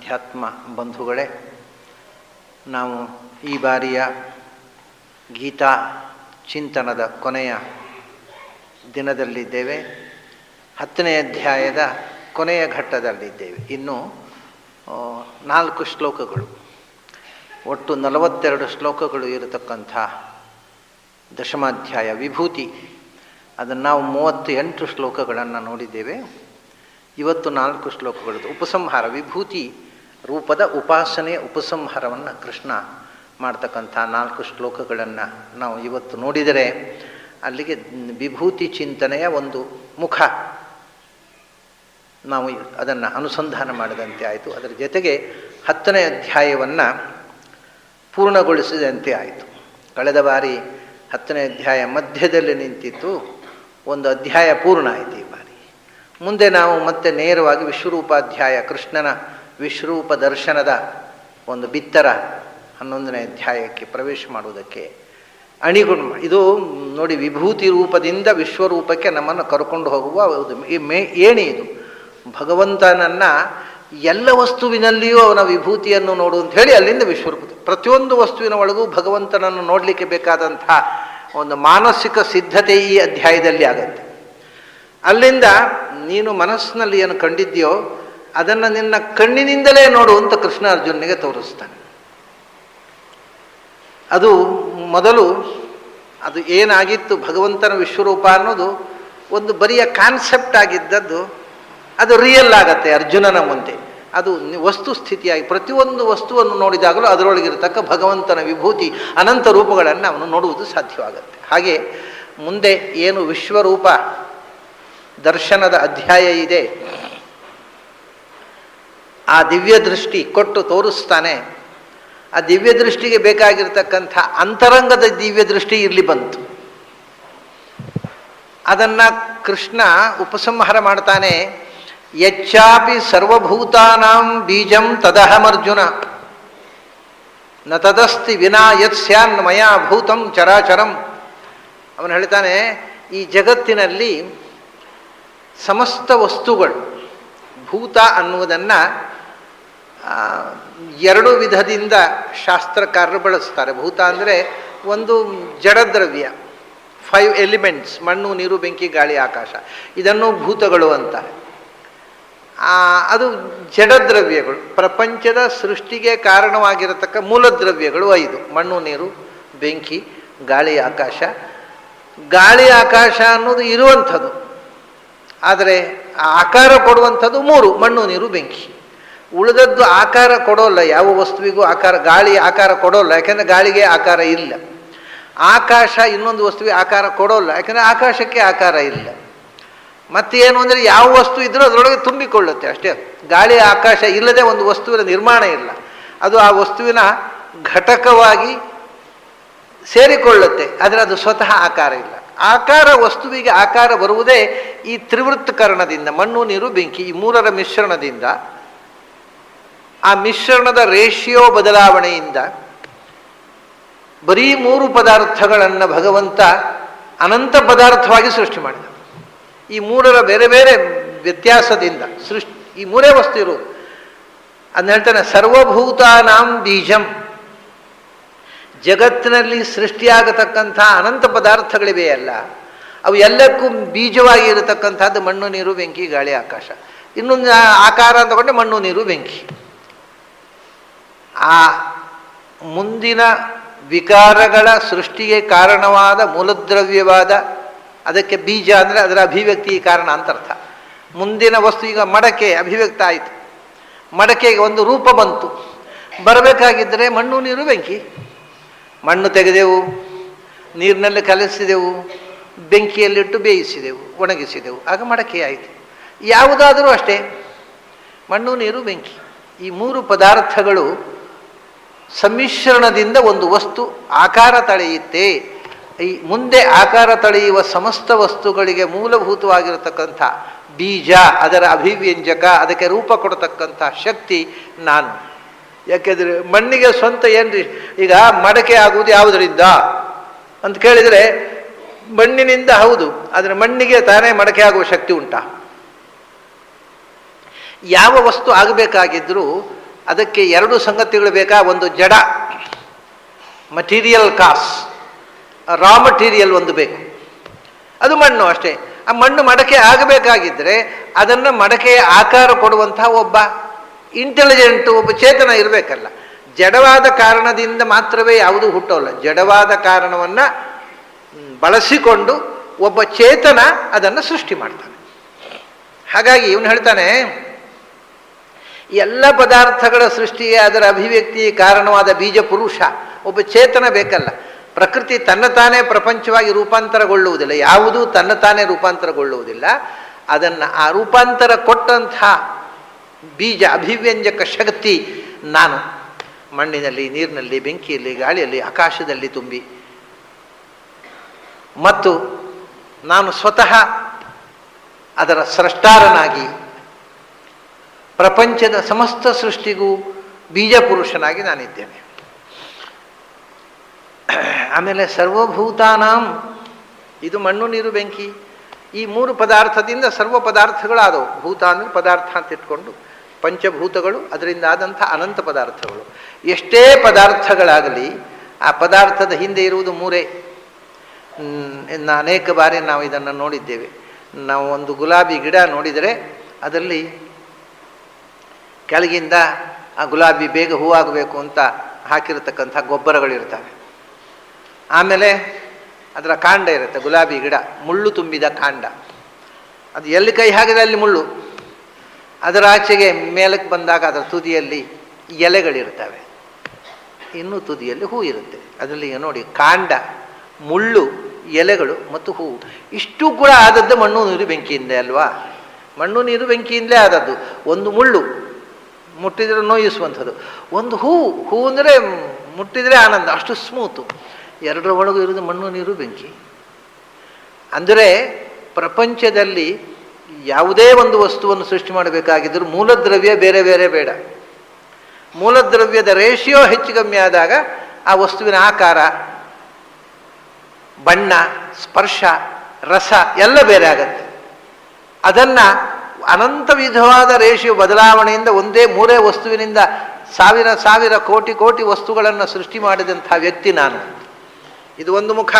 ಅಧ್ಯಾತ್ಮ ಬಂಧುಗಳೇ, ನಾವು ಈ ಬಾರಿಯ ಗೀತಾ ಚಿಂತನದ ಕೊನೆಯ ದಿನದಲ್ಲಿದ್ದೇವೆ. 10ನೇ ಅಧ್ಯಾಯದ ಕೊನೆಯ ಘಟ್ಟದಲ್ಲಿದ್ದೇವೆ. ಇನ್ನು 4 ಶ್ಲೋಕಗಳು, ಒಟ್ಟು 42 ಶ್ಲೋಕಗಳು ಇರತಕ್ಕಂಥ ದಶಮಾಧ್ಯಾಯ ವಿಭೂತಿ. ಅದನ್ನು ನಾವು 38 ಶ್ಲೋಕಗಳನ್ನು ನೋಡಿದ್ದೇವೆ. ಇವತ್ತು 4 ಶ್ಲೋಕಗಳು ಉಪಸಂಹಾರ. ವಿಭೂತಿ ರೂಪದ ಉಪಾಸನೆಯ ಉಪಸಂಹಾರವನ್ನು ಕೃಷ್ಣ ಮಾಡ್ತಕ್ಕಂಥ 4 ಶ್ಲೋಕಗಳನ್ನು ನಾವು ಇವತ್ತು ನೋಡಿದರೆ ಅಲ್ಲಿಗೆ ವಿಭೂತಿ ಚಿಂತನೆಯ ಒಂದು ಮುಖ ನಾವು ಅದನ್ನು ಅನುಸಂಧಾನ ಮಾಡಿದಂತೆ ಆಯಿತು. ಅದರ ಜೊತೆಗೆ 10ನೇ ಅಧ್ಯಾಯವನ್ನು ಪೂರ್ಣಗೊಳಿಸಿದಂತೆ ಆಯಿತು. ಕಳೆದ ಬಾರಿ 10ನೇ ಅಧ್ಯಾಯ ಮಧ್ಯದಲ್ಲಿ ನಿಂತಿತ್ತು, ಒಂದು ಅಧ್ಯಾಯ ಪೂರ್ಣ ಆಯಿತು. ಈ ಬಾರಿ ಮುಂದೆ ನಾವು ಮತ್ತೆ ನೇರವಾಗಿ ವಿಶ್ವರೂಪಾಧ್ಯಾಯ, ಕೃಷ್ಣನ ವಿಶ್ವರೂಪ ದರ್ಶನದ ಒಂದು ಬಿತ್ತರ 11ನೇ ಅಧ್ಯಾಯಕ್ಕೆ ಪ್ರವೇಶ ಮಾಡುವುದಕ್ಕೆ ಅಣಿಗುಣ. ಇದು ನೋಡಿ, ವಿಭೂತಿ ರೂಪದಿಂದ ವಿಶ್ವರೂಪಕ್ಕೆ ನಮ್ಮನ್ನು ಕರ್ಕೊಂಡು ಹೋಗುವ ಏಣಿ ಇದು. ಭಗವಂತನನ್ನು ಎಲ್ಲ ವಸ್ತುವಿನಲ್ಲಿಯೂ ಅವನ ವಿಭೂತಿಯನ್ನು ನೋಡು ಅಂತ ಹೇಳಿ ಅಲ್ಲಿಂದ ವಿಶ್ವರೂಪ. ಪ್ರತಿಯೊಂದು ವಸ್ತುವಿನ ಒಳಗೂ ಭಗವಂತನನ್ನು ನೋಡಲಿಕ್ಕೆ ಬೇಕಾದಂಥ ಒಂದು ಮಾನಸಿಕ ಸಿದ್ಧತೆ ಈ ಅಧ್ಯಾಯದಲ್ಲಿ ಆಗುತ್ತೆ. ಅಲ್ಲಿಂದ ನೀನು ಮನಸ್ಸಿನಲ್ಲಿ ಏನು ಕಂಡಿದ್ಯೋ ಅದನ್ನು ನಿನ್ನ ಕಣ್ಣಿನಿಂದಲೇ ನೋಡು ಅಂತ ಕೃಷ್ಣ ಅರ್ಜುನಿಗೆ ತೋರಿಸ್ತಾನೆ. ಅದು ಮೊದಲು ಅದು ಏನಾಗಿತ್ತು, ಭಗವಂತನ ವಿಶ್ವರೂಪ ಅನ್ನೋದು ಒಂದು ಬರಿಯ ಕಾನ್ಸೆಪ್ಟ್ ಆಗಿದ್ದದ್ದು ಅದು ರಿಯಲ್ ಆಗತ್ತೆ ಅರ್ಜುನನ ಮುಂದೆ. ಅದು ವಸ್ತು ಸ್ಥಿತಿಯಾಗಿ ಪ್ರತಿಯೊಂದು ವಸ್ತುವನ್ನು ನೋಡಿದಾಗಲೂ ಅದರೊಳಗಿರತಕ್ಕ ಭಗವಂತನ ವಿಭೂತಿ ಅನಂತ ರೂಪಗಳನ್ನು ಅವನು ನೋಡುವುದು ಸಾಧ್ಯವಾಗುತ್ತೆ. ಹಾಗೆ ಮುಂದೆ ಏನು ವಿಶ್ವರೂಪ ದರ್ಶನದ ಅಧ್ಯಾಯ ಇದೆ, ಆ ದಿವ್ಯ ದೃಷ್ಟಿ ಕೊಟ್ಟು ತೋರಿಸ್ತಾನೆ. ಆ ದಿವ್ಯ ದೃಷ್ಟಿಗೆ ಬೇಕಾಗಿರ್ತಕ್ಕಂಥ ಅಂತರಂಗದ ದಿವ್ಯ ದೃಷ್ಟಿ ಇಲ್ಲಿ ಬಂತು. ಅದನ್ನು ಕೃಷ್ಣ ಉಪಸಂಹಾರ ಮಾಡ್ತಾನೆ. ಯಚ್ಚಾಪಿ ಸರ್ವಭೂತಾನಾಂ ಬೀಜಂ ತದಹಮರ್ಜುನ ನ ತದಸ್ತಿ ವಿನಾ ಯತ್ ಸ್ಯಾನ್ ಮಯಾ ಭೂತಂ ಚರಾಚರಂ. ಅವನು ಹೇಳ್ತಾನೆ, ಈ ಜಗತ್ತಿನಲ್ಲಿ ಸಮಸ್ತ ವಸ್ತುಗಳು, ಭೂತ ಅನ್ನುವುದನ್ನು 2 ವಿಧದಿಂದ ಶಾಸ್ತ್ರಕಾರರು ಬಳಸ್ತಾರೆ. ಭೂತ ಅಂದರೆ ಒಂದು ಜಡದ್ರವ್ಯ, 5 ಎಲಿಮೆಂಟ್ಸ್, ಮಣ್ಣು, ನೀರು, ಬೆಂಕಿ, ಗಾಳಿ, ಆಕಾಶ. ಇದನ್ನು ಭೂತಗಳು ಅಂತಾರೆ. ಅದು ಜಡದ್ರವ್ಯಗಳು, ಪ್ರಪಂಚದ ಸೃಷ್ಟಿಗೆ ಕಾರಣವಾಗಿರತಕ್ಕ ಮೂಲದ್ರವ್ಯಗಳು 5: ಮಣ್ಣು, ನೀರು, ಬೆಂಕಿ, ಗಾಳಿ, ಆಕಾಶ. ಗಾಳಿ ಆಕಾಶ ಅನ್ನೋದು ಇರುವಂಥದ್ದು, ಆದರೆ ಆಕಾರ ಕೊಡುವಂಥದ್ದು 3: ಮಣ್ಣು, ನೀರು, ಬೆಂಕಿ. ಉಳಿದದ್ದು ಆಕಾರ ಕೊಡೋಲ್ಲ, ಯಾವ ವಸ್ತುವಿಗೂ ಆಕಾರ, ಗಾಳಿ ಆಕಾರ ಕೊಡೋಲ್ಲ, ಯಾಕೆಂದರೆ ಗಾಳಿಗೆ ಆಕಾರ ಇಲ್ಲ. ಆಕಾಶ ಇನ್ನೊಂದು ವಸ್ತುವಿಗೆ ಆಕಾರ ಕೊಡೋಲ್ಲ, ಯಾಕೆಂದರೆ ಆಕಾಶಕ್ಕೆ ಆಕಾರ ಇಲ್ಲ. ಮತ್ತೇನು ಅಂದರೆ ಯಾವ ವಸ್ತು ಇದ್ರೂ ಅದರೊಳಗೆ ತುಂಬಿಕೊಳ್ಳುತ್ತೆ ಅಷ್ಟೇ. ಗಾಳಿ ಆಕಾಶ ಇಲ್ಲದೆ ಒಂದು ವಸ್ತುವಿನ ನಿರ್ಮಾಣ ಇಲ್ಲ, ಅದು ಆ ವಸ್ತುವಿನ ಘಟಕವಾಗಿ ಸೇರಿಕೊಳ್ಳುತ್ತೆ, ಆದರೆ ಅದು ಸ್ವತಃ ಆಕಾರ ಇಲ್ಲ. ಆಕಾರ, ವಸ್ತುವಿಗೆ ಆಕಾರ ಬರುವುದೇ ಈ ತ್ರಿವೃತ್ತಕರಣದಿಂದ, ಮಣ್ಣು, ನೀರು, ಬೆಂಕಿ, ಈ 3ರ ಮಿಶ್ರಣದಿಂದ. ಆ ಮಿಶ್ರಣದ ರೇಷಿಯೋ ಬದಲಾವಣೆಯಿಂದ ಬರೀ 3 ಪದಾರ್ಥಗಳನ್ನು ಭಗವಂತ ಅನಂತ ಪದಾರ್ಥವಾಗಿ ಸೃಷ್ಟಿ ಮಾಡಿದ. ಈ 3ರ ಬೇರೆ ಬೇರೆ ವ್ಯತ್ಯಾಸದಿಂದ ಈ 3 ವಸ್ತು ಇರುವುದು. ಅದನ್ನ ಹೇಳ್ತಾನೆ, ಸರ್ವಭೂತಾನಾಂ ಬೀಜಂ. ಜಗತ್ತಿನಲ್ಲಿ ಸೃಷ್ಟಿಯಾಗತಕ್ಕಂಥ ಅನಂತ ಪದಾರ್ಥಗಳಿವೆಯಲ್ಲ, ಅವು ಎಲ್ಲಕ್ಕೂ ಬೀಜವಾಗಿ ಇರತಕ್ಕಂಥದ್ದು ಮಣ್ಣು, ನೀರು, ಬೆಂಕಿ, ಗಾಳಿ, ಆಕಾಶ. ಇನ್ನೊಂದು ಆಕಾರ ಅಂತಕೊಂಡೆ ಮಣ್ಣು, ನೀರು, ಬೆಂಕಿ. ಆ ಮುಂದಿನ ವಿಕಾರಗಳ ಸೃಷ್ಟಿಗೆ ಕಾರಣವಾದ ಮೂಲದ್ರವ್ಯವಾದ, ಅದಕ್ಕೆ ಬೀಜ ಅಂದರೆ ಅದರ ಅಭಿವ್ಯಕ್ತಿ ಕಾರಣ ಅಂತ ಅರ್ಥ. ಮುಂದಿನ ವಸ್ತು, ಈಗ ಮಡಕೆ ಅಭಿವ್ಯಕ್ತ ಆಯಿತು, ಮಡಕೆಗೆ ಒಂದು ರೂಪ ಬಂತು. ಬರಬೇಕಾಗಿದ್ದರೆ ಮಣ್ಣು, ನೀರು, ಬೆಂಕಿ. ಮಣ್ಣು ತೆಗೆದೆವು, ನೀರಿನಲ್ಲಿ ಕಲಸಿದೆವು, ಬೆಂಕಿಯಲ್ಲಿಟ್ಟು ಬೇಯಿಸಿದೆವು, ಒಣಗಿಸಿದೆವು, ಆಗ ಮಡಕೆ ಆಯಿತು. ಯಾವುದಾದರೂ ಅಷ್ಟೇ, ಮಣ್ಣು, ನೀರು, ಬೆಂಕಿ, ಈ 3 ಪದಾರ್ಥಗಳು ಸಮ್ಮಿಶ್ರಣದಿಂದ ಒಂದು ವಸ್ತು ಆಕಾರ ತಳೆಯುತ್ತೆ. ಈ ಮುಂದೆ ಆಕಾರ ತಳೆಯುವ ಸಮಸ್ತ ವಸ್ತುಗಳಿಗೆ ಮೂಲಭೂತವಾಗಿರತಕ್ಕಂಥ ಬೀಜ, ಅದರ ಅಭಿವ್ಯಂಜಕ, ಅದಕ್ಕೆ ರೂಪ ಕೊಡತಕ್ಕಂಥ ಶಕ್ತಿ ನಾನು. ಯಾಕೆಂದರೆ ಮಣ್ಣಿಗೆ ಸ್ವಂತ ಏನ್ರಿ, ಈಗ ಮಡಕೆ ಆಗುವುದು ಯಾವುದರಿಂದ ಅಂತ ಕೇಳಿದರೆ ಮಣ್ಣಿನಿಂದ, ಹೌದು, ಆದರೆ ಮಣ್ಣಿಗೆ ತಾನೇ ಮಡಕೆ ಆಗುವ ಶಕ್ತಿ ಉಂಟಾ? ಯಾವ ವಸ್ತು ಆಗಬೇಕಾಗಿದ್ರೂ ಅದಕ್ಕೆ ಎರಡು ಸಂಗತಿಗಳು ಬೇಕಾ, ಒಂದು ಜಡ ಮಟೀರಿಯಲ್ ಕಾಸ್, ರಾ ಮಟೀರಿಯಲ್ ಒಂದು ಬೇಕು, ಅದು ಮಣ್ಣು ಅಷ್ಟೇ. ಆ ಮಣ್ಣು ಮಡಕೆ ಆಗಬೇಕಾಗಿದ್ದರೆ ಅದನ್ನು ಮಡಕೆಯ ಆಕಾರ ಕೊಡುವಂತಹ ಒಬ್ಬ ಇಂಟೆಲಿಜೆಂಟ್, ಒಬ್ಬ ಚೇತನ ಇರಬೇಕಲ್ಲ. ಜಡವಾದ ಕಾರಣದಿಂದ ಮಾತ್ರವೇ ಯಾವುದೂ ಹುಟ್ಟೋಲ್ಲ. ಜಡವಾದ ಕಾರಣವನ್ನು ಬಳಸಿಕೊಂಡು ಒಬ್ಬ ಚೇತನ ಅದನ್ನು ಸೃಷ್ಟಿ ಮಾಡ್ತಾನೆ. ಹಾಗಾಗಿ ಇವನು ಹೇಳ್ತಾನೆ, ಎಲ್ಲ ಪದಾರ್ಥಗಳ ಸೃಷ್ಟಿಗೆ ಅದರ ಅಭಿವ್ಯಕ್ತಿಗೆ ಕಾರಣವಾದ ಬೀಜ ಪುರುಷ, ಒಬ್ಬ ಚೇತನ ಬೇಕಲ್ಲ. ಪ್ರಕೃತಿ ತನ್ನ ತಾನೇ ಪ್ರಪಂಚವಾಗಿ ರೂಪಾಂತರಗೊಳ್ಳುವುದಿಲ್ಲ, ಯಾವುದೂ ತನ್ನ ತಾನೇ ರೂಪಾಂತರಗೊಳ್ಳುವುದಿಲ್ಲ. ಅದನ್ನು ಆ ರೂಪಾಂತರ ಕೊಟ್ಟಂಥ ಬೀಜ, ಅಭಿವ್ಯಂಜಕ ಶಕ್ತಿ ನಾನು ಮಣ್ಣಿನಲ್ಲಿ, ನೀರಿನಲ್ಲಿ, ಬೆಂಕಿಯಲ್ಲಿ, ಗಾಳಿಯಲ್ಲಿ, ಆಕಾಶದಲ್ಲಿ ತುಂಬಿ, ಮತ್ತು ನಾನು ಸ್ವತಃ ಅದರ ಸ್ರಷ್ಟಾರನಾಗಿ ಪ್ರಪಂಚದ ಸಮಸ್ತ ಸೃಷ್ಟಿಗೂ ಬೀಜ ಪುರುಷನಾಗಿ ನಾನಿದ್ದೇನೆ. ಆಮೇಲೆ ಸರ್ವಭೂತಾನಾಂ, ಇದು ಮಣ್ಣು ನೀರು ಬೆಂಕಿ, ಈ ಮೂರು ಪದಾರ್ಥದಿಂದ ಸರ್ವ ಪದಾರ್ಥಗಳಾದವು. ಭೂತ ಅಂದರೆ ಪದಾರ್ಥ ಅಂತ ಇಟ್ಕೊಂಡು ಪಂಚಭೂತಗಳು, ಅದರಿಂದ ಆದಂಥ ಅನಂತ ಪದಾರ್ಥಗಳು. ಎಷ್ಟೇ ಪದಾರ್ಥಗಳಾಗಲಿ ಆ ಪದಾರ್ಥದ ಹಿಂದೆ ಇರುವುದು ಮೂರೇ. ಅನೇಕ ಬಾರಿ ನಾವು ಇದನ್ನು ನೋಡಿದ್ದೇವೆ. ನಾವು ಒಂದು ಗುಲಾಬಿ ಗಿಡ ನೋಡಿದರೆ ಅದರಲ್ಲಿ ಕೆಳಗಿಂದ ಆ ಗುಲಾಬಿ ಬೇಗ ಹೂವಾಗಬೇಕು ಅಂತ ಹಾಕಿರತಕ್ಕಂಥ ಗೊಬ್ಬರಗಳಿರ್ತವೆ. ಆಮೇಲೆ ಅದರ ಕಾಂಡ ಇರುತ್ತೆ, ಗುಲಾಬಿ ಗಿಡ ಮುಳ್ಳು ತುಂಬಿದ ಕಾಂಡ. ಅದು ಎಲ್ಲಿ ಕೈ ಹಾಕಿದ್ರೆ ಅಲ್ಲಿ ಮುಳ್ಳು. ಅದರ ಆಚೆಗೆ ಮೇಲಕ್ಕೆ ಬಂದಾಗ ಅದರ ತುದಿಯಲ್ಲಿ ಎಲೆಗಳಿರ್ತವೆ, ಇನ್ನೂ ತುದಿಯಲ್ಲಿ ಹೂ ಇರುತ್ತೆ. ಅದರಲ್ಲಿ ನೋಡಿ, ಕಾಂಡ, ಮುಳ್ಳು, ಎಲೆಗಳು ಮತ್ತು ಹೂವು, ಇಷ್ಟು ಕೂಡ ಆದದ್ದು ಮಣ್ಣು ನೀರು ಬೆಂಕಿಯಿಂದೇ ಅಲ್ವಾ? ಮಣ್ಣು ನೀರು ಬೆಂಕಿಯಿಂದಲೇ ಆದದ್ದು. ಒಂದು ಮುಳ್ಳು ಮುಟ್ಟಿದರೆ ನೋಯಿಸುವಂಥದ್ದು, ಒಂದು ಹೂ ಅಂದರೆ ಮುಟ್ಟಿದರೆ ಆನಂದ, ಅಷ್ಟು ಸ್ಮೂತು. ಎರಡರ ಒಳಗೂ ಇರೋದು ಮಣ್ಣು ನೀರು ಬೆಂಕಿ. ಅಂದರೆ ಪ್ರಪಂಚದಲ್ಲಿ ಯಾವುದೇ ಒಂದು ವಸ್ತುವನ್ನು ಸೃಷ್ಟಿ ಮಾಡಬೇಕಾಗಿದ್ದರೂ ಮೂಲದ್ರವ್ಯ ಬೇರೆ ಬೇರೆ ಬೇಡ. ಮೂಲದ್ರವ್ಯದ ರೇಷಿಯೋ ಹೆಚ್ಚು ಕಮ್ಮಿ ಆದಾಗ ಆ ವಸ್ತುವಿನ ಆಕಾರ, ಬಣ್ಣ, ಸ್ಪರ್ಶ, ರಸ ಎಲ್ಲ ಬೇರೆ ಆಗತ್ತೆ. ಅದನ್ನು ಅನಂತ ವಿಧವಾದ ರೇಷಿಯೋ ಬದಲಾವಣೆಯಿಂದ ಮೂರೇ ವಸ್ತುವಿನಿಂದ ಸಾವಿರ ಸಾವಿರ ಕೋಟಿ ಕೋಟಿ ವಸ್ತುಗಳನ್ನು ಸೃಷ್ಟಿ ಮಾಡಿದಂಥ ವ್ಯಕ್ತಿ ನಾನು. ಇದು ಒಂದು ಮುಖ.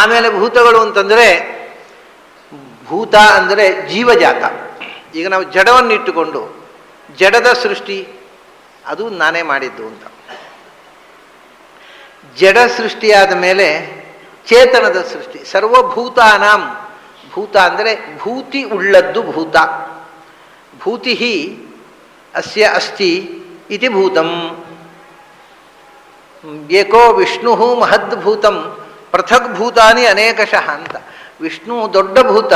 ಆಮೇಲೆ ಭೂತಗಳು ಅಂತಂದರೆ, ಭೂತ ಅಂದರೆ ಜೀವಜಾತ. ಈಗ ನಾವು ಜಡವನ್ನು ಇಟ್ಟುಕೊಂಡು ಜಡದ ಸೃಷ್ಟಿ ಅದು ನಾನೇ ಮಾಡಿದ್ದು ಅಂತ. ಜಡ ಸೃಷ್ಟಿಯಾದ ಮೇಲೆ ಚೇತನದ ಸೃಷ್ಟಿ. ಸರ್ವಭೂತಾನಾಂ, ಭೂತ ಅಂದರೆ ಭೂತಿ ಉಳ್ಳದ್ದು ಭೂತ. ಭೂತಿ ಅಸ್ಯ ಅಸ್ತಿ ಇತಿ ಭೂತಂ. ಏಕೋ ವಿಷ್ಣು ಮಹದ್ಭೂತಂ ಪೃಥಕ್ ಭೂತಾನಿ ಅನೇಕಶಃ ಅಂತ. ವಿಷ್ಣು ದೊಡ್ಡ ಭೂತ,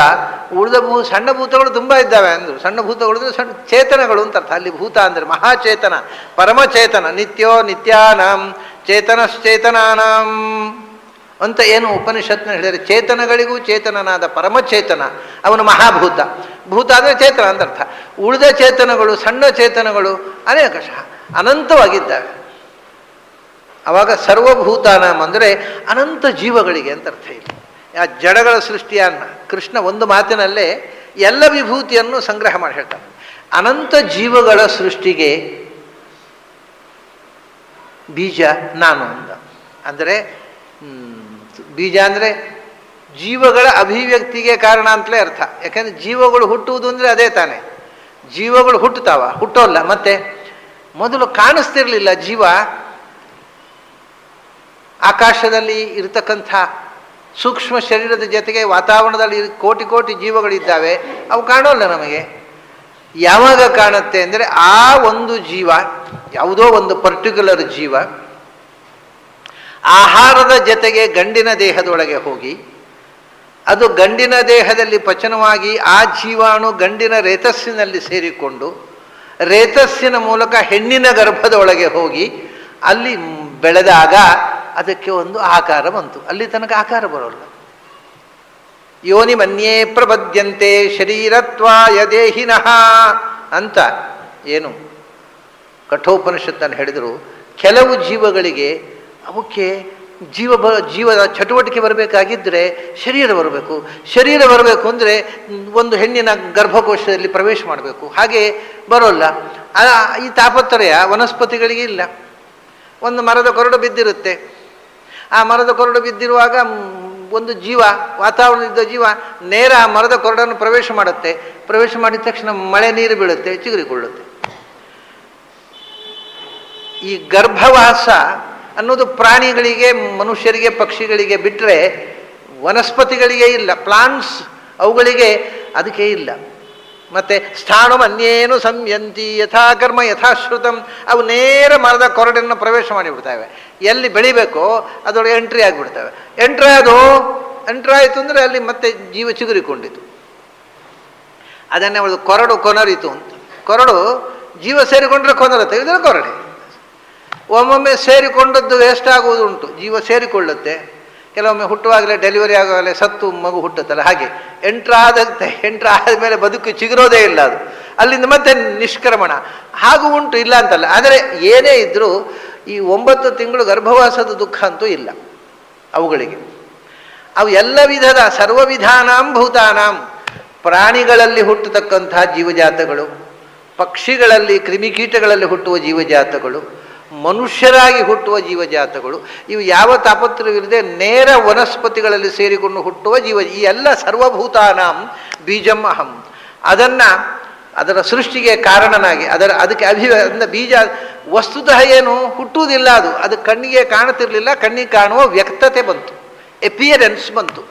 ಉಳಿದ ಸಣ್ಣ ಭೂತಗಳು ತುಂಬ ಇದ್ದಾವೆ ಅಂದರು. ಸಣ್ಣ ಭೂತಗಳು ಅಂದರೆ ಸಣ್ಣ ಚೇತನಗಳು ಅಂತ ಅರ್ಥ. ಅಲ್ಲಿ ಭೂತ ಅಂದರೆ ಮಹಾಚೇತನ, ಪರಮಚೇತನ. ನಿತ್ಯೋ ನಿತ್ಯಾನಾಂ ಚೇತನಶ್ಚೇತನಾನಾಂ ಅಂತ ಏನು ಉಪನಿಷತ್ನ ಹೇಳಿದರೆ, ಚೇತನಗಳಿಗೂ ಚೇತನನಾದ ಪರಮಚೇತನ ಅವನು ಮಹಾಭೂತ. ಭೂತ ಅಂದರೆ ಚೇತನ ಅಂತ ಅರ್ಥ. ಉಳಿದ ಚೇತನಗಳು, ಸಣ್ಣ ಚೇತನಗಳು ಅನೇಕಶಃ ಅನಂತವಾಗಿದ್ದಾವೆ. ಆವಾಗ ಸರ್ವಭೂತಾನಾಂ ಅಂದರೆ ಅನಂತ ಜೀವಗಳಿಗೆ ಅಂತ ಅರ್ಥ ಇಲ್ಲ. ಆ ಜಡಗಳ ಸೃಷ್ಟಿಯನ್ನು ಕೃಷ್ಣ ಒಂದು ಮಾತಿನಲ್ಲೇ ಎಲ್ಲ ವಿಭೂತಿಯನ್ನು ಸಂಗ್ರಹ ಮಾಡಿ ಹೇಳ್ತಾನೆ. ಅನಂತ ಜೀವಗಳ ಸೃಷ್ಟಿಗೆ ಬೀಜ ನಾನು ಅಂದ. ಅಂದರೆ ಬೀಜ ಅಂದರೆ ಜೀವಗಳ ಅಭಿವ್ಯಕ್ತಿಗೆ ಕಾರಣ ಅಂತಲೇ ಅರ್ಥ. ಯಾಕೆಂದರೆ ಜೀವಗಳು ಹುಟ್ಟುವುದು ಅಂದರೆ ಅದೇ ತಾನೆ. ಜೀವಗಳು ಹುಟ್ಟೋಲ್ಲ. ಮತ್ತೆ ಮೊದಲು ಕಾಣಿಸ್ತಿರ್ಲಿಲ್ಲ ಜೀವ. ಆಕಾಶದಲ್ಲಿ ಇರತಕ್ಕಂಥ ಸೂಕ್ಷ್ಮ ಶರೀರದ ಜೊತೆಗೆ ವಾತಾವರಣದಲ್ಲಿ ಕೋಟಿ ಕೋಟಿ ಜೀವಗಳಿದ್ದಾವೆ, ಅವು ಕಾಣೋಲ್ಲ ನಮಗೆ. ಯಾವಾಗ ಕಾಣುತ್ತೆ ಅಂದರೆ ಆ ಒಂದು ಜೀವ, ಯಾವುದೋ ಒಂದು ಪರ್ಟಿಕ್ಯುಲರ್ ಜೀವ ಆಹಾರದ ಜೊತೆಗೆ ಗಂಡಿನ ದೇಹದೊಳಗೆ ಹೋಗಿ ಅದು ಗಂಡಿನ ದೇಹದಲ್ಲಿ ಪಚನವಾಗಿ ಆ ಜೀವಾಣು ಗಂಡಿನ ರೇತಸ್ಸಿನಲ್ಲಿ ಸೇರಿಕೊಂಡು ರೇತಸ್ಸಿನ ಮೂಲಕ ಹೆಣ್ಣಿನ ಗರ್ಭದೊಳಗೆ ಹೋಗಿ ಅಲ್ಲಿ ಬೆಳೆದಾಗ ಅದಕ್ಕೆ ಒಂದು ಆಕಾರ ಬಂತು. ಅಲ್ಲಿ ತನಕ ಆಕಾರ ಬರೋಲ್ಲ. ಯೋನಿ ಮನ್ಯೇ ಪ್ರಪದ್ಯಂತೆ ಶರೀರತ್ವಾಯ ದೇಹಿನಃ ಅಂತ ಏನು ಕಠೋಪನಿಷತ್ತನ್ನು ಹೇಳಿದರು. ಕೆಲವು ಜೀವಗಳಿಗೆ ಅವಕ್ಕೆ ಜೀವದ ಚಟುವಟಿಕೆ ಬರಬೇಕಾಗಿದ್ದರೆ ಶರೀರ ಬರಬೇಕು. ಶರೀರ ಬರಬೇಕು ಅಂದರೆ ಒಂದು ಹೆಣ್ಣಿನ ಗರ್ಭಕೋಶದಲ್ಲಿ ಪ್ರವೇಶ ಮಾಡಬೇಕು. ಹಾಗೆ ಬರೋಲ್ಲ. ಈ ತಾಪತ್ರಯ ವನಸ್ಪತಿಗಳಿಗೆ ಇಲ್ಲ. ಒಂದು ಮರದ ಕೊರಡು ಬಿದ್ದಿರುತ್ತೆ, ಆ ಮರದ ಕೊರಡು ಬಿದ್ದಿರುವಾಗ ಒಂದು ಜೀವ, ವಾತಾವರಣದ ಜೀವ ನೇರ ಆ ಮರದ ಕೊರಡನ್ನು ಪ್ರವೇಶ ಮಾಡುತ್ತೆ. ಪ್ರವೇಶ ಮಾಡಿದ ತಕ್ಷಣ ಮಳೆ ನೀರು ಬೀಳುತ್ತೆ, ಚಿಗುರಿಕೊಳ್ಳುತ್ತೆ. ಈ ಗರ್ಭವಾಸ ಅನ್ನೋದು ಪ್ರಾಣಿಗಳಿಗೆ, ಮನುಷ್ಯರಿಗೆ, ಪಕ್ಷಿಗಳಿಗೆ ಬಿಟ್ಟರೆ ವನಸ್ಪತಿಗಳಿಗೆ ಇಲ್ಲ. ಪ್ಲಾಂಟ್ಸ್ ಅವುಗಳಿಗೆ ಅದಕ್ಕೆ ಇಲ್ಲ. ಮತ್ತು ಸ್ಥಾಣು ಅನ್ಯೇನು ಸಂಯಂತಿ ಯಥಾಕರ್ಮ ಯಥಾಶ್ರುತಂ, ಅವು ನೇರ ಮರದ ಕೊರಡನ್ನು ಪ್ರವೇಶ ಮಾಡಿಬಿಡ್ತವೆ. ಎಲ್ಲಿ ಬೆಳಿಬೇಕೋ ಅದರೊಳಗೆ ಎಂಟ್ರಿ ಆಗಿಬಿಡ್ತವೆ. ಎಂಟ್ರಿ ಆಯಿತು ಅಂದರೆ ಅಲ್ಲಿ ಮತ್ತೆ ಜೀವ ಚಿಗುರಿಕೊಂಡಿತು. ಅದನ್ನೇ ಅವಳು ಕೊರಡು ಕೊನರಿತು ಅಂತ. ಕೊರಡು ಜೀವ ಸೇರಿಕೊಂಡ್ರೆ ಕೊನರುತ್ತೆ, ಇದರ ಕೊರಡೆ. ಒಮ್ಮೊಮ್ಮೆ ಸೇರಿಕೊಂಡದ್ದು ವೇಸ್ಟ್ ಆಗುವುದು ಉಂಟು, ಜೀವ ಸೇರಿಕೊಳ್ಳುತ್ತೆ. ಕೆಲವೊಮ್ಮೆ ಹುಟ್ಟುವಾಗಲೇ, ಡೆಲಿವರಿ ಆಗುವಾಗಲೇ ಸತ್ತು ಮಗು ಹುಟ್ಟುತ್ತಲ್ಲ, ಹಾಗೆ ಎಂಟ್ರ್ ಆದಮೇಲೆ ಬದುಕು ಚಿಗುರೋದೇ ಇಲ್ಲ, ಅದು ಅಲ್ಲಿಂದ ಮತ್ತೆ ನಿಷ್ಕ್ರಮಣ. ಹಾಗೂ ಉಂಟು, ಇಲ್ಲ ಅಂತಲ್ಲ. ಆದರೆ ಏನೇ ಇದ್ದರೂ ಈ 9 ತಿಂಗಳು ಗರ್ಭವಾಸದ ದುಃಖ ಅಂತೂ ಇಲ್ಲ ಅವುಗಳಿಗೆ. ಅವು ಎಲ್ಲ ವಿಧದ ಸರ್ವವಿಧಾನಾಂ ಭೂತಾನಾಂ, ಪ್ರಾಣಿಗಳಲ್ಲಿ ಹುಟ್ಟತಕ್ಕಂತಹ ಜೀವಜಾತಗಳು, ಪಕ್ಷಿಗಳಲ್ಲಿ, ಕ್ರಿಮಿಕೀಟಗಳಲ್ಲಿ ಹುಟ್ಟುವ ಜೀವಜಾತಗಳು, ಮನುಷ್ಯರಾಗಿ ಹುಟ್ಟುವ ಜೀವಜಾತಗಳು, ಇವು ಯಾವ ತಾಪತ್ರವಿಲ್ಲದೆ ನೇರ ವನಸ್ಪತಿಗಳಲ್ಲಿ ಸೇರಿಕೊಂಡು ಹುಟ್ಟುವ ಈ ಎಲ್ಲ ಸರ್ವಭೂತಾನಾಂ ಬೀಜಂ ಅಹಂ. ಅದರ ಸೃಷ್ಟಿಗೆ ಕಾರಣನಾಗಿ ಅದಕ್ಕೆ ಬೀಜ ವಸ್ತುತಃ ಏನು ಹುಟ್ಟುವುದಿಲ್ಲ, ಅದು ಕಣ್ಣಿಗೆ ಕಾಣುತ್ತಿರಲಿಲ್ಲ. ಕಣ್ಣಿಗೆ ಕಾಣುವ ವ್ಯಕ್ತತೆ ಬಂತು, ಎಪಿಯರೆನ್ಸ್ ಬಂತು.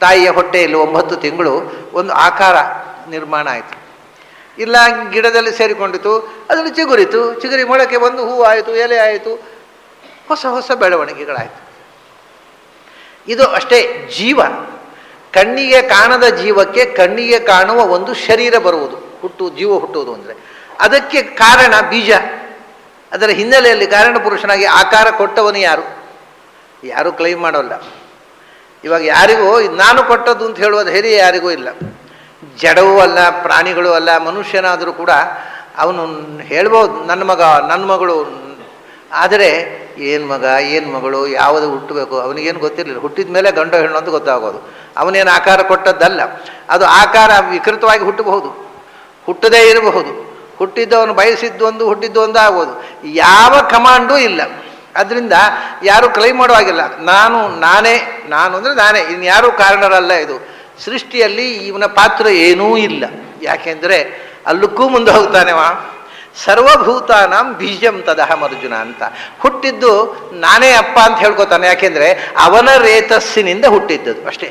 ತಾಯಿಯ ಹೊಟ್ಟೆಯಲ್ಲಿ 9 ತಿಂಗಳು ಒಂದು ಆಕಾರ ನಿರ್ಮಾಣ ಆಯಿತು. ಇಲ್ಲ ಗಿಡದಲ್ಲಿ ಸೇರಿಕೊಂಡಿತು, ಅದರಲ್ಲಿ ಚಿಗುರಿತು, ಚಿಗುರಿ ಮೊಳಕೆ ಬಂದು ಹೂವು ಆಯಿತು, ಎಲೆ ಆಯಿತು, ಹೊಸ ಹೊಸ ಬೆಳವಣಿಗೆಗಳಾಯಿತು. ಇದು ಅಷ್ಟೇ ಜೀವ. ಕಣ್ಣಿಗೆ ಕಾಣದ ಜೀವಕ್ಕೆ ಕಣ್ಣಿಗೆ ಕಾಣುವ ಒಂದು ಶರೀರ ಬರುವುದು, ಜೀವ ಹುಟ್ಟುವುದು ಅಂದರೆ ಅದಕ್ಕೆ ಕಾರಣ ಬೀಜ. ಅದರ ಹಿನ್ನೆಲೆಯಲ್ಲಿ ಕಾರಣ ಪುರುಷನಾಗಿ ಆಕಾರ ಕೊಟ್ಟವನು ಯಾರು ಕ್ಲೈಮ್ ಮಾಡೋಲ್ಲ. ಇವಾಗ ಯಾರಿಗೂ ನಾನು ಕೊಟ್ಟದ್ದು ಅಂತ ಹೇಳುವ ಧೈರ್ಯ ಯಾರಿಗೂ ಇಲ್ಲ. ಜಡವೂ ಅಲ್ಲ, ಪ್ರಾಣಿಗಳೂ ಅಲ್ಲ, ಮನುಷ್ಯನಾದರೂ ಕೂಡ ಅವನು ಹೇಳ್ಬೋದು ನನ್ನ ಮಗ, ನನ್ನ ಮಗಳು. ಆದರೆ ಏನು ಮಗ, ಏನು ಮಗಳು, ಯಾವುದು ಹುಟ್ಟಬೇಕು ಅವನಿಗೇನು ಗೊತ್ತಿರಲಿಲ್ಲ. ಹುಟ್ಟಿದ ಮೇಲೆ ಗಂಡು ಹೆಣ್ಣು ಅಂತ ಗೊತ್ತಾಗೋದು. ಅವನೇನು ಆಕಾರ ಕೊಟ್ಟದ್ದಲ್ಲ. ಅದು ಆಕಾರ ವಿಕೃತವಾಗಿ ಹುಟ್ಟಬಹುದು, ಹುಟ್ಟದೇ ಇರಬಹುದು. ಹುಟ್ಟಿದ್ದವನು ಬಯಸಿದ್ದು ಒಂದು, ಹುಟ್ಟಿದ್ದು ಒಂದು ಆಗ್ಬೋದು. ಯಾವ ಕಮಾಂಡೂ ಇಲ್ಲ. ಅದರಿಂದ ಯಾರು ಕ್ಲೈಮ್ ಮಾಡುವಾಗಿಲ್ಲ. ನಾನು ಅಂದರೆ ನಾನೇ, ಇನ್ಯಾರೂ ಕಾರಣರಲ್ಲ. ಇದು ಸೃಷ್ಟಿಯಲ್ಲಿ ಇವನ ಪಾತ್ರ ಏನೂ ಇಲ್ಲ. ಯಾಕೆಂದರೆ ಅಲ್ಲಕ್ಕೂ ಮುಂದೆ ಹೋಗ್ತಾನೆವ. ಸರ್ವಭೂತಾನಾಂ ಬೀಜಂ ತದಹಂ ಅರ್ಜುನ ಅಂತ. ಹುಟ್ಟಿದ್ದು ನಾನೇ ಅಪ್ಪ ಅಂತ ಹೇಳ್ಕೊತಾನೆ. ಯಾಕೆಂದರೆ ಅವನ ರೇತಸ್ಸಿನಿಂದ ಹುಟ್ಟಿದ್ದದು ಅಷ್ಟೇ.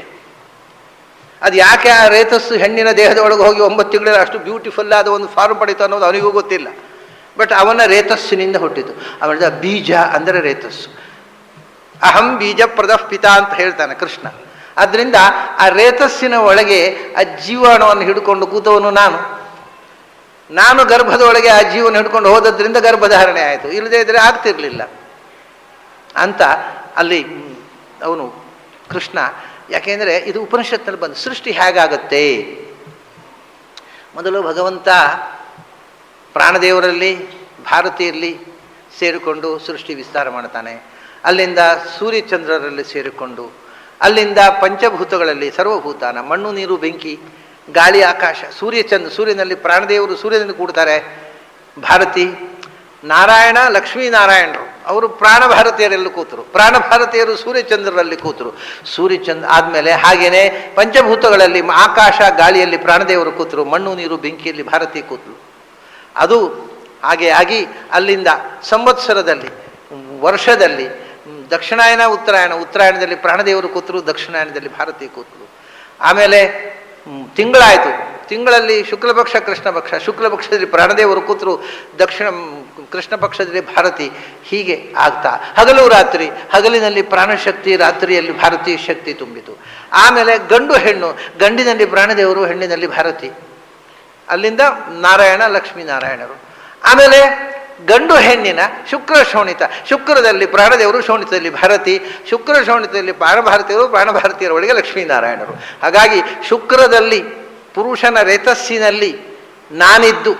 ಅದು ಯಾಕೆ ಆ ರೇತಸ್ಸು ಹೆಣ್ಣಿನ ದೇಹದೊಳಗೆ ಹೋಗಿ 9 ತಿಂಗಳಲ್ಲಿ ಅಷ್ಟು ಬ್ಯೂಟಿಫುಲ್ ಆದ ಒಂದು ಫಾರ್ಮ್ ಪಡೀತು ಅನ್ನೋದು ಅವನಿಗೂ ಗೊತ್ತಿಲ್ಲ. ಬಟ್ ಅವನ ರೇತಸ್ಸಿನಿಂದ ಹುಟ್ಟಿದ್ದು. ಅವನ ಬೀಜ ಅಂದರೆ ರೇತಸ್ಸು. ಅಹಂ ಬೀಜ ಪ್ರದಃ ಪಿತಾ ಅಂತ ಹೇಳ್ತಾನೆ ಕೃಷ್ಣ. ಆದ್ದರಿಂದ ಆ ರೇತಸ್ಸಿನ ಒಳಗೆ ಆ ಜೀವಾಣುವನ್ನು ಹಿಡ್ಕೊಂಡು ಕೂತವನು ನಾನು ಗರ್ಭದ ಒಳಗೆ ಆ ಜೀವನ ಹಿಡ್ಕೊಂಡು ಹೋದದ್ರಿಂದ ಗರ್ಭಧಾರಣೆ ಆಯಿತು. ಇಲ್ಲದೇ ಇದ್ರೆ ಆಗ್ತಿರ್ಲಿಲ್ಲ ಅಂತ ಅಲ್ಲಿ ಅವನು ಕೃಷ್ಣ. ಯಾಕೆಂದರೆ ಇದು ಉಪನಿಷತ್ನಲ್ಲಿ ಬಂದು ಸೃಷ್ಟಿ ಹೇಗಾಗತ್ತೆ. ಮೊದಲು ಭಗವಂತ ಪ್ರಾಣದೇವರಲ್ಲಿ, ಭಾರತೀಯಲ್ಲಿ ಸೇರಿಕೊಂಡು ಸೃಷ್ಟಿ ವಿಸ್ತಾರ ಮಾಡ್ತಾನೆ. ಅಲ್ಲಿಂದ ಸೂರ್ಯಚಂದ್ರರಲ್ಲಿ ಸೇರಿಕೊಂಡು, ಅಲ್ಲಿಂದ ಪಂಚಭೂತಗಳಲ್ಲಿ ಸರ್ವಭೂತಾನ, ಮಣ್ಣು ನೀರು ಬೆಂಕಿ ಗಾಳಿ ಆಕಾಶ, ಸೂರ್ಯನಲ್ಲಿ ಪ್ರಾಣದೇವರು ಸೂರ್ಯನಲ್ಲಿ ಕೂಡ್ತಾರೆ. ಭಾರತಿ, ನಾರಾಯಣ, ಲಕ್ಷ್ಮೀನಾರಾಯಣರು ಅವರು ಪ್ರಾಣಭಾರತೀಯರೆಲ್ಲೂ ಕೂತರು. ಪ್ರಾಣಭಾರತೀಯರು ಸೂರ್ಯಚಂದ್ರರಲ್ಲಿ ಕೂತರು. ಸೂರ್ಯಚಂದ್ರ ಆದಮೇಲೆ ಹಾಗೇನೆ ಪಂಚಭೂತಗಳಲ್ಲಿ ಆಕಾಶ ಗಾಳಿಯಲ್ಲಿ ಪ್ರಾಣದೇವರು ಕೂತರು. ಮಣ್ಣು ನೀರು ಬೆಂಕಿಯಲ್ಲಿ ಭಾರತಿ ಕೂತರು. ಅದು ಹಾಗೆ ಆಗಿ ಅಲ್ಲಿಂದ ಸಂವತ್ಸರದಲ್ಲಿ, ವರ್ಷದಲ್ಲಿ ದಕ್ಷಿಣಾಯನ, ಉತ್ತರಾಯಣದಲ್ಲಿ ಪ್ರಾಣದೇವರು ಕೂತರು, ದಕ್ಷಿಣಾಯನದಲ್ಲಿ ಭಾರತಿ ಕೂತರು. ಆಮೇಲೆ ತಿಂಗಳಾಯಿತು. ತಿಂಗಳಲ್ಲಿ ಶುಕ್ಲಪಕ್ಷ, ಕೃಷ್ಣಪಕ್ಷ, ಶುಕ್ಲಪಕ್ಷದಲ್ಲಿ ಪ್ರಾಣದೇವರು ಕೂತರು, ಕೃಷ್ಣ ಪಕ್ಷದಲ್ಲಿ ಭಾರತಿ. ಹೀಗೆ ಆಗ್ತಾ ಹಗಲು ರಾತ್ರಿ, ಹಗಲಿನಲ್ಲಿ ಪ್ರಾಣಶಕ್ತಿ, ರಾತ್ರಿಯಲ್ಲಿ ಭಾರತೀಯ ಶಕ್ತಿ ತುಂಬಿತು. ಆಮೇಲೆ ಗಂಡು ಹೆಣ್ಣು, ಗಂಡಿನಲ್ಲಿ ಪ್ರಾಣದೇವರು, ಹೆಣ್ಣಿನಲ್ಲಿ ಭಾರತಿ. ಅಲ್ಲಿಂದ ನಾರಾಯಣ, ಲಕ್ಷ್ಮೀನಾರಾಯಣರು. ಆಮೇಲೆ ಗಂಡು ಹೆಣ್ಣಿನ ಶುಕ್ರ ಶೋಣಿತ, ಶುಕ್ರದಲ್ಲಿ ಪ್ರಾಣದೇವರು, ಶೋಣಿತದಲ್ಲಿ ಭಾರತಿ, ಶುಕ್ರ ಶೋಣಿತದಲ್ಲಿ ಪ್ರಾಣಭಾರತೀಯರು, ಪ್ರಾಣಭಾರತೀಯರ ಒಳಗೆ ಲಕ್ಷ್ಮೀನಾರಾಯಣರು. ಹಾಗಾಗಿ ಶುಕ್ರದಲ್ಲಿ ಪುರುಷನ ರೇತಸ್ಸಿನಲ್ಲಿ ನಾನಿದ್ದು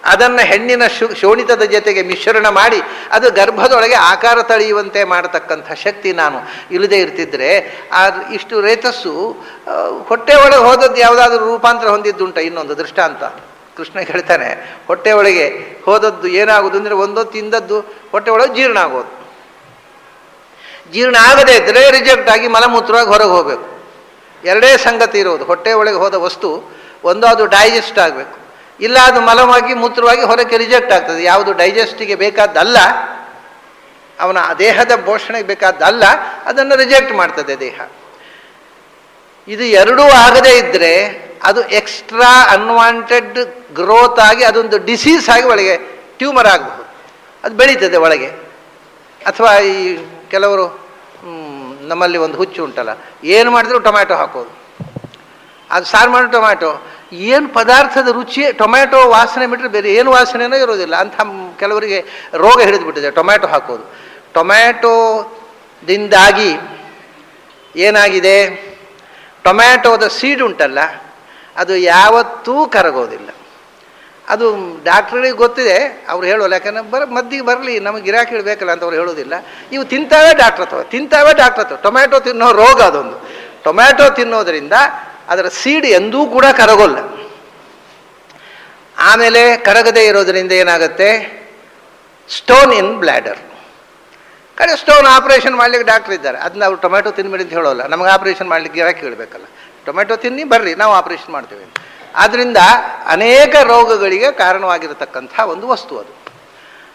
ಅದನ್ನು ಹೆಣ್ಣಿನ ಶೋಣಿತದ ಜೊತೆಗೆ ಮಿಶ್ರಣ ಮಾಡಿ ಅದು ಗರ್ಭದೊಳಗೆ ಆಕಾರ ತಳೆಯುವಂತೆ ಮಾಡತಕ್ಕಂಥ ಶಕ್ತಿ ನಾನು. ಇಲ್ಲದೆ ಇರ್ತಿದ್ರೆ ಇಷ್ಟು ರೇತಸ್ಸು ಹೊಟ್ಟೆ ಒಳಗೆ ಹೋದದ್ದು ಯಾವುದಾದ್ರೂ ರೂಪಾಂತರ ಹೊಂದಿದ್ದುಂಟ? ಇನ್ನೊಂದು ದೃಷ್ಟಾಂತ ಕೃಷ್ಣ ಹೇಳ್ತಾನೆ, ಹೊಟ್ಟೆ ಒಳಗೆ ಹೋದದ್ದು ಏನಾಗೋದು ಅಂದರೆ ಒಂದೋ ತಿಂದದ್ದು ಹೊಟ್ಟೆ ಒಳಗೆ ಜೀರ್ಣ ಆಗೋದು. ಜೀರ್ಣ ಆಗದೇ ಇದ್ದರೆ ರಿಜೆಕ್ಟ್ ಆಗಿ ಮಲಮೂತ್ರವಾಗಿ ಹೊರಗೆ ಹೋಗಬೇಕು. ಎರಡೇ ಸಂಗತಿ ಇರೋದು. ಹೊಟ್ಟೆ ಒಳಗೆ ಹೋದ ವಸ್ತು ಒಂದು ಅದು ಡೈಜೆಸ್ಟ್ ಆಗಬೇಕು, ಇಲ್ಲ ಅದು ಮಲವಾಗಿ ಮೂತ್ರವಾಗಿ ಹೊರಕ್ಕೆ ರಿಜೆಕ್ಟ್ ಆಗ್ತದೆ. ಯಾವುದು ಡೈಜೆಸ್ಟಿಗೆ ಬೇಕಾದ್ದಲ್ಲ, ಅವನ ದೇಹದ ಪೋಷಣೆಗೆ ಬೇಕಾದ್ದಲ್ಲ, ಅದನ್ನು ರಿಜೆಕ್ಟ್ ಮಾಡ್ತದೆ ದೇಹ. ಇದು ಎರಡೂ ಆಗದೇ ಇದ್ದರೆ ಅದು ಎಕ್ಸ್ಟ್ರಾ ಅನ್ವಾಂಟೆಡ್ ಗ್ರೋತ್ ಆಗಿ ಅದೊಂದು ಡಿಸೀಸ್ ಆಗಿ ಒಳಗೆ ಟ್ಯೂಮರ್ ಆಗಬಹುದು, ಅದು ಬೆಳೀತದೆ ಒಳಗೆ. ಅಥವಾ ಈ ಕೆಲವರು ನಮ್ಮಲ್ಲಿ ಒಂದು ಹುಚ್ಚು ಉಂಟಲ್ಲ, ಏನು ಮಾಡಿದ್ರು ಟೊಮ್ಯಾಟೊ ಹಾಕೋದು, ಅದು ಸಾರು ಮಾಡಿ ಟೊಮ್ಯಾಟೊ, ಏನು ಪದಾರ್ಥದ ರುಚಿ ಟೊಮ್ಯಾಟೊ ವಾಸನೆ ಬಿಟ್ಟರೆ ಬೇರೆ ಏನು ವಾಸನೆಯೂ ಇರೋದಿಲ್ಲ. ಅಂಥ ಕೆಲವರಿಗೆ ರೋಗ ಹಿಡಿದುಬಿಟ್ಟಿದೆ ಟೊಮ್ಯಾಟೊ ಹಾಕೋದು. ಟೊಮ್ಯಾಟೊದಿಂದಾಗಿ ಏನಾಗಿದೆ, ಟೊಮ್ಯಾಟೊದ ಸೀಡ್ ಉಂಟಲ್ಲ ಅದು ಯಾವತ್ತೂ ಕರಗೋದಿಲ್ಲ. ಅದು ಡಾಕ್ಟ್ರಿಗೆ ಗೊತ್ತಿದೆ, ಅವ್ರು ಹೇಳೋಲ್ಲ. ಯಾಕಂದ್ರೆ ಮದ್ದಿಗೆ ಬರಲಿ, ನಮಗೆ ಗಿರಾಕಿ ಇಡಬೇಕಲ್ಲ ಅಂತ ಅವ್ರು ಹೇಳೋದಿಲ್ಲ. ಇವು ತಿಂತಾವೆ ಡಾಕ್ಟ್ರ್ ಹತ್ರ ಟೊಮ್ಯಾಟೊ ತಿನ್ನೋ ರೋಗ ಅದೊಂದು. ಟೊಮ್ಯಾಟೊ ತಿನ್ನೋದ್ರಿಂದ ಅದರ ಸೀಡ್ ಎಂದೂ ಕೂಡ ಕರಗೋಲ್ಲ. ಆಮೇಲೆ ಕರಗದೇ ಇರೋದರಿಂದ ಏನಾಗುತ್ತೆ, ಸ್ಟೋನ್ ಇನ್ ಬ್ಲ್ಯಾಡರ್. ಕಡೆ ಸ್ಟೋನ್ ಆಪ್ರೇಷನ್ ಮಾಡ್ಲಿಕ್ಕೆ ಡಾಕ್ಟ್ರ್ ಇದ್ದಾರೆ, ಅದನ್ನ ಅವ್ರು ಟೊಮ್ಯಾಟೊ ತಿನ್ಬೇಡಿ ಅಂತ ಹೇಳೋಲ್ಲ. ನಮಗೆ ಆಪ್ರೇಷನ್ ಮಾಡ್ಲಿಕ್ಕೆ ಗಿರಾಕಿ ಇಡಬೇಕಲ್ಲ, ಟೊಮ್ಯಾಟೊ ತಿನ್ನಿ ಬರ್ರಿ ನಾವು ಆಪ್ರೇಷನ್ ಮಾಡ್ತೇವೆ. ಆದ್ದರಿಂದ ಅನೇಕ ರೋಗಗಳಿಗೆ ಕಾರಣವಾಗಿರತಕ್ಕಂಥ ಒಂದು ವಸ್ತು ಅದು.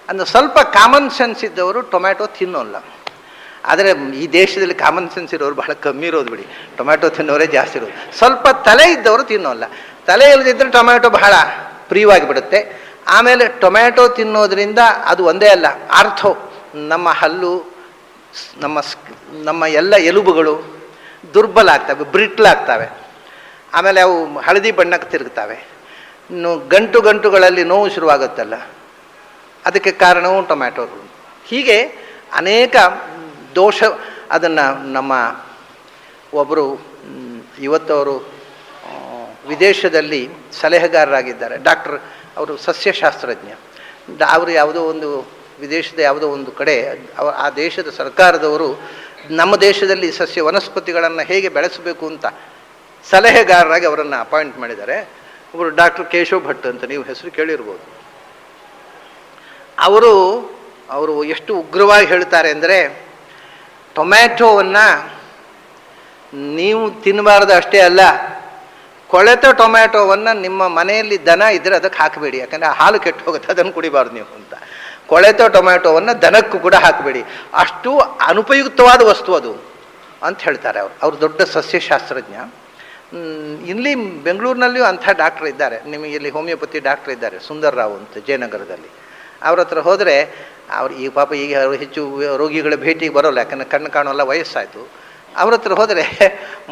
ಅಂದರೆ ಸ್ವಲ್ಪ ಕಾಮನ್ ಸೆನ್ಸ್ ಇದ್ದವರು ಟೊಮ್ಯಾಟೊ ತಿನ್ನೋಲ್ಲ. ಆದರೆ ಈ ದೇಶದಲ್ಲಿ ಕಾಮನ್ ಸೆನ್ಸ್ ಇರೋರು ಬಹಳ ಕಮ್ಮಿ ಇರೋದು ಬಿಡಿ, ಟೊಮ್ಯಾಟೊ ತಿನ್ನೋರೇ ಜಾಸ್ತಿ ಇರೋದು. ಸ್ವಲ್ಪ ತಲೆ ಇದ್ದವರು ತಿನ್ನೋಲ್ಲ. ತಲೆ ಇಲ್ಲದಿದ್ದರೆ ಟೊಮ್ಯಾಟೊ ಬಹಳ ಪ್ರಿಯವಾಗಿ ಬಿಡುತ್ತೆ. ಆಮೇಲೆ ಟೊಮ್ಯಾಟೊ ತಿನ್ನೋದ್ರಿಂದ ಅದು ಒಂದೇ ಅಲ್ಲ, ಆರ್ಥೋ, ನಮ್ಮ ಹಲ್ಲು, ನಮ್ಮ ಎಲ್ಲ ಎಲುಬುಗಳು ದುರ್ಬಲ ಆಗ್ತವೆ, ಬ್ರಿಟ್ಲಾಗ್ತವೆ. ಆಮೇಲೆ ಅವು ಹಳದಿ ಬಣ್ಣಕ್ಕೆ ತಿರುಗ್ತವೆ. ಇನ್ನು ಗಂಟುಗಳಲ್ಲಿ ನೋವು ಶುರುವಾಗುತ್ತಲ್ಲ, ಅದಕ್ಕೆ ಕಾರಣವೂ ಟೊಮ್ಯಾಟೊಗಳು. ಹೀಗೆ ಅನೇಕ ದೋಷ. ಅದನ್ನು ನಮ್ಮ ಒಬ್ಬರು ಇವತ್ತವರು ವಿದೇಶದಲ್ಲಿ ಸಲಹೆಗಾರರಾಗಿದ್ದಾರೆ, ಡಾಕ್ಟರ್, ಅವರು ಸಸ್ಯಶಾಸ್ತ್ರಜ್ಞ. ಅವರು ಯಾವುದೋ ಒಂದು ವಿದೇಶದ ಯಾವುದೋ ಒಂದು ಕಡೆ ಆ ದೇಶದ ಸರ್ಕಾರದವರು ನಮ್ಮ ದೇಶದಲ್ಲಿ ಸಸ್ಯ ವನಸ್ಪತಿಗಳನ್ನು ಹೇಗೆ ಬೆಳೆಸಬೇಕು ಅಂತ ಸಲಹೆಗಾರರಾಗಿ ಅವರನ್ನು ಅಪಾಯಿಂಟ್ ಮಾಡಿದ್ದಾರೆ. ಒಬ್ಬರು ಡಾಕ್ಟರ್ ಕೇಶವ್ ಭಟ್ ಅಂತ, ನೀವು ಹೆಸರು ಕೇಳಿರ್ಬೋದು. ಅವರು ಎಷ್ಟು ಉಗ್ರವಾಗಿ ಹೇಳ್ತಾರೆ ಅಂದರೆ, ಟೊಮ್ಯಾಟೊವನ್ನು ನೀವು ತಿನ್ನಬಾರ್ದು ಅಷ್ಟೇ ಅಲ್ಲ, ಕೊಳೆತ ಟೊಮ್ಯಾಟೊವನ್ನು ನಿಮ್ಮ ಮನೆಯಲ್ಲಿ ದನ ಇದ್ದರೆ ಅದಕ್ಕೆ ಹಾಕಬೇಡಿ, ಯಾಕಂದರೆ ಹಾಲು ಕೆಟ್ಟು ಹೋಗುತ್ತೆ, ಅದನ್ನು ಕುಡಿಬಾರ್ದು ನೀವು ಅಂತ. ಕೊಳೆತ ಟೊಮ್ಯಾಟೊವನ್ನು ದನಕ್ಕೂ ಕೂಡ ಹಾಕಬೇಡಿ, ಅಷ್ಟು ಅನುಪಯುಕ್ತವಾದ ವಸ್ತು ಅದು ಅಂತ ಹೇಳ್ತಾರೆ ಅವರು ದೊಡ್ಡ ಸಸ್ಯಶಾಸ್ತ್ರಜ್ಞ. ಇಲ್ಲಿ ಬೆಂಗಳೂರಿನಲ್ಲಿಯೂ ಅಂಥ ಡಾಕ್ಟ್ರ್ ಇದ್ದಾರೆ, ನಿಮಗೆ ಇಲ್ಲಿ ಹೋಮಿಯೋಪತಿ ಡಾಕ್ಟ್ರ್ ಇದ್ದಾರೆ, ಸುಂದರ್ ರಾವ್ ಅಂತ, ಜಯನಗರದಲ್ಲಿ. ಅವ್ರ ಹತ್ರ ಹೋದರೆ ಅವ್ರು ಈಗ ಪಾಪ ಈಗ ಹೆಚ್ಚು ರೋಗಿಗಳ ಭೇಟಿಗೆ ಬರೋಲ್ಲ, ಯಾಕಂದರೆ ಕಣ್ಣು ಕಾಣೋಲ್ಲ, ವಯಸ್ಸಾಯಿತು. ಅವ್ರ ಹತ್ರ ಹೋದರೆ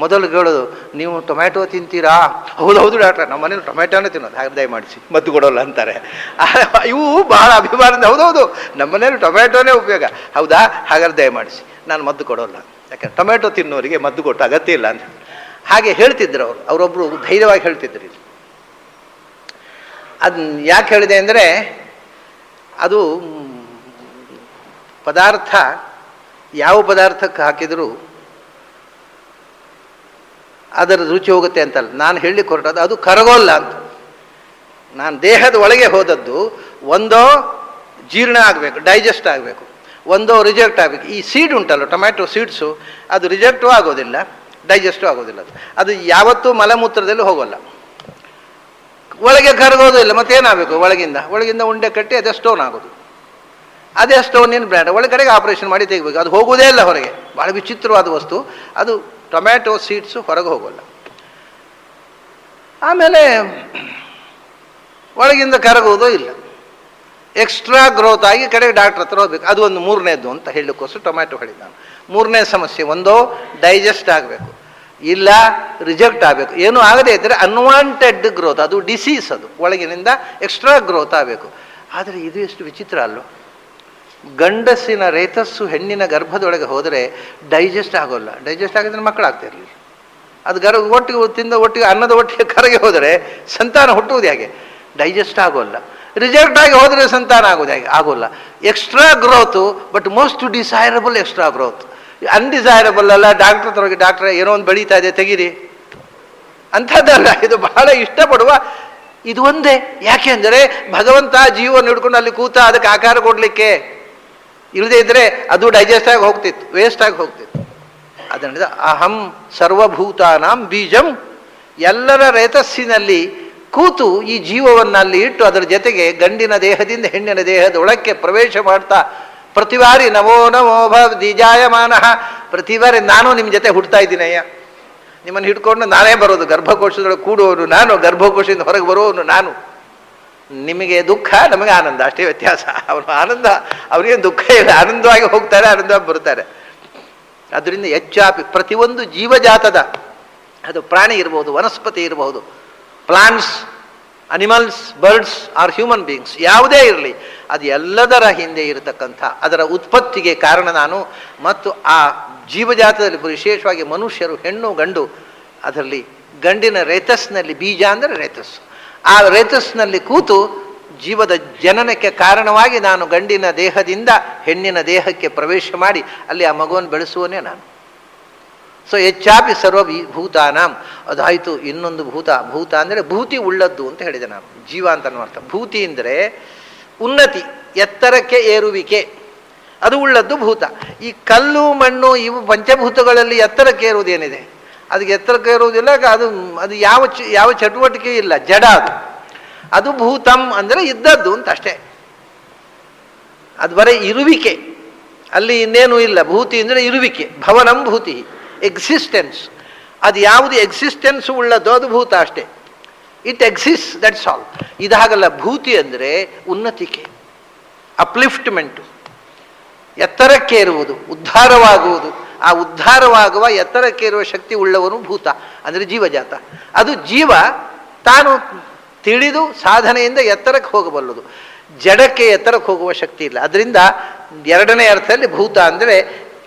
ಮೊದಲು ಹೇಳೋದು, ನೀವು ಟೊಮ್ಯಾಟೊ ತಿಂತೀರಾ? ಹೌದು ಡಾಕ್ಟ್ರೆ, ನಮ್ಮ ಮನೇಲಿ ಟೊಮ್ಯಾಟೋನೇ ತಿನ್ನೋದು, ಹಾಗೆ ದಯಮಾಡಿಸಿ ಮದ್ದು ಕೊಡೋಲ್ಲ ಅಂತಾರೆ. ಇವು ಬಹಳ ಅಭಿಮಾನದಿಂದ, ಹೌದೌದು ನಮ್ಮ ಮನೇಲಿ ಟೊಮ್ಯಾಟೋನೇ ಉಪಯೋಗ, ಹೌದಾ ಹಾಗಾದ್ರೆ ದಯಮಾಡಿಸಿ, ನಾನು ಮದ್ದು ಕೊಡೋಲ್ಲ, ಯಾಕಂದ್ರೆ ಟೊಮ್ಯಾಟೊ ತಿನ್ನೋರಿಗೆ ಮದ್ದು ಕೊಟ್ಟು ಅಗತ್ಯ ಇಲ್ಲ ಅಂತ ಹಾಗೆ ಹೇಳ್ತಿದ್ರು ಅವರೊಬ್ಬರು ಧೈರ್ಯವಾಗಿ ಹೇಳ್ತಿದ್ರು. ಅದನ್ನ ಯಾಕೆ ಹೇಳಿದೆ ಅಂದರೆ, ಅದು ಪದಾರ್ಥ ಯಾವ ಪದಾರ್ಥಕ್ಕೆ ಹಾಕಿದರೂ ಅದರ ರುಚಿ ಹೋಗುತ್ತೆ ಅಂತಲ್ಲ, ನಾನು ಹೇಳಲಿಕ್ಕೆ ಹೊರಟದ್ದು ಅದು ಕರಗೋಲ್ಲ ಅಂತ. ನಾನು ದೇಹದ ಒಳಗೆ ಹೋದದ್ದು ಒಂದೋ ಜೀರ್ಣ ಆಗಬೇಕು, ಡೈಜೆಸ್ಟ್ ಆಗಬೇಕು, ಒಂದೋ ರಿಜೆಕ್ಟ್ ಆಗಬೇಕು. ಈ ಸೀಡ್ ಉಂಟಲ್ಲ, ಟೊಮ್ಯಾಟೊ ಸೀಡ್ಸು, ಅದು ರಿಜೆಕ್ಟೂ ಆಗೋದಿಲ್ಲ, ಡೈಜೆಸ್ಟೂ ಆಗೋದಿಲ್ಲ. ಅದು ಯಾವತ್ತೂ ಮಲಮೂತ್ರದಲ್ಲಿ ಹೋಗೋಲ್ಲ, ಒಳಗೆ ಕರಗೋದು ಇಲ್ಲ. ಮತ್ತೇನಾಗಬೇಕು, ಒಳಗಿಂದ ಉಂಡೆ ಕಟ್ಟಿ ಅದೇ ಸ್ಟೋನ್ ಆಗೋದು. ಅದೇ ಸ್ಟೋನಿನ ಬ್ರ್ಯಾಂಡ್ ಒಳಗಡೆಗೆ ಆಪರೇಷನ್ ಮಾಡಿ ತೆಗಿಬೇಕು, ಅದು ಹೋಗೋದೇ ಇಲ್ಲ ಹೊರಗೆ. ಭಾಳ ವಿಚಿತ್ರವಾದ ವಸ್ತು ಅದು. ಟೊಮ್ಯಾಟೊ ಸೀಡ್ಸು ಹೊರಗೆ ಹೋಗೋಲ್ಲ. ಆಮೇಲೆ ಒಳಗಿಂದ ಕರಗೋದು ಇಲ್ಲ, ಎಕ್ಸ್ಟ್ರಾ ಗ್ರೋತ್ ಆಗಿ ಕಡೆಗೆ ಡಾಕ್ಟ್ರ್ ಹತ್ರ ಹೋಗ್ಬೇಕು. ಅದು ಒಂದು ಮೂರನೇದು ಅಂತ ಹೇಳಲಿಕ್ಕೋಸ್ಕರ ಟೊಮ್ಯಾಟೊ ಹೇಳಿದ ನಾನು. ಮೂರನೇ ಸಮಸ್ಯೆ, ಒಂದೋ ಡೈಜೆಸ್ಟ್ ಆಗಬೇಕು, ಇಲ್ಲ ರಿಜೆಕ್ಟ್ ಆಗಬೇಕು. ಏನೂ ಆಗದೇ ಇದ್ದರೆ ಅನ್ವಾಂಟೆಡ್ ಗ್ರೋತ್, ಅದು ಡಿಸೀಸ್, ಅದು ಒಳಗಿನಿಂದ ಎಕ್ಸ್ಟ್ರಾ ಗ್ರೋತ್ ಆಗಬೇಕು. ಆದರೆ ಇದು ಎಷ್ಟು ವಿಚಿತ್ರ ಅಲ್ಲೋ, ಗಂಡಸಿನ ರೇತಸ್ಸು ಹೆಣ್ಣಿನ ಗರ್ಭದೊಳಗೆ ಹೋದರೆ ಡೈಜೆಸ್ಟ್ ಆಗೋಲ್ಲ. ಡೈಜೆಸ್ಟ್ ಆಗಿದ್ರೆ ಮಕ್ಕಳಾಗ್ತಿರಲಿಲ್ಲ. ಅದು ಒಟ್ಟಿಗೆ ಅನ್ನದ ಒಟ್ಟಿಗೆ ಕರಗೆ ಹೋದರೆ ಸಂತಾನ ಹುಟ್ಟುವುದು ಹೇಗೆ? ಡೈಜೆಸ್ಟ್ ಆಗೋಲ್ಲ. ರಿಜೆಕ್ಟ್ ಆಗಿ ಹೋದರೆ ಸಂತಾನ ಆಗೋದು ಹೇಗೆ? ಆಗೋಲ್ಲ. Extra growth, but most desirable extra growth. Undesirable ಅಲ್ಲ. ಡಾಕ್ಟ್ರ್ ಹತ್ರ ಹೋಗಿ, ಡಾಕ್ಟ್ರೆ ಏನೋ ಒಂದು ಬೆಳೀತಾ ಇದೆ ತೆಗೀರಿ ಅಂಥದ್ದಲ್ಲ. ಇದು ಬಹಳ ಇಷ್ಟಪಡುವ ಇದು ಒಂದೇ. ಯಾಕೆಂದರೆ ಭಗವಂತ ಜೀವವನ್ನು ಹಿಡ್ಕೊಂಡು ಅಲ್ಲಿ ಕೂತ ಅದಕ್ಕೆ ಆಕಾರ ಕೊಡಲಿಕ್ಕೆ, ಇಲ್ಲದೇ ಇದ್ದರೆ ಅದು ಡೈಜೆಸ್ಟ್ ಆಗಿ ಹೋಗ್ತಿತ್ತು, ವೇಸ್ಟ್ ಆಗಿ ಹೋಗ್ತಿತ್ತು. ಅದರಿಂದ ಅಹಂ ಸರ್ವಭೂತಾನಾಂ ಬೀಜಂ, ಎಲ್ಲರ ರೇತಸ್ಸಿನಲ್ಲಿ ಕೂತು ಈ ಜೀವವನ್ನು ಅಲ್ಲಿ ಇಟ್ಟು ಅದರ ಜೊತೆಗೆ ಗಂಡಿನ ದೇಹದಿಂದ ಹೆಣ್ಣಿನ ದೇಹದೊಳಕ್ಕೆ ಪ್ರವೇಶ ಮಾಡ್ತಾ ಪ್ರತಿ ಬಾರಿ ನಮೋ ನಮೋ ಭವದಿಜಾಯಮಾನಃ, ಪ್ರತಿ ಬಾರಿ ನಾನು ನಿಮ್ಮ ಜೊತೆ ಹುಡ್ತಾ ಇದ್ದೀನಯ್ಯ, ನಿಮ್ಮನ್ನು ಹಿಡ್ಕೊಂಡು ನಾನೇ ಬರೋದು, ಗರ್ಭಕೋಶದೊಳಗೆ ಕೂಡುವವನು ನಾನು, ಗರ್ಭಕೋಶದಿಂದ ಹೊರಗೆ ಬರುವವನು ನಾನು. ನಿಮಗೆ ದುಃಖ, ನಮಗೆ ಆನಂದ, ಅಷ್ಟೇ ವ್ಯತ್ಯಾಸ. ಅವನು ಆನಂದ, ಅವರಿಗೆ ದುಃಖ ಇಲ್ಲ, ಆನಂದವಾಗಿ ಹೋಗ್ತಾರೆ, ಆನಂದವಾಗಿ ಬರ್ತಾರೆ. ಅದರಿಂದ ಹೆಚ್ಚಾಪಿ ಪ್ರತಿಯೊಂದು ಜೀವಜಾತದ, ಅದು ಪ್ರಾಣಿ ಇರ್ಬೋದು, ವನಸ್ಪತಿ ಇರಬಹುದು, plants, animals, birds or human beings, ಯಾವುದೇ ಇರಲಿ, ಅದು ಎಲ್ಲದರ ಹಿಂದೆ ಇರತಕ್ಕಂಥ ಅದರ ಉತ್ಪತ್ತಿಗೆ ಕಾರಣ ನಾನು. ಮತ್ತು ಆ ಜೀವಜಾತದಲ್ಲಿ ವಿಶೇಷವಾಗಿ ಮನುಷ್ಯರು, ಹೆಣ್ಣು ಗಂಡು, ಅದರಲ್ಲಿ ಗಂಡಿನ ರೇತಸ್ನಲ್ಲಿ, ಬೀಜ ಅಂದರೆ ರೇತಸ್ಸು, ಆ ರೇತಸ್ನಲ್ಲಿ ಕೂತು ಜೀವದ ಜನನಕ್ಕೆ ಕಾರಣವಾಗಿ ನಾನು ಗಂಡಿನ ದೇಹದಿಂದ ಹೆಣ್ಣಿನ ದೇಹಕ್ಕೆ ಪ್ರವೇಶ ಮಾಡಿ ಅಲ್ಲಿ ಆ ಮಗುವನ್ನು ಬೆಳೆಸುವನೇ ನಾನು. ಸೊ ಹೆಚ್ಚಾಪಿ ಸರ್ವಭೂತಾನಾಂ, ಅದಾಯಿತು. ಇನ್ನೊಂದು ಭೂತ, ಭೂತ ಅಂದರೆ ಭೂತಿ ಉಳ್ಳದ್ದು ಅಂತ ಹೇಳಿದೆ ನಾನು, ಜೀವ ಅಂತ ಅರ್ಥ. ಭೂತಿ ಅಂದರೆ ಉನ್ನತಿ, ಎತ್ತರಕ್ಕೆ ಏರುವಿಕೆ, ಅದು ಉಳ್ಳದ್ದು ಭೂತ. ಈ ಕಲ್ಲು ಮಣ್ಣು ಇವು ಪಂಚಭೂತಗಳಲ್ಲಿ ಎತ್ತರಕ್ಕೆ ಏರುವುದೇನಿದೆ, ಅದಕ್ಕೆ ಎತ್ತರಕ್ಕೆ ಏರುವುದಿಲ್ಲ, ಅದು ಯಾವ ಚಟುವಟಿಕೆ ಇಲ್ಲ, ಜಡ ಅದು. ಅದು ಭೂತಂ ಅಂದರೆ ಇದ್ದದ್ದು ಅಂತ ಅಷ್ಟೇ, ಅದು ಬರೀ ಇರುವಿಕೆ, ಅಲ್ಲಿ ಇನ್ನೇನು ಇಲ್ಲ. ಭೂತಿ ಅಂದರೆ ಇರುವಿಕೆ, ಭವನಂ ಭೂತಿ, ಎಕ್ಸಿಸ್ಟೆನ್ಸ್. ಅದು ಯಾವುದು ಎಕ್ಸಿಸ್ಟೆನ್ಸ್ ಉಳ್ಳದ್ದು ಅದು ಭೂತ ಅಷ್ಟೇ. It exist, that's all. ಇದಾಗಲ್ಲ. ಭೂತಿ ಅಂದರೆ ಉನ್ನತಿಕೆ, ಅಪ್ಲಿಫ್ಟ್ಮೆಂಟು, ಎತ್ತರಕ್ಕೆ ಇರುವುದು, ಉದ್ಧಾರವಾಗುವುದು. ಆ ಉದ್ಧಾರವಾಗುವ ಎತ್ತರಕ್ಕೇರುವ ಶಕ್ತಿ ಉಳ್ಳವನು ಭೂತ ಅಂದರೆ ಜೀವಜಾತ. ಅದು ಜೀವ ತಾನು ತಿಳಿದು ಸಾಧನೆಯಿಂದ ಎತ್ತರಕ್ಕೆ ಹೋಗಬಲ್ಲದು, ಜಡಕ್ಕೆ ಎತ್ತರಕ್ಕೆ ಹೋಗುವ ಶಕ್ತಿ ಇಲ್ಲ. ಅದರಿಂದ ಎರಡನೇ ಅರ್ಥದಲ್ಲಿ ಭೂತ ಅಂದರೆ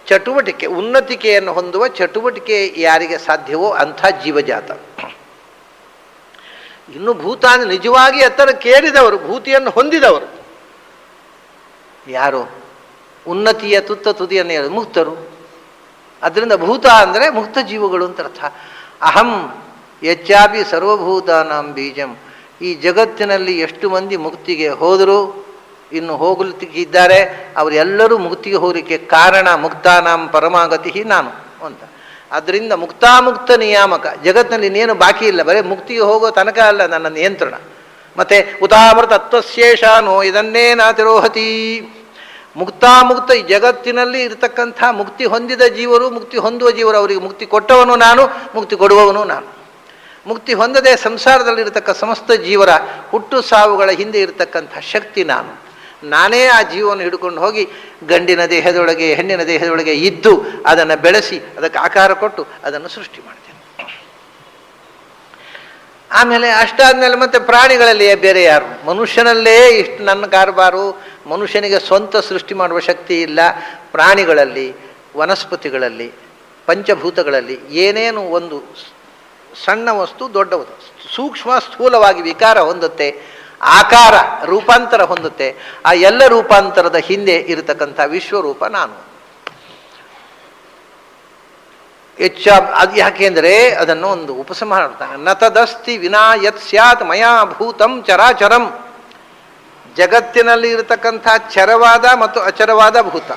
ಚಟುವಟಿಕೆ, ಉನ್ನತಿಕೆಯನ್ನು ಹೊಂದುವ ಚಟುವಟಿಕೆ ಯಾರಿಗೆ ಸಾಧ್ಯವೋ ಅಂಥ ಜೀವಜಾತ. ಇನ್ನು ಭೂತ ಅಂದರೆ ನಿಜವಾಗಿ ಎತ್ತರಕ್ಕೇರಿದವರು, ಭೂತಿಯನ್ನು ಹೊಂದಿದವರು ಯಾರು? ಉನ್ನತಿಯ ತುತ್ತ ತುದಿಯನ್ನು ಹೇಳೋದು ಮುಕ್ತರು. ಅದರಿಂದ ಭೂತ ಅಂದರೆ ಮುಕ್ತ ಜೀವಗಳು ಅಂತ ಅರ್ಥ. ಅಹಂ ಹೆಚ್ಚಾಪಿ ಸರ್ವಭೂತಾನಾಂ ಬೀಜಂ. ಈ ಜಗತ್ತಿನಲ್ಲಿ ಎಷ್ಟು ಮಂದಿ ಮುಕ್ತಿಗೆ ಹೋದರೂ ಇನ್ನು ಹೋಗಲಿಕ್ಕಿದ್ದಾರೆ, ಅವರೆಲ್ಲರೂ ಮುಕ್ತಿಗೆ ಹೋಗಲಿಕ್ಕೆ ಕಾರಣ ಮುಕ್ತಾನಾಂ ಪರಮಾಗತಿ ನಾನು ಅಂತ. ಅದರಿಂದ ಮುಕ್ತಾಮುಕ್ತ ನಿಯಾಮಕ, ಜಗತ್ತಿನಲ್ಲಿ ಇನ್ನೇನು ಬಾಕಿ ಇಲ್ಲ, ಬರೀ ಮುಕ್ತಿಗೆ ಹೋಗೋ ತನಕ ಅಲ್ಲ ನನ್ನ ನಿಯಂತ್ರಣ. ಮತ್ತು ಉತಾಮೃತ ತತ್ವಶೇಷಾನೋ ಇದನ್ನೇ ನಾತಿರೋಹತಿ. ಮುಕ್ತಾಮುಕ್ತ ಈ ಜಗತ್ತಿನಲ್ಲಿ ಇರತಕ್ಕಂಥ ಮುಕ್ತಿ ಹೊಂದಿದ ಜೀವರು, ಮುಕ್ತಿ ಹೊಂದುವ ಜೀವರು, ಅವರಿಗೆ ಮುಕ್ತಿ ಕೊಟ್ಟವನು ನಾನು, ಮುಕ್ತಿ ಕೊಡುವವನು ನಾನು. ಮುಕ್ತಿ ಹೊಂದದೆ ಸಂಸಾರದಲ್ಲಿರತಕ್ಕ ಸಮಸ್ತ ಜೀವರ ಹುಟ್ಟು ಸಾವುಗಳ ಹಿಂದೆ ಇರತಕ್ಕಂಥ ಶಕ್ತಿ ನಾನು. ನಾನೇ ಆ ಜೀವವನ್ನು ಹಿಡ್ಕೊಂಡು ಹೋಗಿ ಗಂಡಿನ ದೇಹದೊಳಗೆ ಹೆಣ್ಣಿನ ದೇಹದೊಳಗೆ ಇದ್ದು ಅದನ್ನು ಬೆಳೆಸಿ ಅದಕ್ಕೆ ಆಕಾರ ಕೊಟ್ಟು ಅದನ್ನು ಸೃಷ್ಟಿ ಮಾಡ್ತೇನೆ. ಆಮೇಲೆ ಅಷ್ಟಾದ್ಮೇಲೆ ಮತ್ತೆ ಪ್ರಾಣಿಗಳಲ್ಲಿ ಬೇರೆ ಯಾರು? ಮನುಷ್ಯನಲ್ಲೇ ಇಷ್ಟು ನನ್ನ ಕಾರಬಾರು, ಮನುಷ್ಯನಿಗೆ ಸ್ವಂತ ಸೃಷ್ಟಿ ಮಾಡುವ ಶಕ್ತಿ ಇಲ್ಲ. ಪ್ರಾಣಿಗಳಲ್ಲಿ, ವನಸ್ಪತಿಗಳಲ್ಲಿ, ಪಂಚಭೂತಗಳಲ್ಲಿ ಏನೇನು ಒಂದು ಸಣ್ಣ ವಸ್ತು ದೊಡ್ಡ ವಸ್ತು, ಸೂಕ್ಷ್ಮ ಸ್ಥೂಲವಾಗಿ ವಿಕಾರ ಹೊಂದುತ್ತೆ, ಆಕಾರ ರೂಪಾಂತರ ಹೊಂದುತ್ತೆ. ಆ ಎಲ್ಲ ರೂಪಾಂತರದ ಹಿಂದೆ ಇರತಕ್ಕಂಥ ವಿಶ್ವರೂಪ ನಾನು. ಅದು ಯಾಕೆಂದರೆ ಅದನ್ನು ಒಂದು ಉಪಸಂಹಾರ ಮಾಡ್ತಾನೆ. ನತದಸ್ತಿ ವಿನಾ ಯತ್ ಸ್ಯಾತ್ ಮಯಾ ಭೂತಂ ಚರಾಚರಂ. ಜಗತ್ತಿನಲ್ಲಿ ಇರತಕ್ಕಂಥ ಚರವಾದ ಮತ್ತು ಅಚರವಾದ ಭೂತ.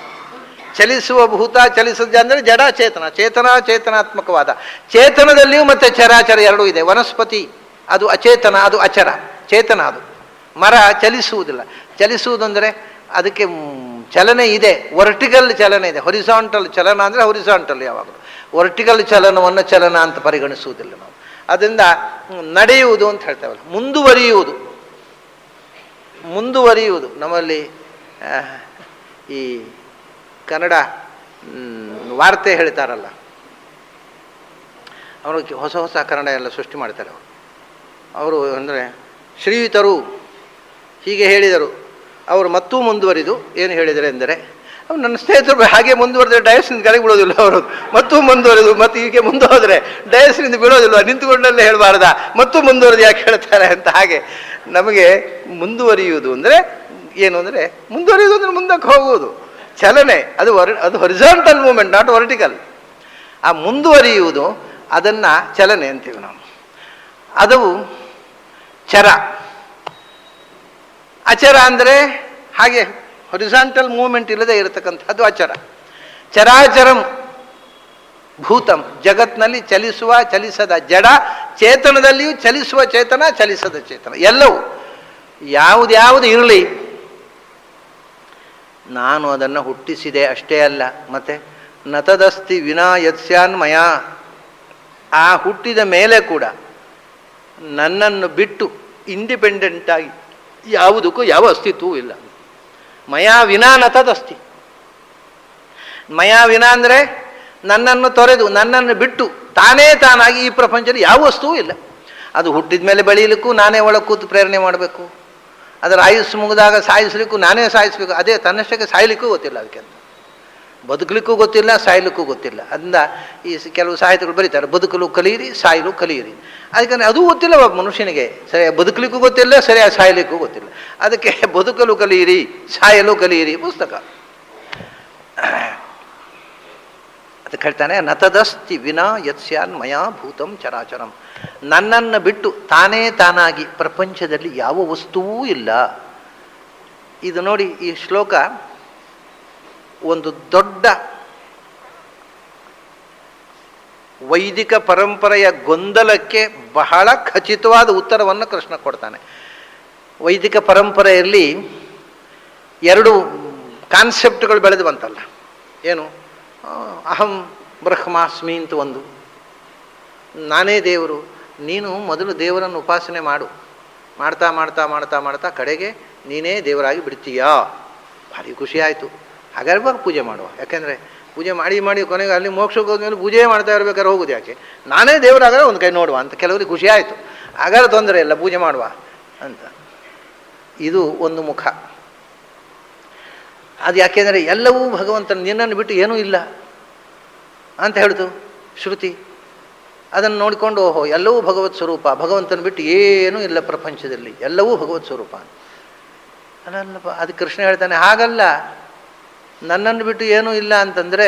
ಚಲಿಸುವ ಭೂತ, ಚಲಿಸುತ್ತದೆ ಅಂದರೆ ಜಡ, ಚೇತನ, ಚೇತನ ಚೇತನಾತ್ಮಕವಾದ. ಚೇತನದಲ್ಲಿಯೂ ಮತ್ತೆ ಚರಾಚರ ಎರಡೂ ಇದೆ. ವನಸ್ಪತಿ ಅದು ಅಚೇತನ, ಅದು ಅಚರ. ಚೇತನ ಅದು. ಮರ ಚಲಿಸುವುದಿಲ್ಲ. ಚಲಿಸುವುದಂದರೆ ಅದಕ್ಕೆ ಚಲನೆ ಇದೆ, ವರ್ಟಿಕಲ್ ಚಲನೆ ಇದೆ. ಹೊರಿಸಾಂಟಲ್ ಚಲನ ಅಂದರೆ ಹೊರಿಸಾಂಟಲ್ ಯಾವಾಗಲೂ. ವರ್ಟಿಕಲ್ ಚಲನವನ್ನು ಚಲನ ಅಂತ ಪರಿಗಣಿಸುವುದಿಲ್ಲ ನಾವು. ಅದರಿಂದ ನಡೆಯುವುದು ಅಂತ ಹೇಳ್ತೇವಲ್ಲ, ಮುಂದುವರಿಯುವುದು. ಮುಂದುವರಿಯುವುದು ನಮ್ಮಲ್ಲಿ ಈ ಕನ್ನಡ ವಾರ್ತೆ ಹೇಳ್ತಾರಲ್ಲ, ಅವರು ಹೊಸ ಹೊಸ ಕನ್ನಡ ಎಲ್ಲ ಸೃಷ್ಟಿ ಮಾಡ್ತಾರೆ. ಅವರು ಅಂದರೆ ಶ್ರೀಯುತರು ಹೀಗೆ ಹೇಳಿದರು, ಅವರು ಮತ್ತೂ ಮುಂದುವರಿದು ಏನು ಹೇಳಿದರೆ ಎಂದರೆ, ಅವ್ರು ನನ್ನ ಸ್ನೇಹಿತರು ಹಾಗೆ ಮುಂದುವರೆದ್ರೆ ಡಯಸ್ನಿಂದ ಕೆಳಗೆ ಬಿಡೋದಿಲ್ಲ, ಅವರು ಮತ್ತೂ ಮುಂದುವರೆದು ಮತ್ತು ಹೀಗೆ ಮುಂದೆ ಹೋದರೆ ಡಯಸ್ನಿಂದ ಬಿಡೋದಿಲ್ಲ, ನಿಂತುಕೊಂಡಲ್ಲೇ ಹೇಳಬಾರ್ದ, ಮತ್ತೂ ಮುಂದುವರೆದು ಯಾಕೆ ಹೇಳ್ತಾರೆ ಅಂತ. ಹಾಗೆ ನಮಗೆ ಮುಂದುವರಿಯುವುದು ಅಂದರೆ ಏನು ಅಂದರೆ, ಮುಂದುವರಿಯುವುದು ಅಂದರೆ ಮುಂದಕ್ಕೆ ಹೋಗುವುದು, ಚಲನೆ. ಅದು ಹೊರಿಜಾಂಟಲ್ ಮೂಮೆಂಟ್, ನಾಟ್ ವರ್ಟಿಕಲ್. ಆ ಮುಂದುವರಿಯುವುದು ಅದನ್ನು ಚಲನೆ ಅಂತೀವಿ ನಾವು. ಅದು ಚರ. ಅಚರ ಅಂದರೆ ಹಾಗೆ ಹೊರಿಸಾಂಟಲ್ ಮೂವ್ಮೆಂಟ್ ಇಲ್ಲದೆ ಇರತಕ್ಕಂಥದ್ದು ಅಚರ. ಚರಾಚರಂ ಭೂತಂ, ಜಗತ್ನಲ್ಲಿ ಚಲಿಸುವ ಚಲಿಸದ ಜಡ, ಚೇತನದಲ್ಲಿಯೂ ಚಲಿಸುವ ಚೇತನ ಚಲಿಸದ ಚೇತನ, ಎಲ್ಲವೂ ಯಾವುದ್ಯಾವುದು ಇರಲಿ ನಾನು ಅದನ್ನು ಹುಟ್ಟಿಸಿದೆ ಅಷ್ಟೇ ಅಲ್ಲ. ಮತ್ತೆ ನತದಸ್ತಿ ವಿನಾ ಯತ್ಸ್ಯಾನ್ಮಯ, ಆ ಹುಟ್ಟಿದ ಮೇಲೆ ಕೂಡ ನನ್ನನ್ನು ಬಿಟ್ಟು ಇಂಡಿಪೆಂಡೆಂಟಾಗಿ ಯಾವುದಕ್ಕೂ ಯಾವ ಅಸ್ತಿತ್ವವೂ ಇಲ್ಲ. ಮಯಾ ವಿನಾ ನತದಸ್ತಿ. ಮಯಾ ವಿನಾ ಅಂದರೆ ನನ್ನನ್ನು ತೊರೆದು ನನ್ನನ್ನು ಬಿಟ್ಟು ತಾನೇ ತಾನಾಗಿ ಈ ಪ್ರಪಂಚದಲ್ಲಿ ಯಾವ ವಸ್ತುವೂ ಇಲ್ಲ. ಅದು ಹುಟ್ಟಿದ ಮೇಲೆ ಬೆಳೀಲಿಕ್ಕೂ ನಾನೇ ಒಳಗೆ ಕೂತು ಪ್ರೇರಣೆ ಮಾಡಬೇಕು, ಅದರ ಆಯುಸ್ಸು ಮುಗಿದಾಗ ಸಾಯಿಸ್ಲಿಕ್ಕೂ ನಾನೇ ಸಾಯಿಸಬೇಕು. ಅದೇ ತನ್ನಷ್ಟಕ್ಕೆ ಸಾಯ್ಲಿಕ್ಕೂ ಗೊತ್ತಿಲ್ಲ, ಅದಕ್ಕೆ ಬದುಕಲಿಕ್ಕೂ ಗೊತ್ತಿಲ್ಲ, ಸಾಯ್ಲಿಕ್ಕೂ ಗೊತ್ತಿಲ್ಲ. ಅದರಿಂದ ಈ ಕೆಲವು ಸಾಹಿತ್ಯಗಳು ಬರೀತಾರೆ, ಬದುಕಲು ಕಲಿಯಿರಿ, ಸಾಯಲು ಕಲಿಯಿರಿ. ಅದಕ್ಕೆ ಅದು ಗೊತ್ತಿಲ್ಲ ಒಬ್ಬ ಮನುಷ್ಯನಿಗೆ, ಸರಿಯಾಗಿ ಬದುಕಲಿಕ್ಕೂ ಗೊತ್ತಿಲ್ಲ, ಸರಿಯಾಗಿ ಸಾಯಲಿಕ್ಕೂ ಗೊತ್ತಿಲ್ಲ. ಅದಕ್ಕೆ ಬದುಕಲು ಕಲಿಯಿರಿ, ಸಾಯಲು ಕಲಿಯಿರಿ ಪುಸ್ತಕ. ಅದಕ್ಕೆ ಹೇಳ್ತಾನೆ, ನತದಸ್ತಿ ವಿನಾ ಯತ್ಸ್ಯಾನ್ ಮಯಾ ಭೂತಂ ಚರಾಚರಂ. ನನ್ನನ್ನು ಬಿಟ್ಟು ತಾನೇ ತಾನಾಗಿ ಪ್ರಪಂಚದಲ್ಲಿ ಯಾವ ವಸ್ತುವೂ ಇಲ್ಲ. ಇದು ನೋಡಿ, ಈ ಶ್ಲೋಕ ಒಂದು ದೊಡ್ಡ ವೈದಿಕ ಪರಂಪರೆಯ ಗೊಂದಲಕ್ಕೆ ಬಹಳ ಖಚಿತವಾದ ಉತ್ತರವನ್ನು ಕೃಷ್ಣ ಕೊಡ್ತಾನೆ. ವೈದಿಕ ಪರಂಪರೆಯಲ್ಲಿ ಎರಡು ಕಾನ್ಸೆಪ್ಟ್ಗಳು ಬೆಳೆದು ಬಂತಲ್ಲ, ಏನು ಅಹಂ ಬ್ರಹ್ಮಾಸ್ಮಿ ಅಂತ ಒಂದು, ನಾನೇ ದೇವರು, ನೀನು ಮೊದಲು ದೇವರನ್ನು ಉಪಾಸನೆ ಮಾಡು, ಮಾಡ್ತಾ ಮಾಡ್ತಾ ಮಾಡ್ತಾ ಮಾಡ್ತಾ ಕಡೆಗೆ ನೀನೇ ದೇವರಾಗಿ ಬಿಡ್ತೀಯಾ. ಭಾರಿ ಖುಷಿ ಆಯಿತು. ಹಾಗಾದ್ರೆ ಇವಾಗ ಪೂಜೆ ಮಾಡುವ, ಯಾಕೆಂದರೆ ಪೂಜೆ ಮಾಡಿ ಮಾಡಿ ಕೊನೆಗೆ ಅಲ್ಲಿ ಮೋಕ್ಷಕ್ಕೆ ಹೋದ್ಮೇಲೆ ಪೂಜೆ ಮಾಡ್ತಾ ಇರ್ಬೇಕಾದ್ರೆ ಹೋಗೋದು ಯಾಕೆ, ನಾನೇ ದೇವರಾಗಾದ್ರೆ ಒಂದು ಕೈ ನೋಡುವ ಅಂತ ಕೆಲವರಿಗೆ ಖುಷಿ ಆಯಿತು. ಹಾಗಾದ್ರೆ ತೊಂದರೆ ಇಲ್ಲ, ಪೂಜೆ ಮಾಡುವ ಅಂತ. ಇದು ಒಂದು ಮುಖ. ಅದು ಯಾಕೆಂದರೆ ಎಲ್ಲವೂ ಭಗವಂತನ, ನಿನ್ನನ್ನು ಬಿಟ್ಟು ಏನೂ ಇಲ್ಲ ಅಂತ ಹೇಳ್ತು ಶ್ರುತಿ. ಅದನ್ನು ನೋಡಿಕೊಂಡು ಓಹೋ ಎಲ್ಲವೂ ಭಗವತ್ ಸ್ವರೂಪ, ಭಗವಂತನ ಬಿಟ್ಟು ಏನೂ ಇಲ್ಲ ಪ್ರಪಂಚದಲ್ಲಿ, ಎಲ್ಲವೂ ಭಗವತ್ ಸ್ವರೂಪ ಅಲ್ಲಲ್ಲಪ್ಪ. ಅದು ಕೃಷ್ಣ ಹೇಳ್ತಾನೆ, ಹಾಗಲ್ಲ, ನನ್ನನ್ನು ಬಿಟ್ಟು ಏನೂ ಇಲ್ಲ ಅಂತಂದರೆ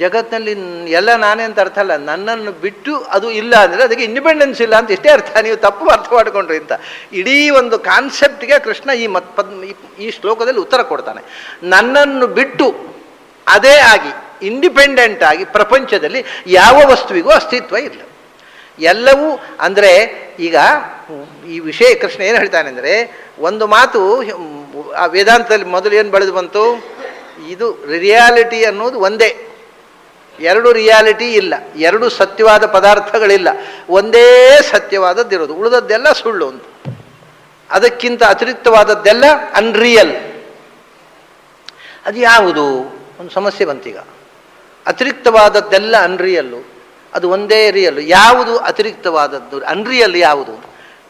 ಜಗತ್ತಿನಲ್ಲಿ ಎಲ್ಲ ನಾನೇ ಅಂತ ಅರ್ಥ ಅಲ್ಲ, ನನ್ನನ್ನು ಬಿಟ್ಟು ಅದು ಇಲ್ಲ ಅಂದರೆ ಅದಕ್ಕೆ ಇಂಡಿಪೆಂಡೆನ್ಸ್ ಇಲ್ಲ ಅಂತ ಇಷ್ಟೇ ಅರ್ಥ. ನೀವು ತಪ್ಪು ಅರ್ಥ ಮಾಡಿಕೊಂಡ್ರಿ ಅಂತ ಇಡೀ ಒಂದು ಕಾನ್ಸೆಪ್ಟ್ಗೆ ಕೃಷ್ಣ ಈ ಶ್ಲೋಕದಲ್ಲಿ ಉತ್ತರ ಕೊಡ್ತಾನೆ. ನನ್ನನ್ನು ಬಿಟ್ಟು ಅದೇ ಆಗಿ ಇಂಡಿಪೆಂಡೆಂಟ್ ಆಗಿ ಪ್ರಪಂಚದಲ್ಲಿ ಯಾವ ವಸ್ತುವಿಗೂ ಅಸ್ತಿತ್ವ ಇಲ್ಲ. ಎಲ್ಲವೂ ಅಂದರೆ ಈಗ ಈ ವಿಷಯ ಕೃಷ್ಣ ಏನು ಹೇಳ್ತಾನೆ ಅಂದರೆ, ಒಂದು ಮಾತು ಆ ವೇದಾಂತದಲ್ಲಿ ಮೊದಲು ಏನು ಬೆಳೆದು ಬಂತು, ಇದು ರಿಯಾಲಿಟಿ ಅನ್ನೋದು ಒಂದೇ, ಎರಡು ರಿಯಾಲಿಟಿ ಇಲ್ಲ, ಎರಡು ಸತ್ಯವಾದ ಪದಾರ್ಥಗಳಿಲ್ಲ, ಒಂದೇ ಸತ್ಯವಾದದ್ದಿರೋದು, ಉಳಿದದ್ದೆಲ್ಲ ಸುಳ್ಳು ಅಂತ. ಅದಕ್ಕಿಂತ ಅತಿರಿಕ್ತವಾದದ್ದೆಲ್ಲ ಅನ್ರಿಯಲ್. ಅದು ಯಾವುದು? ಒಂದು ಸಮಸ್ಯೆ ಬಂತೀಗ. ಅತಿರಿಕ್ತವಾದದ್ದೆಲ್ಲ ಅನ್ರಿಯಲ್ಲು, ಅದು ಒಂದೇ ರಿಯಲ್ಲು. ಯಾವುದು ಅತಿರಿಕ್ತವಾದದ್ದು? ಅನ್ರಿಯಲ್ ಯಾವುದು?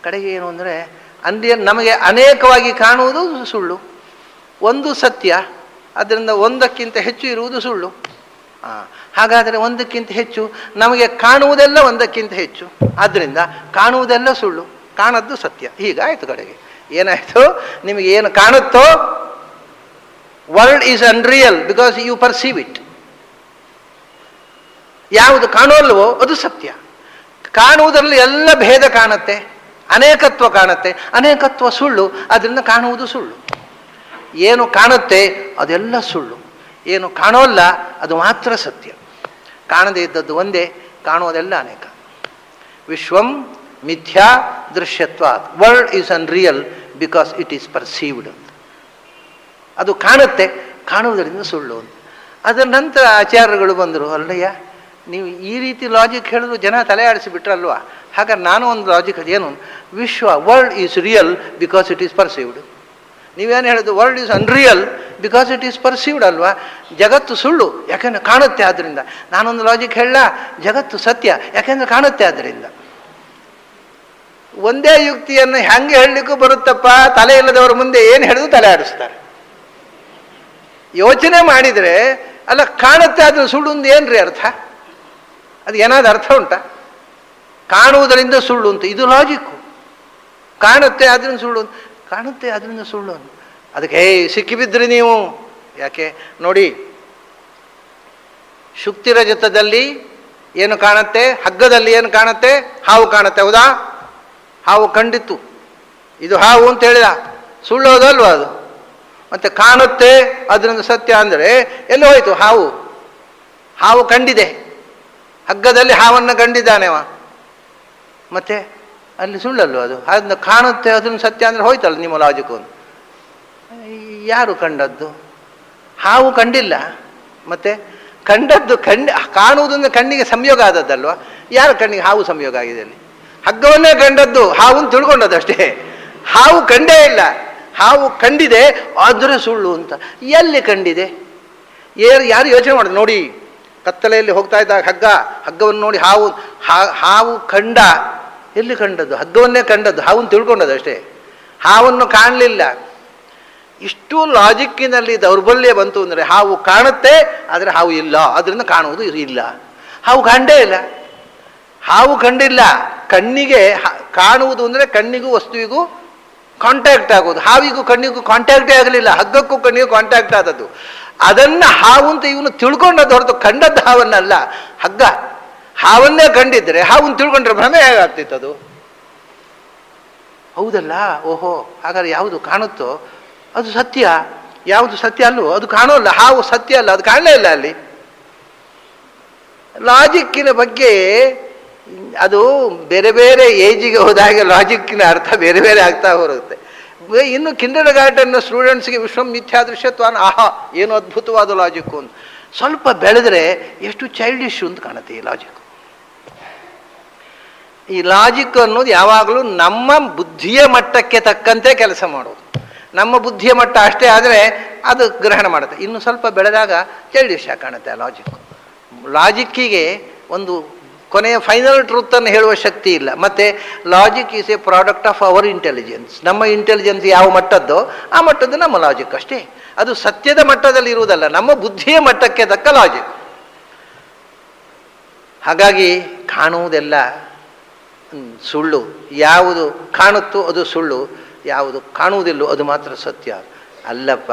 ಕಡೆಗೆ ಏನು ಅಂದರೆ, ಅನ್ರಿಯಲ್ ನಮಗೆ ಅನೇಕವಾಗಿ ಕಾಣುವುದು ಸುಳ್ಳು, ಒಂದು ಸತ್ಯ, ಅದರಿಂದ ಒಂದಕ್ಕಿಂತ ಹೆಚ್ಚು ಇರುವುದು ಸುಳ್ಳು. ಹಾಗಾದರೆ ಒಂದಕ್ಕಿಂತ ಹೆಚ್ಚು, ನಮಗೆ ಕಾಣುವುದೆಲ್ಲ ಒಂದಕ್ಕಿಂತ ಹೆಚ್ಚು, ಆದ್ದರಿಂದ ಕಾಣುವುದೆಲ್ಲ ಸುಳ್ಳು, ಕಾಣದ್ದು ಸತ್ಯ. ಹೀಗಾಯಿತು. ಕಡೆಗೆ ಏನಾಯಿತು? ನಿಮಗೆ ಏನು ಕಾಣುತ್ತೋ world is unreal because you perceive it. ಯಾವುದು ಕಾಣುವಲ್ವೋ ಅದು ಸತ್ಯ. ಕಾಣುವುದರಲ್ಲಿ ಎಲ್ಲ ಭೇದ ಕಾಣುತ್ತೆ, ಅನೇಕತ್ವ ಕಾಣುತ್ತೆ, ಅನೇಕತ್ವ ಸುಳ್ಳು, ಅದರಿಂದ ಕಾಣುವುದು ಸುಳ್ಳು. ಏನು ಕಾಣುತ್ತೆ ಅದೆಲ್ಲ ಸುಳ್ಳು, ಏನು ಕಾಣೋಲ್ಲ ಅದು ಮಾತ್ರ ಸತ್ಯ. ಕಾಣದೇ ಇದ್ದದ್ದು ಒಂದೇ, ಕಾಣುವುದೆಲ್ಲ ಅನೇಕ. ವಿಶ್ವಂ ಮಿಥ್ಯಾ ದೃಶ್ಯತ್ವಾತ್, world is unreal because it is perceived. ಅದು ಕಾಣುತ್ತೆ, ಕಾಣುವುದರಿಂದ ಸುಳ್ಳು ಅಂತ. ಅದರ ನಂತರ ಆಚಾರ್ಯಗಳು ಬಂದರು, ಅಲ್ಲಯ್ಯ ನೀವು ಈ ರೀತಿ ಲಾಜಿಕ್ ಹೇಳಿದ್ರು ಜನ ತಲೆ ಆಡಿಸಿಬಿಟ್ರಲ್ವ, ಹಾಗಾದ್ರೆ ನಾನು ಒಂದು ಲಾಜಿಕ್, ಏನು ವಿಶ್ವ world is real because it is perceived. ನೀವೇನು ಹೇಳಿದ್ರು world is unreal because it is perceived ಅಲ್ವಾ. ಜಗತ್ತು ಸುಳ್ಳು ಯಾಕೆಂದರೆ ಕಾಣುತ್ತೆ, ಆದ್ದರಿಂದ ನಾನೊಂದು ಲಾಜಿಕ್ ಹೇಳ, ಜಗತ್ತು ಸತ್ಯ ಯಾಕೆಂದರೆ ಕಾಣುತ್ತೆ, ಆದ್ದರಿಂದ. ಒಂದೇ ಯುಕ್ತಿಯನ್ನು ಹೆಂಗೆ ಹೇಳಲಿಕ್ಕೂ ಬರುತ್ತಪ್ಪ, ತಲೆ ಇಲ್ಲದವ್ರ ಮುಂದೆ ಏನು ಹೇಳಿದ್ರು ತಲೆ ಆಡಿಸ್ತಾರೆ. ಯೋಚನೆ ಮಾಡಿದರೆ ಅಲ್ಲ, ಕಾಣುತ್ತೆ ಆದ್ರೆ ಸುಳ್ಳು ಒಂದು ಏನ್ರಿ ಅರ್ಥ? ಅದು ಏನಾದ್ರು ಅರ್ಥ ಉಂಟಾ? ಕಾಣುವುದರಿಂದ ಸುಳ್ಳು ಅಂತ ಇದು ಲಾಜಿಕ್ಕು. ಕಾಣುತ್ತೆ ಅದರಿಂದ ಸುಳ್ಳು, ಕಾಣುತ್ತೆ ಅದರಿಂದ ಸುಳ್ಳು ಅಂತ. ಅದಕ್ಕೆ ಸಿಕ್ಕಿಬಿದ್ರಿ ನೀವು. ಯಾಕೆ ನೋಡಿ, ಶುಕ್ತಿ ರಜತದಲ್ಲಿ ಏನು ಕಾಣುತ್ತೆ, ಹಗ್ಗದಲ್ಲಿ ಏನು ಕಾಣುತ್ತೆ, ಹಾವು ಕಾಣುತ್ತೆ, ಹೌದಾ? ಹಾವು ಕಂಡಿತ್ತು, ಇದು ಹಾವು ಅಂತ ಹೇಳಿದ, ಸುಳ್ಳೋದಲ್ವ ಅದು? ಮತ್ತೆ ಕಾಣುತ್ತೆ ಅದರಿಂದ ಸತ್ಯ ಅಂದರೆ ಎಲ್ಲಿ ಹೋಯ್ತು? ಹಾವು ಕಂಡಿದೆ, ಹಗ್ಗದಲ್ಲಿ ಹಾವನ್ನು ಕಂಡಿದ್ದಾನೆವ, ಮತ್ತೆ ಅಲ್ಲಿ ಸುಳ್ಳಲ್ವ ಅದು? ಅದನ್ನ ಕಾಣುತ್ತೆ ಅದನ್ನು ಸತ್ಯ ಅಂದರೆ ಹೋಯ್ತಲ್ಲ ನಿಮ್ಮ ಲಾಜಿಕ್. ಯಾರು ಕಂಡದ್ದು? ಹಾವು ಕಂಡಿಲ್ಲ, ಮತ್ತೆ ಕಂಡದ್ದು ಕಾಣುವುದನ್ನು ಕಣ್ಣಿಗೆ ಸಂಯೋಗ ಆದದ್ದಲ್ವ? ಯಾರ ಕಣ್ಣಿಗೆ ಹಾವು ಸಂಯೋಗ ಆಗಿದೆ? ಅಲ್ಲಿ ಹಗ್ಗವನ್ನೇ ಕಂಡದ್ದು, ಹಾವನ್ನು ತಿಳ್ಕೊಂಡದ್ದು ಅಷ್ಟೇ. ಹಾವು ಕಂಡೇ ಇಲ್ಲ, ಹಾವು ಕಂಡಿದೆ ಆದರೆ ಸುಳ್ಳು ಅಂತ. ಎಲ್ಲಿ ಕಂಡಿದೆ? ಯಾರು ಯೋಚನೆ ಮಾಡಿದ್ರು ನೋಡಿ? ಕತ್ತಲೆಯಲ್ಲಿ ಹೋಗ್ತಾ ಇದ್ದಾಗ ಹಗ್ಗವನ್ನು ನೋಡಿ ಹಾವು ಕಂಡ. ಎಲ್ಲಿ ಕಂಡದ್ದು? ಹಗ್ಗವನ್ನೇ ಕಂಡದ್ದು, ಹಾವನ್ನು ತಿಳ್ಕೊಂಡದ್ದು ಅಷ್ಟೇ, ಹಾವನ್ನು ಕಾಣಲಿಲ್ಲ. ಇಷ್ಟು ಲಾಜಿಕ್ಕಿನಲ್ಲಿ ದೌರ್ಬಲ್ಯ ಬಂತು ಅಂದರೆ ಹಾವು ಕಾಣುತ್ತೆ ಆದರೆ ಹಾವು ಇಲ್ಲ, ಅದರಿಂದ ಕಾಣುವುದು ಇಲ್ಲ. ಹಾವು ಕಂಡೇ ಇಲ್ಲ, ಹಾವು ಕಂಡಿಲ್ಲ. ಕಣ್ಣಿಗೆ ಕಾಣುವುದು ಅಂದರೆ ಕಣ್ಣಿಗೂ ವಸ್ತುವಿಗೂ ಕಾಂಟ್ಯಾಕ್ಟ್ ಆಗೋದು. ಹಾವಿಗೂ ಕಣ್ಣಿಗೂ ಕಾಂಟ್ಯಾಕ್ಟೇ ಆಗಲಿಲ್ಲ, ಹಗ್ಗಕ್ಕೂ ಕಣ್ಣಿಗೂ ಕಾಂಟ್ಯಾಕ್ಟ್ ಆದದ್ದು. ಅದನ್ನು ಹಾವು ಅಂತ ಇವನು ತಿಳ್ಕೊಂಡದ್ದು ಹೊರತು ಕಂಡದ್ದು ಹಾವನ್ನಲ್ಲ. ಹಾವನ್ನೇ ಕಂಡಿದ್ರೆ ಹಾವನ್ನು ತಿಳ್ಕೊಂಡ್ರೆ ಭ್ರಮೆ ಹೇಗಾಗ್ತಿತ್ತದು? ಹೌದಲ್ಲ? ಓಹೋ, ಹಾಗಾದ್ರೆ ಯಾವುದು ಕಾಣುತ್ತೋ ಅದು ಸತ್ಯ, ಯಾವುದು ಸತ್ಯ ಅಲ್ವೋ ಅದು ಕಾಣೋಲ್ಲ. ಹಾವು ಸತ್ಯ ಅಲ್ಲ, ಅದು ಕಾಣಲೇ ಇಲ್ಲ ಅಲ್ಲಿ. ಲಾಜಿಕ್ಕಿನ ಬಗ್ಗೆ ಅದು ಬೇರೆ ಬೇರೆ ಏಜಿಗೆ ಹೋದಾಗ ಲಾಜಿಕ್ಕಿನ ಅರ್ಥ ಬೇರೆ ಬೇರೆ ಆಗ್ತಾ ಬರುತ್ತೆ. ಇನ್ನು ಕಿಂಡರ್ ಗಾರ್ಡನ್ ಸ್ಟೂಡೆಂಟ್ಸ್ಗೆ ವಿಶ್ವಂ ಮಿಥ್ಯಾದೃಶ್ಯತ್ವ, ಆಹಾ ಏನು ಅದ್ಭುತವಾದ ಲಾಜಿಕ್ಕು ಅಂತ. ಸ್ವಲ್ಪ ಬೆಳೆದ್ರೆ ಎಷ್ಟು ಚೈಲ್ಡಿಶ್ ಅಂತ ಕಾಣುತ್ತೆ ಈ ಲಾಜಿಕ್. ಈ ಲಾಜಿಕ್ ಅನ್ನೋದು ಯಾವಾಗಲೂ ನಮ್ಮ ಬುದ್ಧಿಯ ಮಟ್ಟಕ್ಕೆ ತಕ್ಕಂತೆ ಕೆಲಸ ಮಾಡೋದು. ನಮ್ಮ ಬುದ್ಧಿಯ ಮಟ್ಟ ಅಷ್ಟೇ ಆದರೆ ಅದು ಗ್ರಹಣ ಮಾಡುತ್ತೆ. ಇನ್ನು ಸ್ವಲ್ಪ ಬೆಳೆದಾಗ ಚೈಲ್ಡಿಶ್ ಆಗಿ ಕಾಣುತ್ತೆ ಆ ಲಾಜಿಕ್ಕಿಗೆ ಒಂದು ಕೊನೆಯ ಫೈನಲ್ ಟ್ರೂತನ್ನು ಹೇಳುವ ಶಕ್ತಿ ಇಲ್ಲ. ಮತ್ತು logic is A product of our intelligence. ನಮ್ಮ ಇಂಟೆಲಿಜೆನ್ಸ್ ಯಾವ ಮಟ್ಟದ್ದೋ ಆ ಮಟ್ಟದ್ದು ನಮ್ಮ ಲಾಜಿಕ್ ಅಷ್ಟೇ. ಅದು ಸತ್ಯದ ಮಟ್ಟದಲ್ಲಿ ಇರುವುದಲ್ಲ, ನಮ್ಮ ಬುದ್ಧಿಯ ಮಟ್ಟಕ್ಕೆ ತಕ್ಕ ಲಾಜಿಕ್. ಹಾಗಾಗಿ ಕಾಣುವುದೆಲ್ಲ ಸುಳ್ಳು. ಯಾವುದು ಕಾಣುತ್ತೋ ಅದು ಸುಳ್ಳು, ಯಾವುದು ಕಾಣುವುದಿಲ್ಲೋ ಅದು ಮಾತ್ರ ಸತ್ಯ. ಅಲ್ಲಪ್ಪ,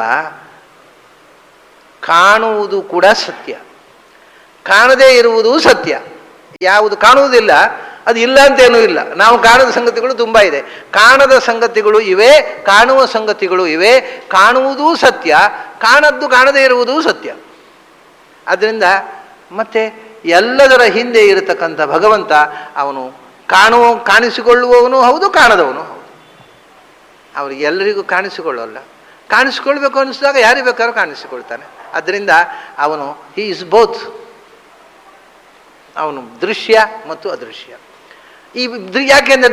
ಕಾಣುವುದು ಕೂಡ ಸತ್ಯ, ಕಾಣದೇ ಇರುವುದು ಸತ್ಯ. ಯಾವುದು ಕಾಣುವುದಿಲ್ಲ ಅದು ಇಲ್ಲ ಅಂತೇನೂ ಇಲ್ಲ. ನಾವು ಕಾಣದ ಸಂಗತಿಗಳು ತುಂಬ ಇದೆ, ಕಾಣದ ಸಂಗತಿಗಳು ಇವೆ, ಕಾಣುವ ಸಂಗತಿಗಳು ಇವೆ. ಕಾಣುವುದೂ ಸತ್ಯ, ಕಾಣದ್ದು ಕಾಣದೇ ಇರುವುದೂ ಸತ್ಯ. ಆದ್ದರಿಂದ ಮತ್ತೆ ಎಲ್ಲದರ ಹಿಂದೆ ಇರತಕ್ಕಂಥ ಭಗವಂತ ಅವನು ಕಾಣಿಸಿಕೊಳ್ಳುವವನು ಹೌದು, ಕಾಣದವನು ಹೌದು. ಅವರಿಗೆ ಎಲ್ಲರಿಗೂ ಕಾಣಿಸಿಕೊಳ್ಳಲ್ಲ. ಕಾಣಿಸಿಕೊಳ್ಬೇಕು ಅನ್ನಿಸಿದಾಗ ಯಾರಿಗೆ ಬೇಕಾದ್ರೂ ಕಾಣಿಸಿಕೊಳ್ತಾನೆ. ಅದರಿಂದ ಅವನು ಹಿ ಇಸ್ ಬೋತ್. ಅವನು ದೃಶ್ಯ ಮತ್ತು ಅದೃಶ್ಯ. ಯಾಕೆಂದರೆ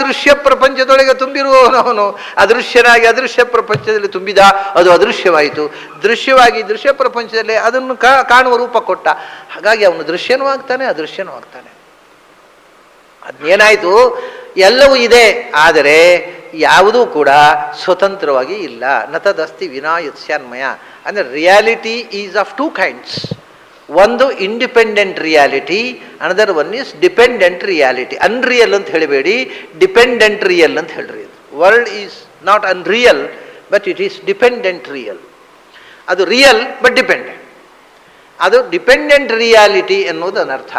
ದೃಶ್ಯ ಪ್ರಪಂಚದೊಳಗೆ ತುಂಬಿರುವವನು ಅವನು. ಅದೃಶ್ಯನಾಗಿ ಅದೃಶ್ಯ ಪ್ರಪಂಚದಲ್ಲಿ ತುಂಬಿದ, ಅದು ಅದೃಶ್ಯವಾಯಿತು. ದೃಶ್ಯವಾಗಿ ದೃಶ್ಯ ಪ್ರಪಂಚದಲ್ಲಿ ಅದನ್ನು ಕಾಣುವ ರೂಪ ಕೊಟ್ಟ. ಹಾಗಾಗಿ ಅವನು ದೃಶ್ಯನೂ ಆಗ್ತಾನೆ, ಅದೃಶ್ಯನೂ ಆಗ್ತಾನೆ. ಅದೇನಾಯಿತು? ಎಲ್ಲವೂ ಇದೆ, ಆದರೆ ಯಾವುದೂ ಕೂಡ ಸ್ವತಂತ್ರವಾಗಿ ಇಲ್ಲ. ನತದಸ್ತಿ ವಿನಾ ಯತ್ಸ್ಯಾನ್ಮಯ. ಅಂದರೆ reality is of two kinds. ಒಂದು independent reality, another one is dependent reality. Unreal ಅಂತ ಹೇಳಬೇಡಿ, ಡಿಪೆಂಡೆಂಟ್ ರಿಯಲ್ ಅಂತ ಹೇಳ್ರಿ. World is not unreal, but it is dependent real. ಅದು ರಿಯಲ್ ಬಟ್ ಡಿಪೆಂಡೆಂಟ್. ಅದು ಡಿಪೆಂಡೆಂಟ್ ರಿಯಾಲಿಟಿ ಎನ್ನುವುದು ಅನರ್ಥ.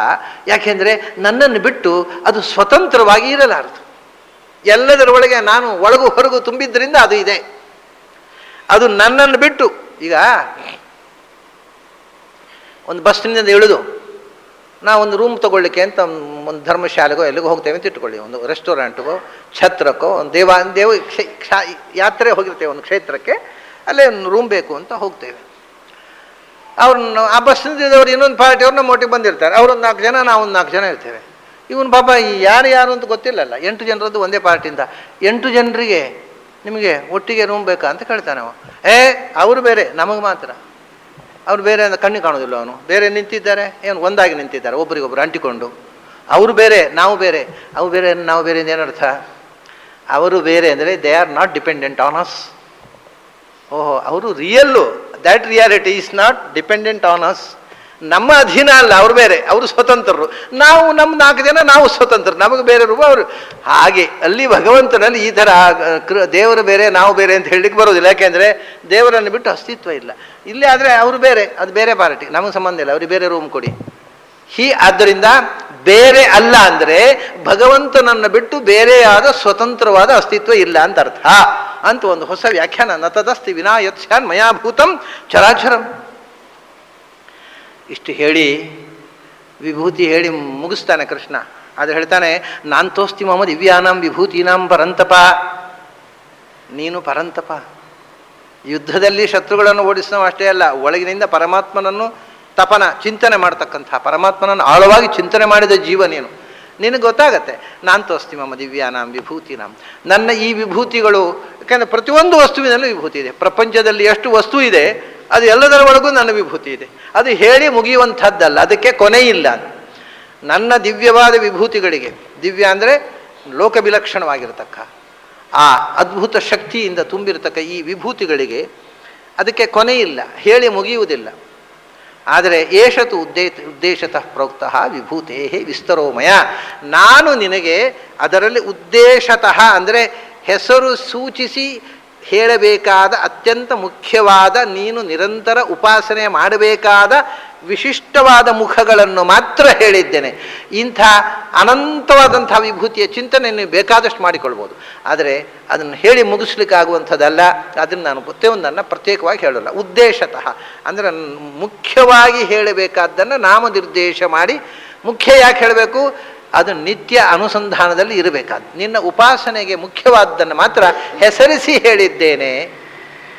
ಯಾಕೆಂದರೆ ನನ್ನನ್ನು ಬಿಟ್ಟು ಅದು ಸ್ವತಂತ್ರವಾಗಿ ಇರಲಾರದು. ಎಲ್ಲದರೊಳಗೆ ನಾನು ಒಳಗು ಹೊರಗು ತುಂಬಿದ್ದರಿಂದ ಅದು ಇದೆ. ಅದು ನನ್ನನ್ನು ಬಿಟ್ಟು, ಈಗ ಒಂದು ಬಸ್ನಿಂದ ಇಳಿದು ನಾವೊಂದು ರೂಮ್ ತೊಗೊಳ್ಳಿಕ್ಕೆ ಅಂತ ಒಂದು ಧರ್ಮಶಾಲೆಗೋ ಎಲ್ಲಿಗೋ ಹೋಗ್ತೇವೆ ಅಂತ ಇಟ್ಕೊಳ್ಳಿ, ಒಂದು ರೆಸ್ಟೋರೆಂಟ್ಗೋ ಛತ್ರಕ್ಕೋ ಒಂದು ದೇವ ಯಾತ್ರೆ ಹೋಗಿರ್ತೇವೆ ಒಂದು ಕ್ಷೇತ್ರಕ್ಕೆ, ಅಲ್ಲೇ ಒಂದು ರೂಮ್ ಬೇಕು ಅಂತ ಹೋಗ್ತೇವೆ. ಅವ್ರನ್ನ ಆ ಬಸ್ನಿಂದವರು ಇನ್ನೊಂದು ಪಾರ್ಟಿಯವ್ರು ನಮ್ಮ ಒಟ್ಟಿಗೆ ಬಂದಿರ್ತಾರೆ. ಅವರೊಂದು 4 ಜನ, ನಾವೊಂದು 4 ಜನ ಇರ್ತೇವೆ. ಇವನು ಪಾಪ ಯಾರು ಅಂತ ಗೊತ್ತಿಲ್ಲಲ್ಲ, 8 ಜನರದ್ದು ಒಂದೇ ಪಾರ್ಟಿಯಿಂದ. 8 ಜನರಿಗೆ ನಿಮಗೆ ಒಟ್ಟಿಗೆ ರೂಮ್ ಬೇಕಾ ಅಂತ ಕೇಳ್ತಾನೆ ಅವ. ಅವರು ಬೇರೆ, ನಮಗೆ ಮಾತ್ರ. ಅವ್ರು ಬೇರೆ ಅಂತ ಕಣ್ಣಿಗೆ ಕಾಣೋದಿಲ್ಲ. ಅವನು ಬೇರೆ ನಿಂತಿದ್ದಾರೆ, ಏನು ಒಂದಾಗಿ ನಿಂತಿದ್ದಾರೆ ಒಬ್ಬರಿಗೊಬ್ಬರು ಅಂಟಿಕೊಂಡು. ಅವರು ಬೇರೆ, ನಾವು ಬೇರೆ. ಅವು ಬೇರೆ, ನಾವು ಬೇರೆ ಏನರ್ಥ? ಅವರು ಬೇರೆ ಅಂದರೆ they are not dependent on us. ಓಹೋ, ಅವರು real. That reality is not dependent on us. ನಮ್ಮ ಅಧೀನ ಅಲ್ಲ, ಅವರು ಬೇರೆ, ಅವರು ಸ್ವತಂತ್ರರು. ನಾವು ನಮ್ಮ 4 ಜನ ನಾವು ಸ್ವತಂತ್ರರು, ನಮಗೆ ಬೇರೆ ರೂಪ ಅವರು. ಹಾಗೆ ಅಲ್ಲಿ ಭಗವಂತನಲ್ಲಿ ಈ ಥರ ದೇವರು ಬೇರೆ ನಾವು ಬೇರೆ ಅಂತ ಹೇಳಲಿಕ್ಕೆ ಬರೋದಿಲ್ಲ. ಯಾಕೆಂದರೆ ದೇವರನ್ನು ಬಿಟ್ಟು ಅಸ್ತಿತ್ವ ಇಲ್ಲ. ಇಲ್ಲಿ ಆದರೆ ಅವರು ಬೇರೆ, ಅದು ಬೇರೆ ಪಾರ್ಟಿ, ನಮಗೆ ಸಂಬಂಧ ಇಲ್ಲ, ಅವ್ರಿಗೆ ಬೇರೆ ರೂಮ್ ಕೊಡಿ. ಆದ್ದರಿಂದ ಬೇರೆ ಅಲ್ಲ ಅಂದರೆ ಭಗವಂತನನ್ನು ಬಿಟ್ಟು ಬೇರೆಯಾದ ಸ್ವತಂತ್ರವಾದ ಅಸ್ತಿತ್ವ ಇಲ್ಲ ಅಂತ ಅರ್ಥ. ಅಂತ ಒಂದು ಹೊಸ ವ್ಯಾಖ್ಯಾನ. ನತದಸ್ತಿ ವಿನಾ ಯತ್ ಸ್ಯಾನ್ ಮಯಾಭೂತಂ ಚರಾಚರಂ. ಇಷ್ಟು ಹೇಳಿ ವಿಭೂತಿ ಹೇಳಿ ಮುಗಿಸ್ತಾನೆ ಕೃಷ್ಣ. ಅದು ಹೇಳ್ತಾನೆ, ನಾಂತೋಸ್ತಿ ಮಮ ದಿವ್ಯಾನಾಂ ವಿಭೂತೀನಾಂ ಪರಂತಪ. ನೀನು ಪರಂತಪ. ಯುದ್ಧದಲ್ಲಿ ಶತ್ರುಗಳನ್ನು ಓಡಿಸೋ ಅಷ್ಟೇ ಅಲ್ಲ, ಒಳಗಿನಿಂದ ಪರಮಾತ್ಮನನ್ನು ತಪನ ಚಿಂತನೆ ಮಾಡ್ತಕ್ಕಂಥ, ಪರಮಾತ್ಮನನ್ನು ಆಳವಾಗಿ ಚಿಂತನೆ ಮಾಡಿದ ಜೀವ ನೀನು. ನಿನಗೆ ಗೊತ್ತಾಗತ್ತೆ, ನಾಂತೋಸ್ತಿ ಮಮ ದಿವ್ಯಾನಾಂ ವಿಭೂತೀನಾಂ. ನನ್ನ ಈ ವಿಭೂತಿಗಳು, ಯಾಕಂದರೆ ಪ್ರತಿಯೊಂದು ವಸ್ತುವಿನಲ್ಲೂ ವಿಭೂತಿ ಇದೆ. ಪ್ರಪಂಚದಲ್ಲಿ ಎಷ್ಟು ವಸ್ತು ಇದೆ ಅದು ಎಲ್ಲದರ ಒಳಗೂ ನನ್ನ ವಿಭೂತಿ ಇದೆ. ಅದು ಹೇಳಿ ಮುಗಿಯುವಂಥದ್ದಲ್ಲ, ಅದಕ್ಕೆ ಕೊನೆ ಇಲ್ಲ. ನನ್ನ ದಿವ್ಯವಾದ ವಿಭೂತಿಗಳಿಗೆ, ದಿವ್ಯ ಅಂದರೆ ಲೋಕವಿಲಕ್ಷಣವಾಗಿರತಕ್ಕ ಆ ಅದ್ಭುತ ಶಕ್ತಿಯಿಂದ ತುಂಬಿರತಕ್ಕ ಈ ವಿಭೂತಿಗಳಿಗೆ ಅದಕ್ಕೆ ಕೊನೆ ಇಲ್ಲ, ಹೇಳಿ ಮುಗಿಯುವುದಿಲ್ಲ. ಆದರೆ ಏಷತು ಉದ್ದೇಶತಃ ಪ್ರೋಕ್ತಃ ವಿಭೂತೇ ವಿಸ್ತರೋಮಯ. ನಾನು ನಿನಗೆ ಅದರಲ್ಲಿ ಉದ್ದೇಶತಃ ಅಂದರೆ ಹೆಸರು ಸೂಚಿಸಿ ಹೇಳಬೇಕಾದ ಅತ್ಯಂತ ಮುಖ್ಯವಾದ, ನೀನು ನಿರಂತರ ಉಪಾಸನೆ ಮಾಡಬೇಕಾದ ವಿಶಿಷ್ಟವಾದ ಮುಖಗಳನ್ನು ಮಾತ್ರ ಹೇಳಿದ್ದೇನೆ. ಇಂಥ ಅನಂತವಾದಂಥ ವಿಭೂತಿಯ ಚಿಂತನೆ ನೀವು ಬೇಕಾದಷ್ಟು ಮಾಡಿಕೊಳ್ಬೋದು, ಆದರೆ ಅದನ್ನು ಹೇಳಿ ಮುಗಿಸ್ಲಿಕ್ಕಾಗುವಂಥದ್ದಲ್ಲ. ಅದನ್ನು ನಾನು ಪ್ರತಿಯೊಂದನ್ನು ಪ್ರತ್ಯೇಕವಾಗಿ ಹೇಳಲ್ಲ. ಉದ್ದೇಶತಃ ಅಂದರೆ ಮುಖ್ಯವಾಗಿ ಹೇಳಬೇಕಾದ್ದನ್ನು ನಾಮನಿರ್ದೇಶ ಮಾಡಿ, ಮುಖ್ಯ ಯಾಕೆ ಹೇಳಬೇಕು, ಅದು ನಿತ್ಯ ಅನುಸಂಧಾನದಲ್ಲಿ ಇರಬೇಕಾದ, ನಿನ್ನ ಉಪಾಸನೆಗೆ ಮುಖ್ಯವಾದ್ದನ್ನು ಮಾತ್ರ ಹೆಸರಿಸಿ ಹೇಳಿದ್ದೇನೆ.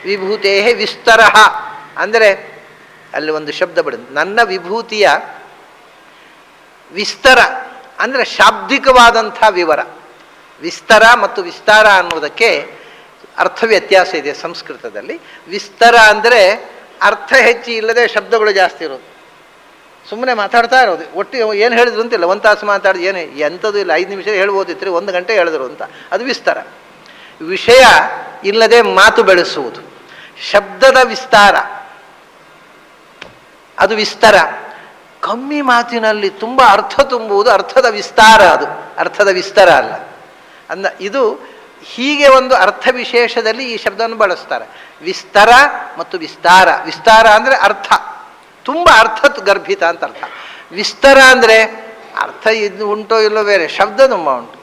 ವಿಭೂತೇ ವಿಸ್ತರ ಅಂದರೆ ಅಲ್ಲಿ ಒಂದು ಶಬ್ದ ಬಡಿದೆ, ನನ್ನ ವಿಭೂತಿಯ ವಿಸ್ತರ ಅಂದರೆ ಶಾಬ್ದಿಕವಾದಂಥ ವಿವರ. ವಿಸ್ತರ ಮತ್ತು ವಿಸ್ತಾರ ಅನ್ನೋದಕ್ಕೆ ಅರ್ಥ ವ್ಯತ್ಯಾಸ ಇದೆ ಸಂಸ್ಕೃತದಲ್ಲಿ. ವಿಸ್ತರ ಅಂದರೆ ಅರ್ಥ ಹೆಚ್ಚಿ ಇಲ್ಲದೆ ಶಬ್ದಗಳು ಜಾಸ್ತಿ ಇರೋದು, ಸುಮ್ಮನೆ ಮಾತಾಡ್ತಾ ಇರೋದು. ಒಟ್ಟಿಗೆ ಏನು ಹೇಳಿದ್ರು ಅಂತಿಲ್ಲ, ಒಂದು ತಾಸು ಮಾತಾಡಿದ್ರು ಏನು ಎಂಥದ್ದು ಇಲ್ಲ, 5 ನಿಮಿಷ ಹೇಳ್ಬೋದಿತ್ತು, 1 ಗಂಟೆ ಹೇಳಿದ್ರು ಅಂತ, ಅದು ವಿಸ್ತಾರ. ವಿಷಯ ಇಲ್ಲದೆ ಮಾತು ಬೆಳೆಸುವುದು ಶಬ್ದದ ವಿಸ್ತಾರ, ಅದು ವಿಸ್ತಾರ. ಕಮ್ಮಿ ಮಾತಿನಲ್ಲಿ ತುಂಬ ಅರ್ಥ ತುಂಬುವುದು ಅರ್ಥದ ವಿಸ್ತಾರ, ಅದು ಅರ್ಥದ ವಿಸ್ತಾರ ಅಲ್ಲ. ಇದು ಹೀಗೆ ಒಂದು ಅರ್ಥ ವಿಶೇಷದಲ್ಲಿ ಈ ಶಬ್ದವನ್ನು ಬಳಸ್ತಾರೆ, ವಿಸ್ತಾರ ಮತ್ತು ವಿಸ್ತಾರ. ವಿಸ್ತಾರ ಅಂದರೆ ಅರ್ಥ ತುಂಬ ಅರ್ಥ ಗರ್ಭಿತ ಅಂತ ಅರ್ಥ. ವಿಸ್ತಾರ ಅಂದರೆ ಅರ್ಥ ಇದು ಉಂಟೋ ಇಲ್ಲೋ ಬೇರೆ, ಶಬ್ದ ತುಂಬ ಉಂಟು.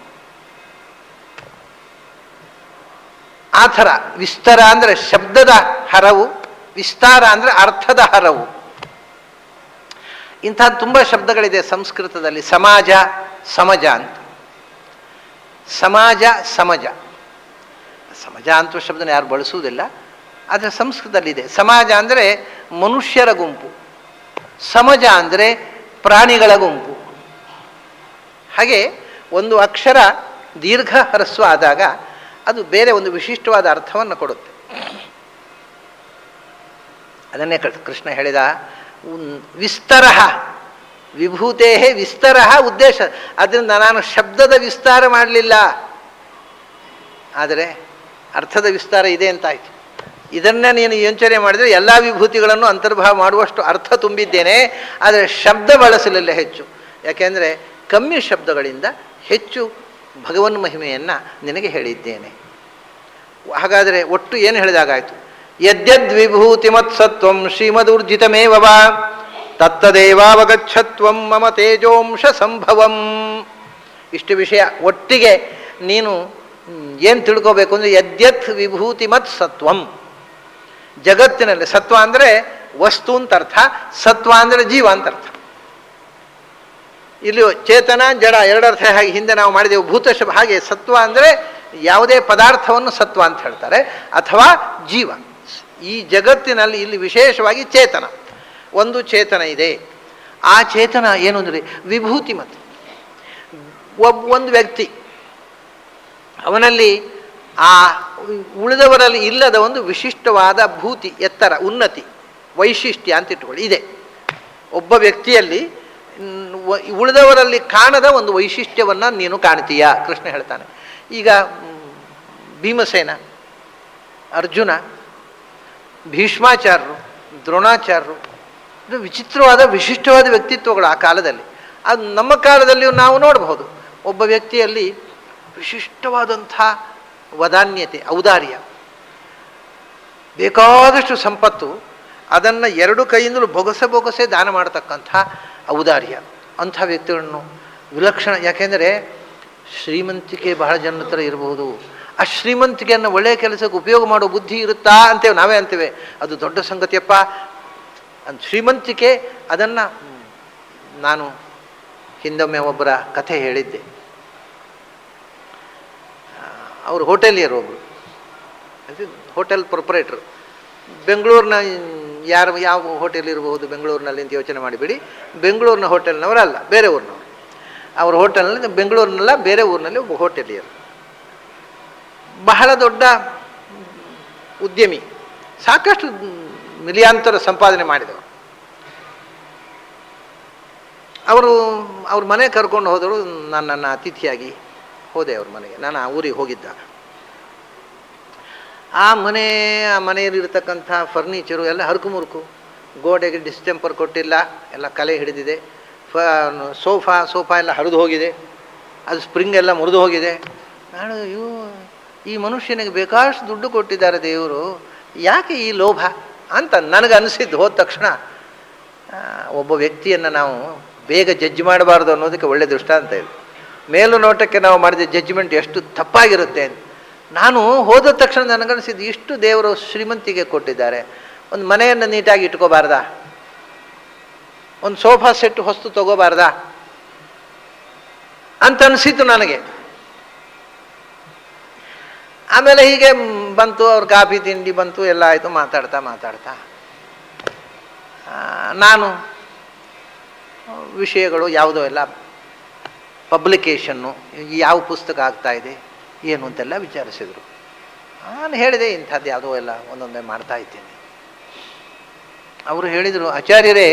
ಆ ಥರ ವಿಸ್ತಾರ ಅಂದರೆ ಶಬ್ದದ ಹರವು, ವಿಸ್ತಾರ ಅಂದರೆ ಅರ್ಥದ ಹರವು. ಇಂಥ ತುಂಬ ಶಬ್ದಗಳಿದೆ ಸಂಸ್ಕೃತದಲ್ಲಿ. ಸಮಾಜ, ಸಮಜ ಅಂತ. ಸಮಾಜ, ಸಮಜ. ಸಮಜ ಅಂತ ಶಬ್ದನ ಯಾರು ಬಳಸುವುದಿಲ್ಲ, ಆದರೆ ಸಂಸ್ಕೃತದಲ್ಲಿದೆ. ಸಮಾಜ ಅಂದರೆ ಮನುಷ್ಯರ ಗುಂಪು, ಸಮಜ ಅಂದರೆ ಪ್ರಾಣಿಗಳ ಗುಂಪು. ಹಾಗೆ ಒಂದು ಅಕ್ಷರ ದೀರ್ಘ ಹ್ರಸ್ವ ಆದಾಗ ಅದು ಬೇರೆ ಒಂದು ವಿಶಿಷ್ಟವಾದ ಅರ್ಥವನ್ನು ಕೊಡುತ್ತೆ. ಅದನ್ನೇ ಕೃಷ್ಣ ಹೇಳಿದ, ವಿಸ್ತರ ವಿಭೂತೇ ವಿಸ್ತರ ಉದ್ದೇಶ. ಅದರಿಂದ ನಾನು ಶಬ್ದದ ವಿಸ್ತಾರ ಮಾಡಲಿಲ್ಲ, ಆದರೆ ಅರ್ಥದ ವಿಸ್ತಾರ ಇದೆ ಅಂತಾಯ್ತು. ಇದನ್ನೇ ನೀನು ಯೋಚನೆ ಮಾಡಿದರೆ ಎಲ್ಲ ವಿಭೂತಿಗಳನ್ನು ಅಂತರ್ಭಾವ ಮಾಡುವಷ್ಟು ಅರ್ಥ ತುಂಬಿದ್ದೇನೆ, ಆದರೆ ಶಬ್ದ ಬಳಸಲಿಲ್ಲ ಹೆಚ್ಚು. ಯಾಕೆಂದರೆ ಕಮ್ಮಿ ಶಬ್ದಗಳಿಂದ ಹೆಚ್ಚು ಭಗವನ್ ಮಹಿಮೆಯನ್ನು ನಿನಗೆ ಹೇಳಿದ್ದೇನೆ. ಹಾಗಾದರೆ ಒಟ್ಟು ಏನು ಹೇಳಿದಾಗಾಯಿತು? ಯದ್ಯದ್ ವಿಭೂತಿಮತ್ಸತ್ವಂ ಶ್ರೀಮದೂರ್ಜಿತಮೇವ ವಾ ತತ್ತದೇವಾವಗಚ್ಛತ್ವಂ ಮಮ ತೇಜೋಂಶ ಸಂಭವಂ. ಇಷ್ಟು ವಿಷಯ ಒಟ್ಟಿಗೆ ನೀನು ಏನು ತಿಳ್ಕೋಬೇಕು ಅಂದರೆ, ಯದ್ಯತ್ ವಿಭೂತಿಮತ್ ಸತ್ವಂ. ಜಗತ್ತಿನಲ್ಲಿ ಸತ್ವ ಅಂದರೆ ವಸ್ತು ಅಂತ ಅರ್ಥ, ಸತ್ವ ಅಂದರೆ ಜೀವ ಅಂತ ಅರ್ಥ. ಇಲ್ಲಿ ಚೇತನ ಜಡ ಎರಡರ್ಥ ಹಾಗೆ ಹಿಂದೆ ನಾವು ಮಾಡಿದೆವು. ಭೂತಶಬ್ದ ಹಾಗೆ ಸತ್ವ ಅಂದರೆ ಯಾವುದೇ ಪದಾರ್ಥವನ್ನು ಸತ್ವ ಅಂತ ಹೇಳ್ತಾರೆ, ಅಥವಾ ಜೀವ. ಈ ಜಗತ್ತಿನಲ್ಲಿ ಇಲ್ಲಿ ವಿಶೇಷವಾಗಿ ಚೇತನ, ಒಂದು ಚೇತನ ಇದೆ. ಆ ಚೇತನ ಏನು ಅಂದರೆ ವಿಭೂತಿ. ಮತ್ತು ಒಂದು ವ್ಯಕ್ತಿ, ಅವನಲ್ಲಿ ಆ ಉಳಿದವರಲ್ಲಿ ಇಲ್ಲದ ಒಂದು ವಿಶಿಷ್ಟವಾದ ಭೂತಿ, ಎತ್ತರ, ಉನ್ನತಿ, ವೈಶಿಷ್ಟ್ಯ ಅಂತ ಇಟ್ಕೊಳ್ಳಿ ಇದೆ. ಒಬ್ಬ ವ್ಯಕ್ತಿಯಲ್ಲಿ ಉಳಿದವರಲ್ಲಿ ಕಾಣದ ಒಂದು ವೈಶಿಷ್ಟ್ಯವನ್ನು ನೀನು ಕಾಣ್ತೀಯ, ಕೃಷ್ಣ ಹೇಳ್ತಾನೆ. ಈಗ ಭೀಮಸೇನ, ಅರ್ಜುನ, ಭೀಷ್ಮಾಚಾರ್ಯರು, ದ್ರೋಣಾಚಾರ್ಯರು, ಇದು ವಿಚಿತ್ರವಾದ ವಿಶಿಷ್ಟವಾದ ವ್ಯಕ್ತಿತ್ವಗಳು ಆ ಕಾಲದಲ್ಲಿ. ಅದು ನಮ್ಮ ಕಾಲದಲ್ಲಿಯೂ ನಾವು ನೋಡಬಹುದು. ಒಬ್ಬ ವ್ಯಕ್ತಿಯಲ್ಲಿ ವಿಶಿಷ್ಟವಾದಂಥ ವದಾನ್ಯತೆ, ಔದಾರ್ಯ, ಬೇಕಾದಷ್ಟು ಸಂಪತ್ತು, ಅದನ್ನು 2 ಕೈಯಿಂದಲೂ ಬೊಗಸೆ ದಾನ ಮಾಡತಕ್ಕಂಥ ಔದಾರ್ಯ. ಅಂಥ ವ್ಯಕ್ತಿಗಳನ್ನು ವಿಲಕ್ಷಣ. ಯಾಕೆಂದರೆ ಶ್ರೀಮಂತಿಕೆ ಬಹಳ ಜನ ಹತ್ರ ಇರಬಹುದು, ಆ ಶ್ರೀಮಂತಿಕೆಯನ್ನು ಒಳ್ಳೆಯ ಕೆಲಸಕ್ಕೆ ಉಪಯೋಗ ಮಾಡೋ ಬುದ್ಧಿ ಇರುತ್ತಾ ಅಂತೇವೆ, ನಾವೇ ಅಂತೇವೆ. ಅದು ದೊಡ್ಡ ಸಂಗತಿಯಪ್ಪ. ಶ್ರೀಮಂತಿಕೆ ಅದನ್ನು ನಾನು ಹಿಂದೊಮ್ಮೆ ಒಬ್ಬರ ಕಥೆ ಹೇಳಿದ್ದೆ. ಅವರು ಹೋಟೆಲಿಯರು, ಒಬ್ಬರು ಹೋಟೆಲ್ ಪ್ರೊಪ್ರೈಟ್ರು. ಬೆಂಗಳೂರಿನ ಯಾವ ಹೋಟೆಲ್ ಇರಬಹುದು ಬೆಂಗಳೂರಿನಲ್ಲಿ ಅಂತ ಯೋಚನೆ ಮಾಡಿಬಿಡಿ. ಬೆಂಗಳೂರಿನ ಹೋಟೆಲ್ನವರಲ್ಲ, ಬೇರೆ ಊರಿನವರು. ಅವ್ರ ಹೋಟೆಲ್ನಲ್ಲಿ ಬೆಂಗಳೂರಿನಲ್ಲ, ಬೇರೆ ಊರಿನಲ್ಲಿ ಒಬ್ಬ ಹೋಟೆಲಿಯರು, ಬಹಳ ದೊಡ್ಡ ಉದ್ಯಮಿ, ಸಾಕಷ್ಟು ಮಿಲಿಯಾಂತರ ಸಂಪಾದನೆ ಮಾಡಿದವರು. ಅವ್ರ ಮನೆ ಕರ್ಕೊಂಡು ಹೋದವರು. ನನ್ನನ್ನು ಅತಿಥಿಯಾಗಿ ಹೋದೆ ಅವ್ರ ಮನೆಗೆ. ನಾನು ಆ ಊರಿಗೆ ಹೋಗಿದ್ದಾಗ ಆ ಮನೆಯಲ್ಲಿರ್ತಕ್ಕಂಥ ಫರ್ನಿಚರು ಎಲ್ಲ ಹರಕು ಮುರುಕು, ಗೋಡೆಗೆ ಡಿಸ್ಟೆಂಪರ್ ಕೊಟ್ಟಿಲ್ಲ, ಎಲ್ಲ ಕಲೆ ಹಿಡಿದಿದೆ. ಸೋಫಾ ಎಲ್ಲ ಹರಿದು ಹೋಗಿದೆ, ಅದು ಸ್ಪ್ರಿಂಗ್ ಎಲ್ಲ ಮುರಿದು ಹೋಗಿದೆ. ನಾನು ಈ ಮನುಷ್ಯನಿಗೆ ಬೇಕಾಷ್ಟು ದುಡ್ಡು ಕೊಟ್ಟಿದ್ದಾರೆ ದೇವರು, ಯಾಕೆ ಈ ಲೋಭ ಅಂತ ನನಗೆ ಅನಿಸಿದ್ದು. ಹೋದ ತಕ್ಷಣ ಒಬ್ಬ ವ್ಯಕ್ತಿಯನ್ನು ನಾವು ಬೇಗ ಜಡ್ಜ್ ಮಾಡಬಾರ್ದು ಅನ್ನೋದಕ್ಕೆ ಒಳ್ಳೆ ದೃಷ್ಟಾಂತ ಇದೆ. ಮೇಲು ನೋಟಕ್ಕೆ ನಾವು ಮಾಡಿದ ಜಡ್ಜ್ಮೆಂಟ್ ಎಷ್ಟು ತಪ್ಪಾಗಿರುತ್ತೆ ಅಂತ. ನಾನು ಹೋದ ತಕ್ಷಣ ನನಗನ್ನಿಸಿದ್ದು, ಇಷ್ಟು ದೇವರು ಶ್ರೀಮಂತಿಗೆ ಕೊಟ್ಟಿದ್ದಾರೆ, ಒಂದು ಮನೆಯನ್ನು ನೀಟಾಗಿ ಇಟ್ಕೋಬಾರ್ದಾ, ಒಂದು ಸೋಫಾ ಸೆಟ್ ಹೊಸ್ತು ತಗೋಬಾರ್ದಾ ಅಂತ ಅನಿಸಿತು ನನಗೆ. ಆಮೇಲೆ ಹೀಗೆ ಬಂತು, ಅವ್ರ ಕಾಫಿ ತಿಂಡಿ ಬಂತು, ಎಲ್ಲ ಆಯಿತು. ಮಾತಾಡ್ತಾ ನಾನು ವಿಷಯಗಳು ಯಾವುದೋ ಎಲ್ಲ ಪಬ್ಲಿಕೇಶನ್ನು, ಯಾವ ಪುಸ್ತಕ ಆಗ್ತಾ ಇದೆ ಏನು ಅಂತೆಲ್ಲ ವಿಚಾರಿಸಿದರು. ನಾನು ಹೇಳಿದೆ, ಇಂಥದ್ದು ಯಾವುದೋ ಎಲ್ಲ ಒಂದೊಂದೇ ಮಾಡ್ತಾ ಇದ್ದೀನಿ. ಅವರು ಹೇಳಿದರು, ಆಚಾರ್ಯರೇ,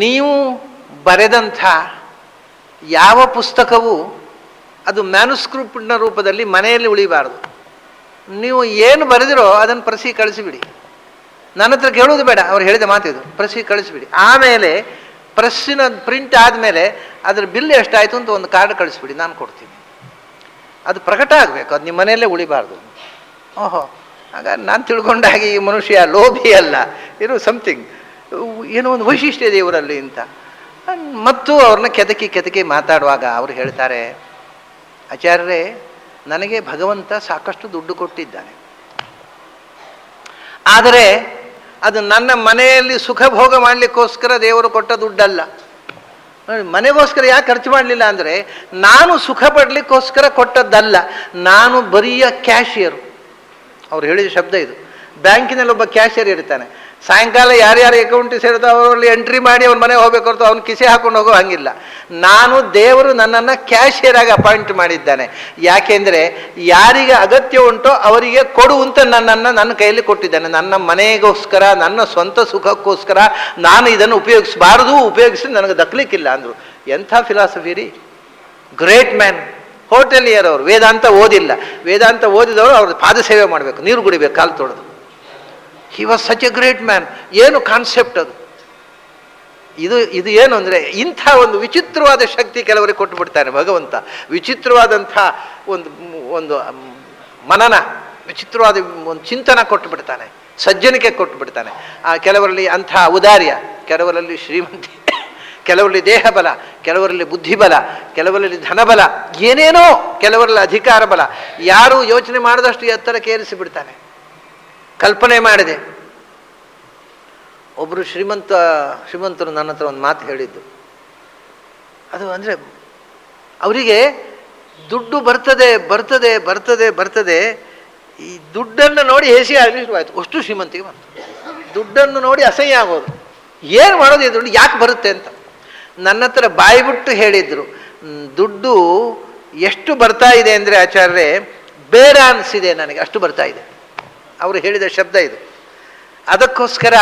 ನೀವು ಬರೆದಂಥ ಯಾವ ಪುಸ್ತಕವೂ ಅದು ಮ್ಯಾನುಸ್ಕ್ರಿಪ್ಟ್ನ ರೂಪದಲ್ಲಿ ಮನೆಯಲ್ಲಿ ಉಳಿಬಾರ್ದು. ನೀವು ಏನು ಬರೆದಿರೋ ಅದನ್ನು ಪ್ರಸಿ ಕಳಿಸಿಬಿಡಿ. ನನ್ನ ಹತ್ರ ಕೇಳೋದು ಬೇಡ. ಅವ್ರು ಹೇಳಿದ ಮಾತಿದು, ಪ್ರಸಿ ಕಳಿಸಿಬಿಡಿ. ಆಮೇಲೆ ಪ್ರೆಸ್ಸಿನ ಪ್ರಿಂಟ್ ಆದಮೇಲೆ ಅದರ ಬಿಲ್ ಎಷ್ಟಾಯಿತು ಅಂತ ಒಂದು ಕಾರ್ಡ್ ಕಳಿಸ್ಬಿಡಿ, ನಾನು ಕೊಡ್ತೀನಿ. ಅದು ಪ್ರಕಟ ಆಗಬೇಕು, ಅದು ನಿಮ್ಮ ಮನೆಯಲ್ಲೇ ಉಳಿಬಾರ್ದು. ಓಹೋ, ಆಗ ನಾನು ತಿಳ್ಕೊಂಡಾಗಿ ಈ ಮನುಷ್ಯ ಲೋಭಿ ಅಲ್ಲ, ಏನೋ ಸಮಥಿಂಗ್, ಏನೋ ಒಂದು ವೈಶಿಷ್ಟ್ಯ ಇದೆ ಇವರಲ್ಲಿ ಅಂತ. ಮತ್ತು ಅವ್ರನ್ನ ಕೆದಕಿ ಮಾತಾಡುವಾಗ ಅವರು ಹೇಳ್ತಾರೆ, ಆಚಾರ್ಯರೇ, ನನಗೆ ಭಗವಂತ ಸಾಕಷ್ಟು ದುಡ್ಡು ಕೊಟ್ಟಿದ್ದಾನೆ, ಆದರೆ ಅದು ನನ್ನ ಮನೆಯಲ್ಲಿ ಸುಖ ಭೋಗ ಮಾಡಲಿಕ್ಕೋಸ್ಕರ ದೇವರು ಕೊಟ್ಟ ದುಡ್ಡಲ್ಲ. ಮನೆಗೋಸ್ಕರ ಯಾಕೆ ಖರ್ಚು ಮಾಡಲಿಲ್ಲ ಅಂದರೆ, ನಾನು ಸುಖ ಪಡಲಿಕ್ಕೋಸ್ಕರ ಕೊಟ್ಟದ್ದಲ್ಲ, ನಾನು ಬರಿಯ ಕ್ಯಾಶಿಯರು. ಅವ್ರು ಹೇಳಿದ ಶಬ್ದ ಇದು. ಬ್ಯಾಂಕಿನಲ್ಲಿ ಒಬ್ಬ ಕ್ಯಾಶಿಯರ್ ಇರ್ತಾನೆ, ಸಾಯಂಕಾಲ ಯಾರ್ಯಾರು ಅಕೌಂಟಿಗೆ ಸೇರಿದೋ ಅವರಲ್ಲಿ ಎಂಟ್ರಿ ಮಾಡಿ ಅವ್ರ ಮನೆಗೆ ಹೋಗ್ಬೇಕು ಹೊರತು ಅವ್ನು ಕಿಸೆ ಹಾಕೊಂಡು ಹೋಗೋ ಹಂಗಿಲ್ಲ. ನಾನು ದೇವರು ನನ್ನನ್ನು ಕ್ಯಾಶಿಯರ್ ಆಗಿ ಅಪಾಯಿಂಟ್ ಮಾಡಿದ್ದಾನೆ. ಯಾಕೆಂದರೆ ಯಾರಿಗೆ ಅಗತ್ಯ ಉಂಟೋ ಅವರಿಗೆ ಕೊಡುವಂತ ನನ್ನನ್ನು ನನ್ನ ಕೈಯಲ್ಲಿ ಕೊಟ್ಟಿದ್ದಾನೆ. ನನ್ನ ಮನೆಗೋಸ್ಕರ, ನನ್ನ ಸ್ವಂತ ಸುಖಕ್ಕೋಸ್ಕರ ನಾನು ಇದನ್ನು ಉಪಯೋಗಿಸಬಾರ್ದು, ಉಪಯೋಗಿಸಿ ನನಗೆ ದಕ್ಕಲಿಕ್ಕಿಲ್ಲ ಅಂದರು. ಎಂಥ ಫಿಲಾಸಫಿ ರೀ! Great man. ಹೋಟೆಲಿಯರ್ ಅವರು, ವೇದಾಂತ ಓದಿಲ್ಲ. ವೇದಾಂತ ಓದಿದವರು ಅವ್ರ ಪಾದ ಸೇವೆ ಮಾಡಬೇಕು, ನೀರು ಕುಡಿಬೇಕು ಕಾಲು ತೊಳೆದು. He was such A great man. ಏನು ಕಾನ್ಸೆಪ್ಟ್ ಅದು! ಇದು ಏನು ಅಂದರೆ, ಇಂಥ ಒಂದು ವಿಚಿತ್ರವಾದ ಶಕ್ತಿ ಕೆಲವರಿಗೆ ಕೊಟ್ಟು ಬಿಡ್ತಾನೆ ಭಗವಂತ. ವಿಚಿತ್ರವಾದಂಥ ಒಂದು ಮನನ, ವಿಚಿತ್ರವಾದ ಒಂದು ಚಿಂತನ ಕೊಟ್ಟು ಬಿಡ್ತಾನೆ, ಸಜ್ಜನಿಕೆ ಕೊಟ್ಟು ಬಿಡ್ತಾನೆ. ಕೆಲವರಲ್ಲಿ ಅಂಥ ಔದಾರ್ಯ, ಕೆಲವರಲ್ಲಿ ಶ್ರೀಮಂತಿ, ಕೆಲವರಲ್ಲಿ ದೇಹ ಬಲ, ಕೆಲವರಲ್ಲಿ ಬುದ್ಧಿಬಲ, ಕೆಲವರಲ್ಲಿ ಧನಬಲ, ಏನೇನೋ, ಕೆಲವರಲ್ಲಿ ಅಧಿಕಾರ ಬಲ. ಯಾರು ಯೋಚನೆ ಮಾಡಿದಷ್ಟು ಎತ್ತರಕ್ಕೆ ಏರಿಸಿಬಿಡ್ತಾನೆ. ಕಲ್ಪನೆ ಮಾಡಿದೆ. ಒಬ್ಬರು ಶ್ರೀಮಂತರು ನನ್ನ ಹತ್ರ ಒಂದು ಮಾತು ಹೇಳಿದ್ದು. ಅದು ಅಂದರೆ, ಅವರಿಗೆ ದುಡ್ಡು ಬರ್ತದೆ, ಈ ದುಡ್ಡನ್ನು ನೋಡಿ ಹೇಸಿ ಆಗಲಿ ಶುರುವಾಯಿತು. ಅಷ್ಟು ಶ್ರೀಮಂತಿಗೆ ಬಂತು. ದುಡ್ಡನ್ನು ನೋಡಿ ಅಸಹ್ಯ ಆಗೋದು. ಏನು ಮಾಡೋದು ಈ ದುಡ್ಡು, ಯಾಕೆ ಬರುತ್ತೆ ಅಂತ ನನ್ನ ಹತ್ರ ಬಾಯಿ ಬಿಟ್ಟು ಹೇಳಿದ್ರು. ದುಡ್ಡು ಎಷ್ಟು ಬರ್ತಾ ಇದೆ ಅಂದರೆ ಆಚಾರ್ಯರೇ, ಬೇಡ ಅನಿಸಿದೆ ನನಗೆ, ಅಷ್ಟು ಬರ್ತಾ ಇದೆ. ಅವರು ಹೇಳಿದ ಶಬ್ದ ಇದು. ಅದಕ್ಕೋಸ್ಕರ,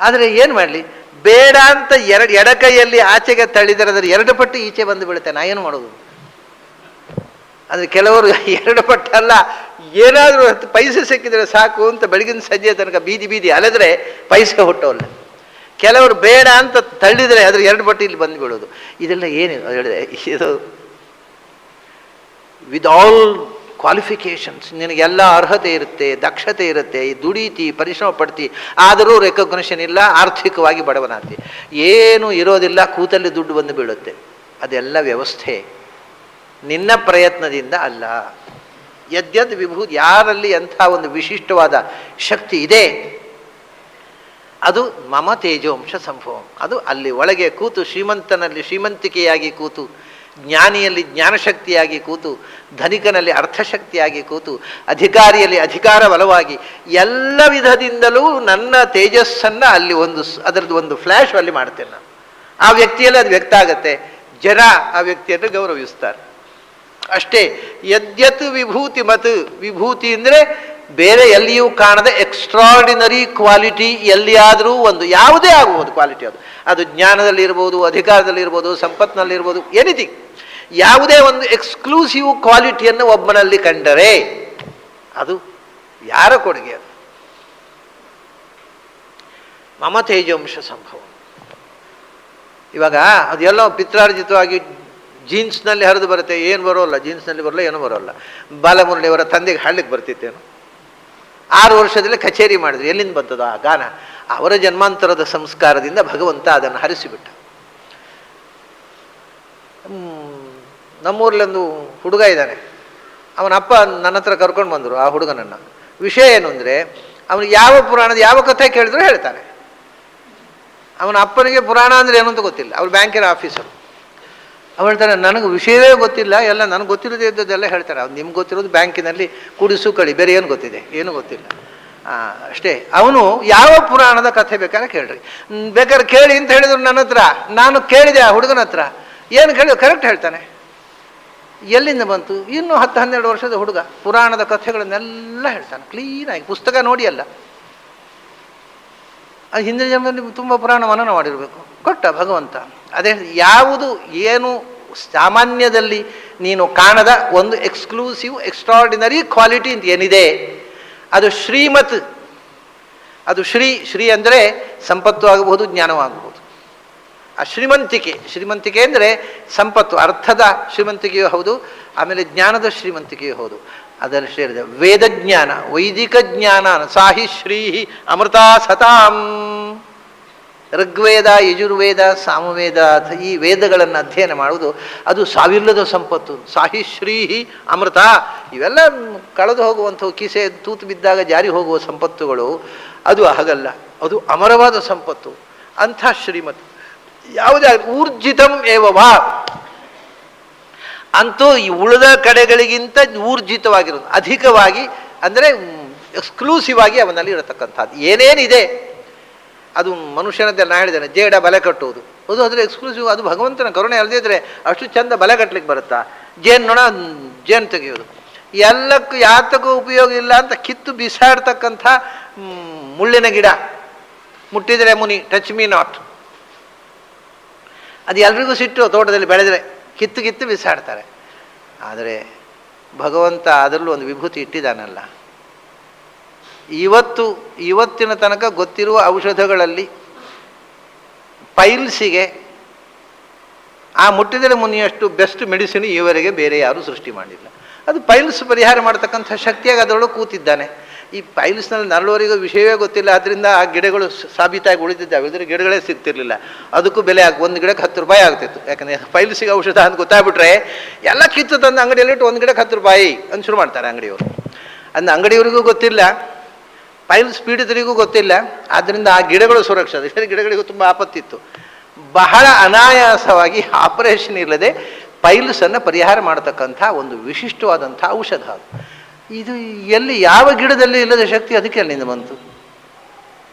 ಆದರೆ ಏನು ಮಾಡಲಿ, ಬೇಡ ಅಂತ ಎಡಕೈಯಲ್ಲಿ ಆಚೆಗೆ ತಳ್ಳಿದರೆ ಅದರ ಎರಡು ಪಟ್ಟು ಈಚೆ ಬಂದು ಬೀಳುತ್ತೆ. ನಾ ಏನು ಮಾಡೋದು? ಅಂದರೆ ಕೆಲವರು ಎರಡು ಪಟ್ಟಲ್ಲ, ಏನಾದರೂ ಪೈಸೆ ಸಿಕ್ಕಿದರೆ ಸಾಕು ಅಂತ ಬೆಳಗಿನ ಸಂಜೆ ತನಕ ಬೀದಿ ಅಲೆದ್ರೆ ಪೈಸೆ ಹುಟ್ಟೋಲ್ಲ. ಕೆಲವರು ಬೇಡ ಅಂತ ತಳ್ಳಿದರೆ ಅದರ ಎರಡು ಪಟ್ಟು ಇಲ್ಲಿ ಬಂದು ಬೀಳೋದು. ಇದೆಲ್ಲ ಏನಿದೆ ಹೇಳಿದೆ, ಇದು ವಿತ್ ಆಲ್ ಕ್ವಾಲಿಫಿಕೇಷನ್ಸ್, ನಿನಗೆಲ್ಲ ಅರ್ಹತೆ ಇರುತ್ತೆ, ದಕ್ಷತೆ ಇರುತ್ತೆ, ದುಡೀತಿ, ಪರಿಶ್ರಮ ಪಡ್ತಿ, ಆದರೂ ರೆಕಗ್ನಿಷನ್ ಇಲ್ಲ, ಆರ್ಥಿಕವಾಗಿ ಬಡವನಾಗ್ತಿ, ಏನೂ ಇರೋದಿಲ್ಲ, ಕೂತಲ್ಲಿ ದುಡ್ಡು ಬಂದು ಬೀಳುತ್ತೆ. ಅದೆಲ್ಲ ವ್ಯವಸ್ಥೆ. ನಿನ್ನ ಪ್ರಯತ್ನದಿಂದ ಅಲ್ಲ. ಯದ್ಯದ್ ವಿಭೂತಿ, ಯಾರಲ್ಲಿ ಅಂಥ ಒಂದು ವಿಶಿಷ್ಟವಾದ ಶಕ್ತಿ ಇದೆ ಅದು ಮಮ ತೇಜೋಂಶ ಸಂಭವಂ. ಅದು ಅಲ್ಲಿ ಒಳಗೆ ಕೂತು, ಶ್ರೀಮಂತನಲ್ಲಿ ಶ್ರೀಮಂತಿಕೆಯಾಗಿ ಕೂತು, ಜ್ಞಾನಿಯಲ್ಲಿ ಜ್ಞಾನಶಕ್ತಿಯಾಗಿ ಕೂತು, ಧನಿಕನಲ್ಲಿ ಅರ್ಥಶಕ್ತಿಯಾಗಿ ಕೂತು, ಅಧಿಕಾರಿಯಲ್ಲಿ ಅಧಿಕಾರ ಬಲವಾಗಿ, ಎಲ್ಲ ವಿಧದಿಂದಲೂ ನನ್ನ ತೇಜಸ್ಸನ್ನು ಅಲ್ಲಿ ಅದರದ್ದು ಒಂದು ಫ್ಲ್ಯಾಶ್ ಅಲ್ಲಿ ಮಾಡ್ತೇನೆ ನಾನು. ಆ ವ್ಯಕ್ತಿಯಲ್ಲಿ ಅದು ವ್ಯಕ್ತ ಆಗುತ್ತೆ, ಜನ ಆ ವ್ಯಕ್ತಿಯನ್ನು ಗೌರವಿಸ್ತಾರೆ ಅಷ್ಟೇ. ಯದ್ಯತ್ ವಿಭೂತಿ ಮತ್, ವಿಭೂತಿ ಅಂದರೆ ಬೇರೆ ಎಲ್ಲಿಯೂ ಕಾಣದ ಎಕ್ಸ್ಟ್ರಾರ್ಡಿನರಿ ಕ್ವಾಲಿಟಿ, ಎಲ್ಲಿಯಾದರೂ ಒಂದು, ಯಾವುದೇ ಆಗಬಹುದು ಕ್ವಾಲಿಟಿ, ಅದು ಜ್ಞಾನದಲ್ಲಿರ್ಬೋದು, ಅಧಿಕಾರದಲ್ಲಿರ್ಬೋದು, ಸಂಪತ್ತಿನಲ್ಲಿರ್ಬೋದು, ಎನಿಥಿಂಗ್, ಯಾವುದೇ ಒಂದು ಎಕ್ಸ್ಕ್ಲೂಸಿವ್ ಕ್ವಾಲಿಟಿಯನ್ನು ಒಬ್ಬನಲ್ಲಿ ಕಂಡರೆ ಅದು ಯಾರ ಕೊಡುಗೆ? ಅದು ಮಮ ತೇಜೋಂಶ ಸಂಭವ. ಇವಾಗ ಅದೆಲ್ಲೋ ಪಿತ್ರಾರ್ಜಿತವಾಗಿ ಜೀನ್ಸ್ನಲ್ಲಿ ಹರಿದು ಬರುತ್ತೆ, ಏನು ಬರೋಲ್ಲ, ಜೀನ್ಸ್ನಲ್ಲಿ ಬರೋಲ್ಲ, ಏನೂ ಬರೋಲ್ಲ. ಬಾಲಮುರಳಿಯವರ ತಂದೆಗೆ ಹಾಡ್ಲಿಕ್ಕೆ ಬರ್ತಿತ್ತೇನು? 6 ವರ್ಷದಲ್ಲಿ ಕಚೇರಿ ಮಾಡಿದ್ರು. ಎಲ್ಲಿಂದ ಬಂತದ ಆ ಗಾನ? ಅವರ ಜನ್ಮಾಂತರದ ಸಂಸ್ಕಾರದಿಂದ ಭಗವಂತ ಅದನ್ನು ಹರಿಸಿಬಿಟ್ಟ. ನಮ್ಮೂರಲ್ಲೊಂದು ಹುಡುಗ ಇದ್ದಾನೆ, ಅವನ ಅಪ್ಪ ನನ್ನ ಹತ್ರ ಕರ್ಕೊಂಡು ಬಂದರು ಆ ಹುಡುಗನನ್ನು. ವಿಷಯ ಏನು ಅಂದರೆ, ಅವನು ಯಾವ ಪುರಾಣದ ಯಾವ ಕಥೆ ಕೇಳಿದ್ರು ಹೇಳ್ತಾನೆ. ಅವನ ಅಪ್ಪನಿಗೆ ಪುರಾಣ ಅಂದರೆ ಏನು ಅಂತ ಗೊತ್ತಿಲ್ಲ, ಅವ್ರು ಬ್ಯಾಂಕಿನ ಆಫೀಸರು. ಅವ್ರು ಹೇಳ್ತಾರೆ, ನನಗೆ ವಿಷಯವೇ ಗೊತ್ತಿಲ್ಲ, ಎಲ್ಲ ನನಗೆ ಗೊತ್ತಿರೋದೇ ಇದ್ದದ್ದೆಲ್ಲ ಹೇಳ್ತಾರೆ. ಅವ್ನು ನಿಮ್ಗೆ ಗೊತ್ತಿರೋದು ಬ್ಯಾಂಕಿನಲ್ಲಿ ಕುಡಿಸು ಕಳಿ, ಬೇರೆ ಏನು ಗೊತ್ತಿದೆ? ಏನೂ ಗೊತ್ತಿಲ್ಲ ಅಷ್ಟೇ. ಅವನು ಯಾವ ಪುರಾಣದ ಕಥೆ ಬೇಕಾದ್ರೆ ಕೇಳ್ರಿ, ಬೇಕಾದ್ರೆ ಕೇಳಿ ಅಂತ ಹೇಳಿದ್ರು ನನ್ನ ಹತ್ರ. ನಾನು ಕೇಳಿದೆ ಆ ಹುಡುಗನ ಹತ್ರ, ಏನು ಕೇಳಿದ್ರು ಕರೆಕ್ಟ್ ಹೇಳ್ತಾನೆ. ಎಲ್ಲಿಂದ ಬಂತು? ಇನ್ನೂ 10-12 ವರ್ಷದ ಹುಡುಗ ಪುರಾಣದ ಕಥೆಗಳನ್ನೆಲ್ಲ ಹೇಳ್ತಾನೆ ಕ್ಲೀನಾಗಿ, ಪುಸ್ತಕ ನೋಡಿ ಅಲ್ಲ. ಅದು ಹಿಂದಿನ ಜನ್ಮದಲ್ಲಿ ತುಂಬ ಪುರಾಣ ಮನನ ಮಾಡಿರಬೇಕು, ಕೊಟ್ಟ ಭಗವಂತ. ಅದೇ ಯಾವುದು ಏನು ಸಾಮಾನ್ಯದಲ್ಲಿ ನೀನು ಕಾಣದ ಒಂದು ಎಕ್ಸ್ಕ್ಲೂಸಿವ್ ಎಕ್ಸ್ಟ್ರಾರ್ಡಿನರಿ ಕ್ವಾಲಿಟಿ ಅಂತ ಏನಿದೆ ಅದು ಶ್ರೀಮತ್. ಅದು ಶ್ರೀ ಅಂದರೆ ಸಂಪತ್ತು ಆಗಬಹುದು, ಜ್ಞಾನವೂ ಆಗಬಹುದು. ಆ ಶ್ರೀಮಂತಿಕೆ ಅಂದರೆ ಸಂಪತ್ತು, ಅರ್ಥದ ಶ್ರೀಮಂತಿಕೆಯೂ ಹೌದು, ಆಮೇಲೆ ಜ್ಞಾನದ ಶ್ರೀಮಂತಿಕೆಯೂ ಹೌದು. ಅದರಲ್ಲಿ ಸೇರಿದೆ ವೇದಜ್ಞಾನ, ವೈದಿಕ ಜ್ಞಾನ. ಸಾಹಿ ಶ್ರೀ ಅಮೃತ ಸತಾಂ. ಋಗ್ವೇದ, ಯಜುರ್ವೇದ, ಸಾಮವೇದ, ಈ ವೇದಗಳನ್ನು ಅಧ್ಯಯನ ಮಾಡುವುದು ಅದು ಸಾವಿಲ್ಲದ ಸಂಪತ್ತು. ಸಾಹಿ ಶ್ರೀ ಅಮೃತ, ಇವೆಲ್ಲ ಕಳೆದು ಹೋಗುವಂಥವು, ಕಿಸೆ ತೂತು ಬಿದ್ದಾಗ ಜಾರಿ ಹೋಗುವ ಸಂಪತ್ತುಗಳು. ಅದು ಹಾಗಲ್ಲ, ಅದು ಅಮರವಾದ ಸಂಪತ್ತು. ಅಂಥ ಶ್ರೀಮತ್ ಯಾವುದೇ ಊರ್ಜಿತಂ ಏವವಾ, ಅಂತೂ ಈ ಉಳಿದ ಕಡೆಗಳಿಗಿಂತ ಊರ್ಜಿತವಾಗಿರೋದು, ಅಧಿಕವಾಗಿ ಅಂದರೆ ಎಕ್ಸ್ಕ್ಲೂಸಿವ್ ಆಗಿ ಅವನಲ್ಲಿ ಇರತಕ್ಕಂಥದ್ದು ಏನೇನಿದೆ ಅದು ಮನುಷ್ಯನದ್ದೆಲ್ಲ. ನಾ ಹೇಳಿದ್ದೇನೆ, ಜೇಡ ಬಲೆ ಕಟ್ಟುವುದು, ಅದು ಅದ್ರ ಎಕ್ಸ್ಕ್ಲೂಸಿವ್. ಅದು ಭಗವಂತನ ಕರುಣೆ ಅಲ್ಲದಿದ್ದರೆ ಅಷ್ಟು ಚಂದ ಬಲೆ ಕಟ್ಟಲಿಕ್ಕೆ ಬರುತ್ತಾ? ಜೇನು ಜೇನು ತೆಗೆಯೋದು ಎಲ್ಲಕ್ಕೂ ಯಾತಕ್ಕೂ ಉಪಯೋಗ ಇಲ್ಲ ಅಂತ ಕಿತ್ತು ಬಿಸಾಡ್ತಕ್ಕಂಥ ಮುಳ್ಳಿನ ಗಿಡ, ಮುಟ್ಟಿದರೆ ಮುನಿ, ಟಚ್ ಮೀ ನಾಟ್. ಅದು ಎಲ್ರಿಗೂ ಸಿಟ್ಟು, ತೋಟದಲ್ಲಿ ಬೆಳೆದರೆ ಕಿತ್ತು ಬಿಸಾಡ್ತಾರೆ. ಆದರೆ ಭಗವಂತ ಅದರಲ್ಲೂ ಒಂದು ವಿಭೂತಿ ಇಟ್ಟಿದ್ದಾನಲ್ಲ. ಇವತ್ತಿನ ತನಕ ಗೊತ್ತಿರುವ ಔಷಧಗಳಲ್ಲಿ ಪೈಲ್ಸಿಗೆ ಆ ಮುಟ್ಟಿದರೆ ಮುನಿಯಷ್ಟು ಬೆಸ್ಟ್ ಮೆಡಿಸಿನ್ ಈವರೆಗೆ ಬೇರೆ ಯಾರೂ ಸೃಷ್ಟಿ ಮಾಡಿಲ್ಲ. ಅದು ಪೈಲ್ಸ್ ಪರಿಹಾರ ಮಾಡತಕ್ಕಂಥ ಶಕ್ತಿಯಾಗಿ ಅದರೊಳಗೆ ಕೂತಿದ್ದಾನೆ. ಈ ಪೈಲ್ಸ್ನಲ್ಲಿ ನರಳುವವರಿಗೂ ವಿಷಯವೇ ಗೊತ್ತಿಲ್ಲ, ಅದರಿಂದ ಆ ಗಿಡಗಳು ಸಾಬೀತಾಗಿ ಉಳಿದಿದ್ದಾವೆ. ಇದ್ರೆ ಗಿಡಗಳೇ ಸಿಗ್ತಿರ್ಲಿಲ್ಲ, ಅದಕ್ಕೂ ಬೆಲೆ ಒಂದು ಗಿಡಕ್ಕೆ 10 ರೂಪಾಯಿ ಆಗ್ತಿತ್ತು. ಯಾಕಂದರೆ ಪೈಲ್ಸಿಗೆ ಔಷಧ ಅಂತ ಗೊತ್ತಾಗ್ಬಿಟ್ರೆ ಎಲ್ಲ ಕಿತ್ತು ತಂದು ಅಂಗಡಿಯಲ್ಲಿಟ್ಟು ಒಂದು ಗಿಡಕ್ಕೆ 10 ರೂಪಾಯಿ ಅಂತ ಶುರು ಮಾಡ್ತಾರೆ ಅಂಗಡಿಯವರು. ಅಂದು ಅಂಗಡಿಯವರಿಗೂ ಗೊತ್ತಿಲ್ಲ, ಪೈಲ್ಸ್ ಪೀಡಿತರಿಗೂ ಗೊತ್ತಿಲ್ಲ. ಆದ್ದರಿಂದ ಆ ಗಿಡಗಳು ಸುರಕ್ಷಿತ. ಇತರ ಗಿಡಗಳಿಗೂ ತುಂಬ ಆಪತ್ತಿತ್ತು. ಬಹಳ ಅನಾಯಾಸವಾಗಿ ಆಪರೇಷನ್ ಇಲ್ಲದೆ ಪೈಲ್ಸನ್ನು ಪರಿಹಾರ ಮಾಡತಕ್ಕಂಥ ಒಂದು ವಿಶಿಷ್ಟವಾದಂಥ ಔಷಧ ಅದು. ಇದು ಎಲ್ಲಿ ಯಾವ ಗಿಡದಲ್ಲಿ ಇಲ್ಲದ ಶಕ್ತಿ ಅದಕ್ಕೆ ಅಲ್ಲಿಂದ ಬಂತು?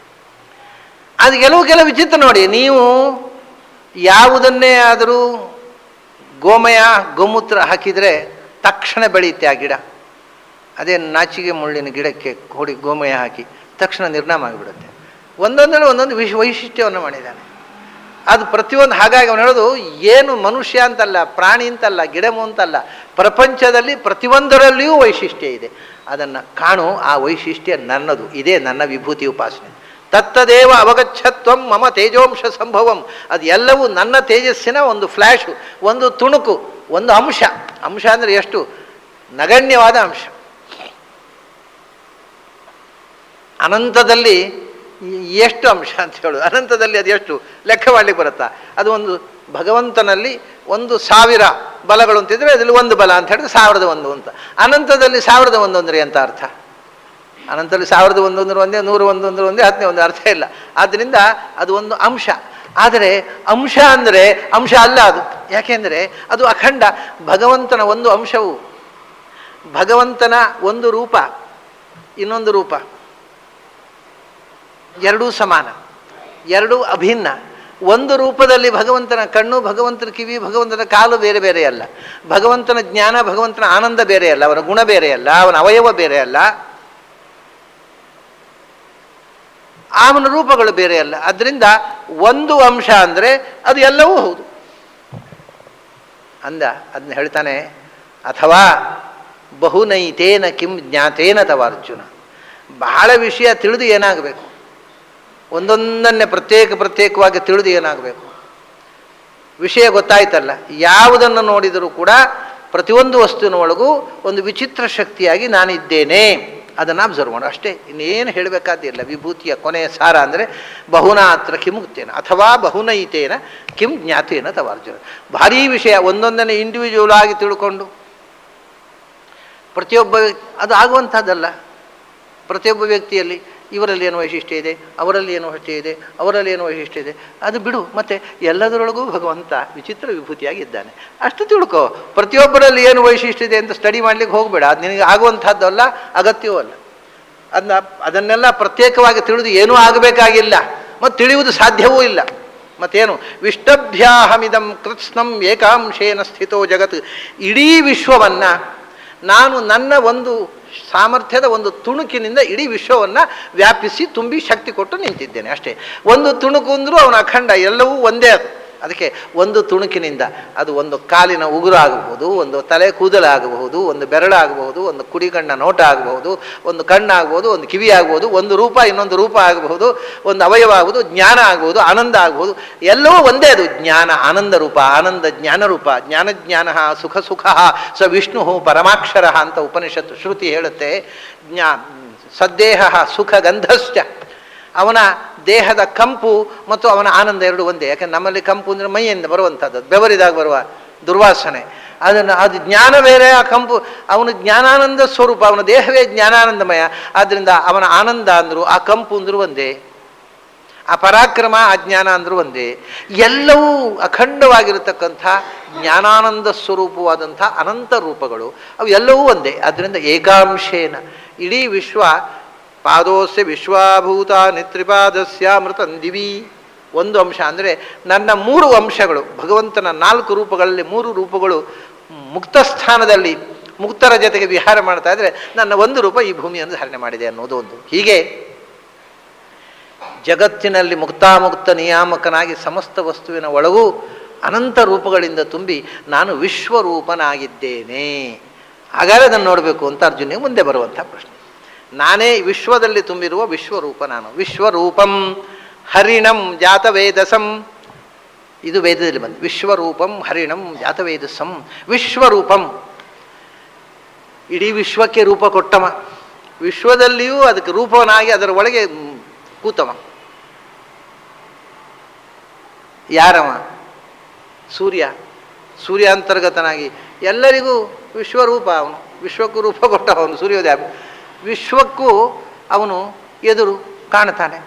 ಅದು ಕೆಲವು ವಿಚಿತ್ರ ನೋಡಿ. ನೀವು ಯಾವುದನ್ನೇ ಆದರೂ ಗೋಮಯ ಗೋಮೂತ್ರ ಹಾಕಿದರೆ ತಕ್ಷಣ ಬೆಳೆಯುತ್ತೆ ಆ ಗಿಡ. ಅದೇ ನಾಚಿಗೆ ಮುಳ್ಳಿನ ಗಿಡಕ್ಕೆ ಹೊಡಿ ಗೋಮಯ ಹಾಕಿ ತಕ್ಷಣ ನಿರ್ನಾಮ ಆಗಿಬಿಡುತ್ತೆ. ಒಂದೊಂದರಲ್ಲಿ ಒಂದೊಂದು ವೈಶಿಷ್ಟ್ಯವನ್ನು ಮಾಡಿದ್ದಾನೆ. ಅದು ಪ್ರತಿಯೊಂದು ಹಾಗಾಗಿ ಅವನು ಹೇಳೋದು, ಏನು ಮನುಷ್ಯ ಅಂತಲ್ಲ, ಪ್ರಾಣಿ ಅಂತಲ್ಲ, ಗಿಡಮು ಅಂತಲ್ಲ, ಪ್ರಪಂಚದಲ್ಲಿ ಪ್ರತಿಯೊಂದರಲ್ಲಿಯೂ ವೈಶಿಷ್ಟ್ಯ ಇದೆ. ಅದನ್ನು ಕಾಣು, ಆ ವೈಶಿಷ್ಟ್ಯ ನನ್ನದು, ಇದೇ ನನ್ನ ವಿಭೂತಿ ಉಪಾಸನೆ. ತತ್ತದೇವ ಅವಗಚ್ಛತ್ವಂ ಮಮ ತೇಜೋಂಶ ಸಂಭವಂ. ಅದು ಎಲ್ಲವೂ ನನ್ನ ತೇಜಸ್ಸಿನ ಒಂದು ಫ್ಲ್ಯಾಶು, ಒಂದು ತುಣುಕು, ಒಂದು ಅಂಶ. ಅಂಶ ಅಂದರೆ ಎಷ್ಟು ನಗಣ್ಯವಾದ ಅಂಶ. ಅನಂತದಲ್ಲಿ ಎಷ್ಟು ಅಂಶ ಅಂತ ಹೇಳೋದು, ಅನಂತದಲ್ಲಿ ಅದು ಎಷ್ಟು ಲೆಕ್ಕ ಮಾಡಲಿಕ್ಕೆ ಬರುತ್ತಾ? ಅದು ಒಂದು ಭಗವಂತನಲ್ಲಿ 1,000 ಬಲಗಳು ಅಂತಿದ್ರೆ ಅದರಲ್ಲಿ ಒಂದು ಬಲ ಅಂತ ಹೇಳಿದ್ರೆ 1,001 ಅಂತ. ಅನಂತದಲ್ಲಿ 1,001 ಅಂದರೆ ಎಂಥ ಅರ್ಥ? ಅನಂತದಲ್ಲಿ 1,001 ಅಂದ್ರೆ ಒಂದೇ, 101 ಅಂದ್ರೆ ಒಂದೇ, 10 ಒಂದು ಅರ್ಥ ಇಲ್ಲ. ಆದ್ದರಿಂದ ಅದು ಒಂದು ಅಂಶ. ಆದರೆ ಅಂಶ ಅಂದರೆ ಅಂಶ ಅಲ್ಲ ಅದು. ಯಾಕೆಂದರೆ ಅದು ಅಖಂಡ. ಭಗವಂತನ ಒಂದು ಅಂಶವು, ಭಗವಂತನ ಒಂದು ರೂಪ, ಇನ್ನೊಂದು ರೂಪ, ಎರಡೂ ಸಮಾನ, ಎರಡೂ ಅಭಿನ್ನ. ಒಂದು ರೂಪದಲ್ಲಿ ಭಗವಂತನ ಕಣ್ಣು, ಭಗವಂತನ ಕಿವಿ, ಭಗವಂತನ ಕಾಲು ಬೇರೆ ಬೇರೆ ಅಲ್ಲ. ಭಗವಂತನ ಜ್ಞಾನ, ಭಗವಂತನ ಆನಂದ ಬೇರೆ ಅಲ್ಲ. ಅವನ ಗುಣ ಬೇರೆ ಅಲ್ಲ, ಅವನ ಅವಯವ ಬೇರೆ ಅಲ್ಲ, ಅವನ ರೂಪಗಳು ಬೇರೆ ಅಲ್ಲ. ಅದರಿಂದ ಒಂದು ಅಂಶ ಅಂದರೆ ಅದು ಎಲ್ಲವೂ ಹೌದು ಅಂದ. ಅದನ್ನ ಹೇಳ್ತಾನೆ, ಅಥವಾ ಬಹುನೈತೇನ ಕಿಂ ಜ್ಞಾತೇನ ತವ ಅರ್ಜುನ. ಬಹಳ ವಿಷಯ ತಿಳಿದು ಏನಾಗಬೇಕು? ಒಂದೊಂದನ್ನೇ ಪ್ರತ್ಯೇಕವಾಗಿ ತಿಳಿದು ಏನಾಗಬೇಕು? ವಿಷಯ ಗೊತ್ತಾಯ್ತಲ್ಲ. ಯಾವುದನ್ನು ನೋಡಿದರೂ ಕೂಡ ಪ್ರತಿಯೊಂದು ವಸ್ತುವಿನ ಒಳಗೂ ಒಂದು ವಿಚಿತ್ರ ಶಕ್ತಿಯಾಗಿ ನಾನಿದ್ದೇನೆ, ಅದನ್ನು ಅಬ್ಸರ್ವ್ ಮಾಡು ಅಷ್ಟೇ. ಇನ್ನೇನು ಹೇಳಬೇಕಾದಿಲ್ಲ. ವಿಭೂತಿಯ ಕೊನೆಯ ಸಾರ ಅಂದರೆ ಬಹುನಾತ್ರ ಕಿಮುಕ್ತೇನ ಅಥವಾ ಬಹುನೈತೇನ ಕಿಂ ಜ್ಞಾತೇನ ತವ ಅರ್ಜುನ. ಭಾರೀ ವಿಷಯ ಒಂದೊಂದನ್ನೇ ಇಂಡಿವಿಜುವಲ್ ಆಗಿ ತಿಳ್ಕೊಂಡು ಪ್ರತಿಯೊಬ್ಬ ಅದು ಆಗುವಂಥದ್ದಲ್ಲ. ಪ್ರತಿಯೊಬ್ಬ ವ್ಯಕ್ತಿಯಲ್ಲಿ ಇವರಲ್ಲಿ ಏನು ವೈಶಿಷ್ಟ್ಯ ಇದೆ, ಅವರಲ್ಲಿ ಏನು ವೈಶಿಷ್ಟ್ಯ ಇದೆ, ಅವರಲ್ಲಿ ಏನು ವೈಶಿಷ್ಟ್ಯ ಇದೆ, ಅದು ಬಿಡು. ಮತ್ತು ಎಲ್ಲದರೊಳಗೂ ಭಗವಂತ ವಿಚಿತ್ರ ವಿಭೂತಿಯಾಗಿದ್ದಾನೆ ಅಷ್ಟು ತಿಳ್ಕೊ. ಪ್ರತಿಯೊಬ್ಬರಲ್ಲಿ ಏನು ವೈಶಿಷ್ಟ್ಯ ಇದೆ ಅಂತ ಸ್ಟಡಿ ಮಾಡಲಿಕ್ಕೆ ಹೋಗಬೇಡ. ಅದು ನಿನಗೆ ಆಗುವಂಥದ್ದಲ್ಲ, ಅಗತ್ಯವೂ ಅಲ್ಲ. ಅದನ್ನೆಲ್ಲ ಪ್ರತ್ಯೇಕವಾಗಿ ತಿಳಿದು ಏನೂ ಆಗಬೇಕಾಗಿಲ್ಲ, ಮತ್ತು ತಿಳಿಯುವುದು ಸಾಧ್ಯವೂ ಇಲ್ಲ. ಮತ್ತೇನು? ವಿಷ್ಟಭ್ಯಾಹಮಿದಂ ಕೃತ್ಸ್ನಂ ಏಕಾಂಶೇನ ಸ್ಥಿತೋ ಜಗತ್. ಇಡೀ ವಿಶ್ವವನ್ನು ನಾನು ನನ್ನ ಒಂದು ಸಾಮರ್ಥ್ಯದ ಒಂದು ತುಣುಕಿನಿಂದ ಇಡೀ ವಿಶ್ವವನ್ನು ವ್ಯಾಪಿಸಿ ತುಂಬಿ ಶಕ್ತಿ ಕೊಟ್ಟು ನಿಂತಿದ್ದೇನೆ ಅಷ್ಟೇ. ಒಂದು ತುಣುಕು ಅಂದರೂ ಅವನ ಅಖಂಡ, ಎಲ್ಲವೂ ಒಂದೇ. ಅದಕ್ಕೆ ಒಂದು ತುಣುಕಿನಿಂದ ಅದು ಒಂದು ಕಾಲಿನ ಉಗುರು ಆಗಬಹುದು, ಒಂದು ತಲೆ ಕೂದಲಾಗಬಹುದು, ಒಂದು ಬೆರಳಾಗಬಹುದು, ಒಂದು ಕುಡಿಗಣ್ಣ ನೋಟ ಆಗಬಹುದು, ಒಂದು ಕಣ್ಣಾಗಬಹುದು, ಒಂದು ಕಿವಿ ಆಗ್ಬೋದು, ಒಂದು ರೂಪ ಇನ್ನೊಂದು ರೂಪ ಆಗಬಹುದು, ಒಂದು ಅವಯವ ಆಗ್ಬೋದು, ಜ್ಞಾನ ಆಗ್ಬೋದು, ಆನಂದ ಆಗ್ಬೋದು, ಎಲ್ಲವೂ ಒಂದೇ. ಅದು ಜ್ಞಾನ ಆನಂದ ರೂಪ, ಆನಂದ ಜ್ಞಾನ ರೂಪ. ಜ್ಞಾನ ಸುಖ ಸುಖ ಸ ವಿಷ್ಣು ಪರಮಾಕ್ಷರ ಅಂತ ಉಪನಿಷತ್ತು ಶ್ರುತಿ ಹೇಳುತ್ತೆ. ಸದ್ದೇಹ ಸುಖ ಗಂಧಶ್ಚ. ಅವನ ದೇಹದ ಕಂಪು ಮತ್ತು ಅವನ ಆನಂದ ಎರಡು ಒಂದೇ. ಯಾಕಂದ್ರೆ ನಮ್ಮಲ್ಲಿ ಕಂಪು ಅಂದರೆ ಮೈಯಿಂದ ಬರುವಂಥದ್ದು, ಬೆವರಿದಾಗ ಬರುವ ದುರ್ವಾಸನೆ. ಅದು ಜ್ಞಾನ ಬೇರೆ, ಆ ಕಂಪು ಅವನು ಜ್ಞಾನಾನಂದ ಸ್ವರೂಪ, ಅವನ ದೇಹವೇ ಜ್ಞಾನಾನಂದಮಯ. ಆದ್ದರಿಂದ ಅವನ ಆನಂದ ಅಂದರು, ಆ ಕಂಪು ಅಂದರೂ ಒಂದೇ, ಆ ಪರಾಕ್ರಮ, ಆ ಜ್ಞಾನ ಅಂದರೂ ಒಂದೇ. ಎಲ್ಲವೂ ಅಖಂಡವಾಗಿರತಕ್ಕಂಥ ಜ್ಞಾನಾನಂದ ಸ್ವರೂಪವಾದಂಥ ಅನಂತ ರೂಪಗಳು, ಅವು ಎಲ್ಲವೂ ಒಂದೇ. ಆದ್ದರಿಂದ ಏಕಾಂಶೇನ ಇಡೀ ವಿಶ್ವ ಪಾದೋಸ್ಯ ವಿಶ್ವಾಭೂತ ನಿತ್ರಿಪಾದಸ್ಯ ಮೃತಂದಿವಿ. ಒಂದು ಅಂಶ ಅಂದರೆ ನನ್ನ 3 ಅಂಶಗಳು, ಭಗವಂತನ 4 ರೂಪಗಳಲ್ಲಿ 3 ರೂಪಗಳು ಮುಕ್ತ ಸ್ಥಾನದಲ್ಲಿ ಮುಕ್ತರ ಜೊತೆಗೆ ವಿಹಾರ ಮಾಡ್ತಾ ಇದ್ದರೆ ನನ್ನ ಒಂದು ರೂಪ ಈ ಭೂಮಿಯನ್ನು ಧಾರಣೆ ಮಾಡಿದೆ ಅನ್ನೋದು ಒಂದು. ಹೀಗೆ ಜಗತ್ತಿನಲ್ಲಿ ಮುಕ್ತಾಮುಕ್ತ ನಿಯಾಮಕನಾಗಿ ಸಮಸ್ತ ವಸ್ತುವಿನ ಒಳಗೂ ಅನಂತ ರೂಪಗಳಿಂದ ತುಂಬಿ ನಾನು ವಿಶ್ವರೂಪನಾಗಿದ್ದೇನೆ. ಹಾಗಾದರೆ ಅದನ್ನು ನೋಡಬೇಕು ಅಂತ ಅರ್ಜುನಿಗೆ ಮುಂದೆ ಬರುವಂಥ ಪ್ರಶ್ನೆ. ನಾನೇ ವಿಶ್ವದಲ್ಲಿ ತುಂಬಿರುವ ವಿಶ್ವರೂಪ ನಾನು. ವಿಶ್ವರೂಪಂ ಹರಿಣಂ ಜಾತವೇದಸಂ, ಇದು ವೇದದಲ್ಲಿ ಬಂದು ವಿಶ್ವರೂಪಂ ಹರಿಣಂ ಜಾತವೇದಸಂ. ವಿಶ್ವರೂಪಂ ಇಡೀ ವಿಶ್ವಕ್ಕೆ ರೂಪ ಕೊಟ್ಟವ, ವಿಶ್ವದಲ್ಲಿಯೂ ಅದಕ್ಕೆ ರೂಪವನಾಗಿ ಅದರ ಒಳಗೆ ಕೂತವ. ಯಾರವ? ಸೂರ್ಯ. ಸೂರ್ಯಾಂತರ್ಗತನಾಗಿ ಎಲ್ಲರಿಗೂ ವಿಶ್ವರೂಪ ಅವನು. ವಿಶ್ವಕ್ಕೂ ರೂಪ ಕೊಟ್ಟವ ಅವನು. ಸೂರ್ಯೋದಯ ವಿಶ್ವಕ್ಕೂ ಅವನು ಎದುರು ಕಾಣ್ತಾನೆ.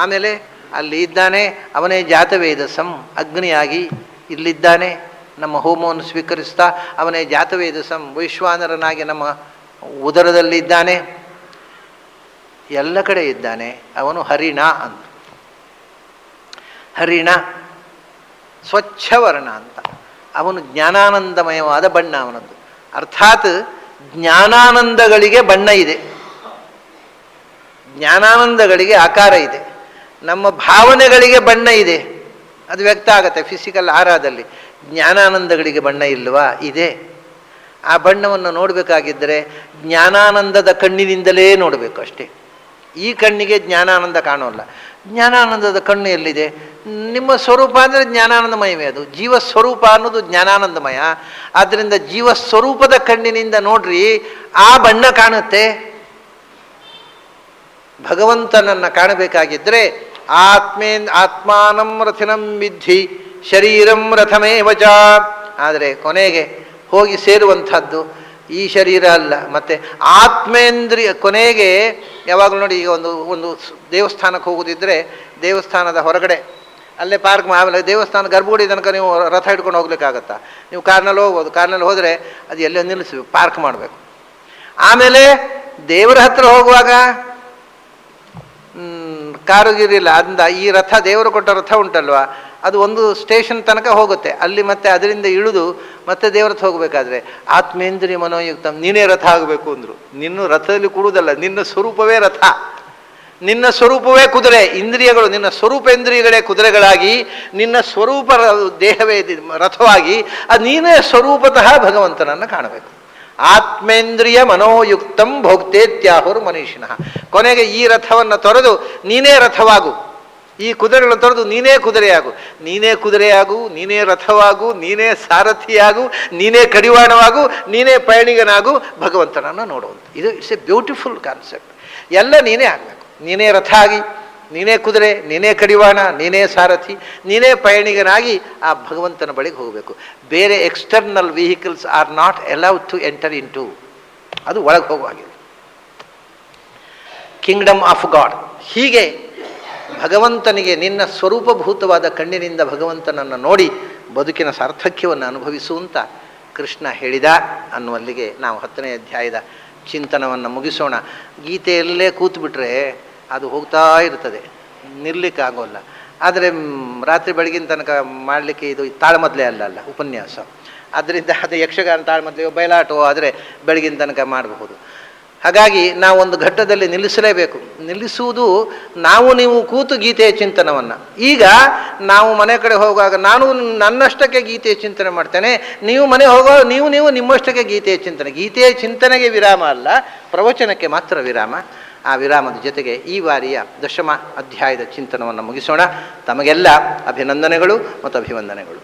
ಆಮೇಲೆ ಅಲ್ಲಿ ಇದ್ದಾನೆ, ಅವನೇ ಜಾತವೇದಸಂ, ಅಗ್ನಿಯಾಗಿ ಇಲ್ಲಿದ್ದಾನೆ, ನಮ್ಮ ಹೋಮವನ್ನು ಸ್ವೀಕರಿಸ್ತಾ ಅವನೇ ಜಾತವೇದಸಂ, ವೈಶ್ವಾನರನಾಗಿ ನಮ್ಮ ಉದರದಲ್ಲಿ ಇದ್ದಾನೆ, ಎಲ್ಲ ಕಡೆ ಇದ್ದಾನೆ. ಅವನು ಹರಿಣ ಅಂತ. ಹರಿಣ ಸ್ವಚ್ಛವರ್ಣ ಅಂತ. ಅವನು ಜ್ಞಾನಾನಂದಮಯವಾದ ಬಣ್ಣ ಅವನದ್ದು. ಅರ್ಥಾತ್ ಜ್ಞಾನಾನಂದಗಳಿಗೆ ಬಣ್ಣ ಇದೆ, ಜ್ಞಾನಾನಂದಗಳಿಗೆ ಆಕಾರ ಇದೆ. ನಮ್ಮ ಭಾವನೆಗಳಿಗೆ ಬಣ್ಣ ಇದೆ, ಅದು ವ್ಯಕ್ತ ಆಗುತ್ತೆ ಫಿಸಿಕಲ್ ಆರಾದಲ್ಲಿ. ಜ್ಞಾನಾನಂದಗಳಿಗೆ ಬಣ್ಣ ಇಲ್ವಾ? ಇದೆ. ಆ ಬಣ್ಣವನ್ನು ನೋಡಬೇಕಾಗಿದ್ದರೆ ಜ್ಞಾನಾನಂದದ ಕಣ್ಣಿನಿಂದಲೇ ನೋಡಬೇಕು ಅಷ್ಟೇ. ಈ ಕಣ್ಣಿಗೆ ಜ್ಞಾನಾನಂದ ಕಾಣೋಲ್ಲ. ಜ್ಞಾನಾನಂದದ ಕಣ್ಣು ಎಲ್ಲಿದೆ? ನಿಮ್ಮ ಸ್ವರೂಪ ಅಂದರೆ ಜ್ಞಾನಾನಂದಮಯವೇ. ಅದು ಜೀವಸ್ವರೂಪ ಅನ್ನೋದು ಜ್ಞಾನಾನಂದಮಯ. ಆದ್ದರಿಂದ ಜೀವಸ್ವರೂಪದ ಕಣ್ಣಿನಿಂದ ನೋಡ್ರಿ, ಆ ಬಣ್ಣ ಕಾಣುತ್ತೆ. ಭಗವಂತನನ್ನು ಕಾಣಬೇಕಾಗಿದ್ದರೆ ಆತ್ಮಾನಂ ರಥಿನಂ ವಿದ್ಧಿ ಶರೀರಂ ರಥಮೇವಚ. ಆದರೆ ಕೊನೆಗೆ ಹೋಗಿ ಸೇರುವಂಥದ್ದು ಈ ಶರೀರ ಅಲ್ಲ, ಮತ್ತು ಆತ್ಮೇಂದ್ರಿಯ. ಕೊನೆಗೆ ಯಾವಾಗಲೂ ನೋಡಿ, ಈಗ ಒಂದು ದೇವಸ್ಥಾನಕ್ಕೆ ಹೋಗೋದಿದ್ದರೆ ದೇವಸ್ಥಾನದ ಹೊರಗಡೆ ಅಲ್ಲೇ ಪಾರ್ಕ್ ಆಮೇಲೆ ದೇವಸ್ಥಾನ ಗರ್ಭಗುಡಿ ತನಕ ನೀವು ರಥ ಹಿಡ್ಕೊಂಡು ಹೋಗ್ಲಿಕ್ಕಾಗತ್ತಾ? ನೀವು ಕಾರ್ನಲ್ಲಿ ಹೋಗ್ಬೋದು. ಕಾರ್ನಲ್ಲಿ ಹೋದರೆ ಅದು ಎಲ್ಲೇ ನಿಲ್ಲಿಸ್ಬೇಕು, ಪಾರ್ಕ್ ಮಾಡಬೇಕು. ಆಮೇಲೆ ದೇವರ ಹತ್ರ ಹೋಗುವಾಗ ಕಾರು ಗಿರಿಲ್ಲ, ಅಂದ ಈ ರಥ ದೇವರು ಕೊಟ್ಟ ರಥ ಉಂಟಲ್ವ, ಅದು ಒಂದು ಸ್ಟೇಷನ್ ತನಕ ಹೋಗುತ್ತೆ. ಅಲ್ಲಿ ಮತ್ತೆ ಅದರಿಂದ ಇಳಿದು ಮತ್ತೆ ದೇವ್ರ ಹತ್ರ ಹೋಗಬೇಕಾದ್ರೆ ಆತ್ಮೇಂದ್ರಿಯ ಮನೋಯುಕ್ತ, ನೀನೇ ರಥ ಆಗಬೇಕು ಅಂದರು. ನಿನ್ನ ರಥದಲ್ಲಿ ಕೂಡುವುದಲ್ಲ, ನಿನ್ನ ಸ್ವರೂಪವೇ ರಥ, ನಿನ್ನ ಸ್ವರೂಪವೇ ಕುದುರೆ. ಇಂದ್ರಿಯಗಳು ನಿನ್ನ ಸ್ವರೂಪೇಂದ್ರಿಯಗಳೇ ಕುದುರೆಗಳಾಗಿ, ನಿನ್ನ ಸ್ವರೂಪ ದೇಹವೇ ರಥವಾಗಿ, ಅದು ನೀನೇ ಸ್ವರೂಪತಃ ಭಗವಂತನನ್ನು ಕಾಣಬೇಕು. ಆತ್ಮೇಂದ್ರಿಯ ಮನೋಯುಕ್ತಂ ಭೋಕ್ತೇತ್ಯಾಹುರ್ ಮನೀಷಿನಃ. ಕೊನೆಗೆ ಈ ರಥವನ್ನು ತೊರೆದು ನೀನೇ ರಥವಾಗು, ಈ ಕುದುರೆಗಳನ್ನು ತೊರೆದು ನೀನೇ ಕುದುರೆಯಾಗು, ನೀನೇ ಕುದುರೆಯಾಗು, ನೀನೇ ರಥವಾಗು, ನೀನೇ ಸಾರಥಿಯಾಗು, ನೀನೇ ಕಡಿವಾಣವಾಗು, ನೀನೇ ಪಯಣಿಗನಾಗು, ಭಗವಂತನನ್ನು ನೋಡುವಂಥ. ಇದು ಇಟ್ಸ್ ಎ ಬ್ಯೂಟಿಫುಲ್ ಕಾನ್ಸೆಪ್ಟ್. ಎಲ್ಲ ನೀನೇ ಆಗಬೇಕು. ನೀನೇ ರಥ ಆಗಿ, ನೀನೇ ಕುದುರೆ, ನೀನೇ ಕಡಿವಾಣ, ನೀನೇ ಸಾರಥಿ, ನೀನೇ ಪಯಣಿಗನಾಗಿ ಆ ಭಗವಂತನ ಬಳಿಗೆ ಹೋಗಬೇಕು. ಬೇರೆ external vehicles are not allowed to enter into. ಅದು ಒಳಗೆ ಹೋಗುವಾಗಿದೆ. Kingdom of god. ಹೀಗೆ ಭಗವಂತನಿಗೆ ನಿನ್ನ ಸ್ವರೂಪಭೂತವಾದ ಕಣ್ಣಿನಿಂದ ಭಗವಂತನನ್ನು ನೋಡಿ ಬದುಕಿನ ಸಾರ್ಥಕ್ಯವನ್ನು ಅನುಭವಿಸುವಂತ ಕೃಷ್ಣ ಹೇಳಿದ ಅನ್ನುವಲ್ಲಿಗೆ ನಾವು 10ನೇ ಅಧ್ಯಾಯದ ಚಿಂತನವನ್ನು ಮುಗಿಸೋಣ. ಗೀತೆಯಲ್ಲೇ ಕೂತ್ಬಿಟ್ರೆ ಅದು ಹೋಗ್ತಾ ಇರ್ತದೆ, ನಿಲ್ಲಕ್ಕಾಗೋಲ್ಲ. ಆದರೆ ರಾತ್ರಿ ಬೆಳಗಿನ ತನಕ ಮಾಡಲಿಕ್ಕೆ ಇದು ತಾಳ್ಮದ್ಲೆ ಅಲ್ಲ ಉಪನ್ಯಾಸ. ಆದ್ದರಿಂದ ಅದು ಯಕ್ಷಗಾನ ತಾಳ್ಮದ್ಲೆಯೋ ಬಯಲಾಟವೋ ಆದರೆ ಬೆಳಗಿನ ತನಕ ಮಾಡಬಹುದು. ಹಾಗಾಗಿ ನಾವು ಒಂದು ಘಟ್ಟದಲ್ಲಿ ನಿಲ್ಲಿಸಲೇಬೇಕು. ನಿಲ್ಲಿಸುವುದು ನಾವು ನೀವು ಕೂತು ಗೀತೆಯ ಚಿಂತನವನ್ನು. ಈಗ ನಾವು ಮನೆ ಕಡೆ ಹೋಗುವಾಗ ನಾನು ನನ್ನಷ್ಟಕ್ಕೆ ಗೀತೆಯ ಚಿಂತನೆ ಮಾಡ್ತೇನೆ, ನೀವು ಮನೆ ಹೋಗುವಾಗ ನೀವು ನಿಮ್ಮಷ್ಟಕ್ಕೆ ಗೀತೆಯ ಚಿಂತನೆ. ಗೀತೆಯ ಚಿಂತನೆಗೆ ವಿರಾಮ ಅಲ್ಲ, ಪ್ರವಚನಕ್ಕೆ ಮಾತ್ರ ವಿರಾಮ. ಆ ವಿರಾಮದ ಜೊತೆಗೆ ಈ ಬಾರಿಯ 10ಮ ಅಧ್ಯಾಯದ ಚಿಂತನವನ್ನು ಮುಗಿಸೋಣ. ತಮಗೆಲ್ಲ ಅಭಿನಂದನೆಗಳು ಮತ್ತು ಅಭಿವಂದನೆಗಳು.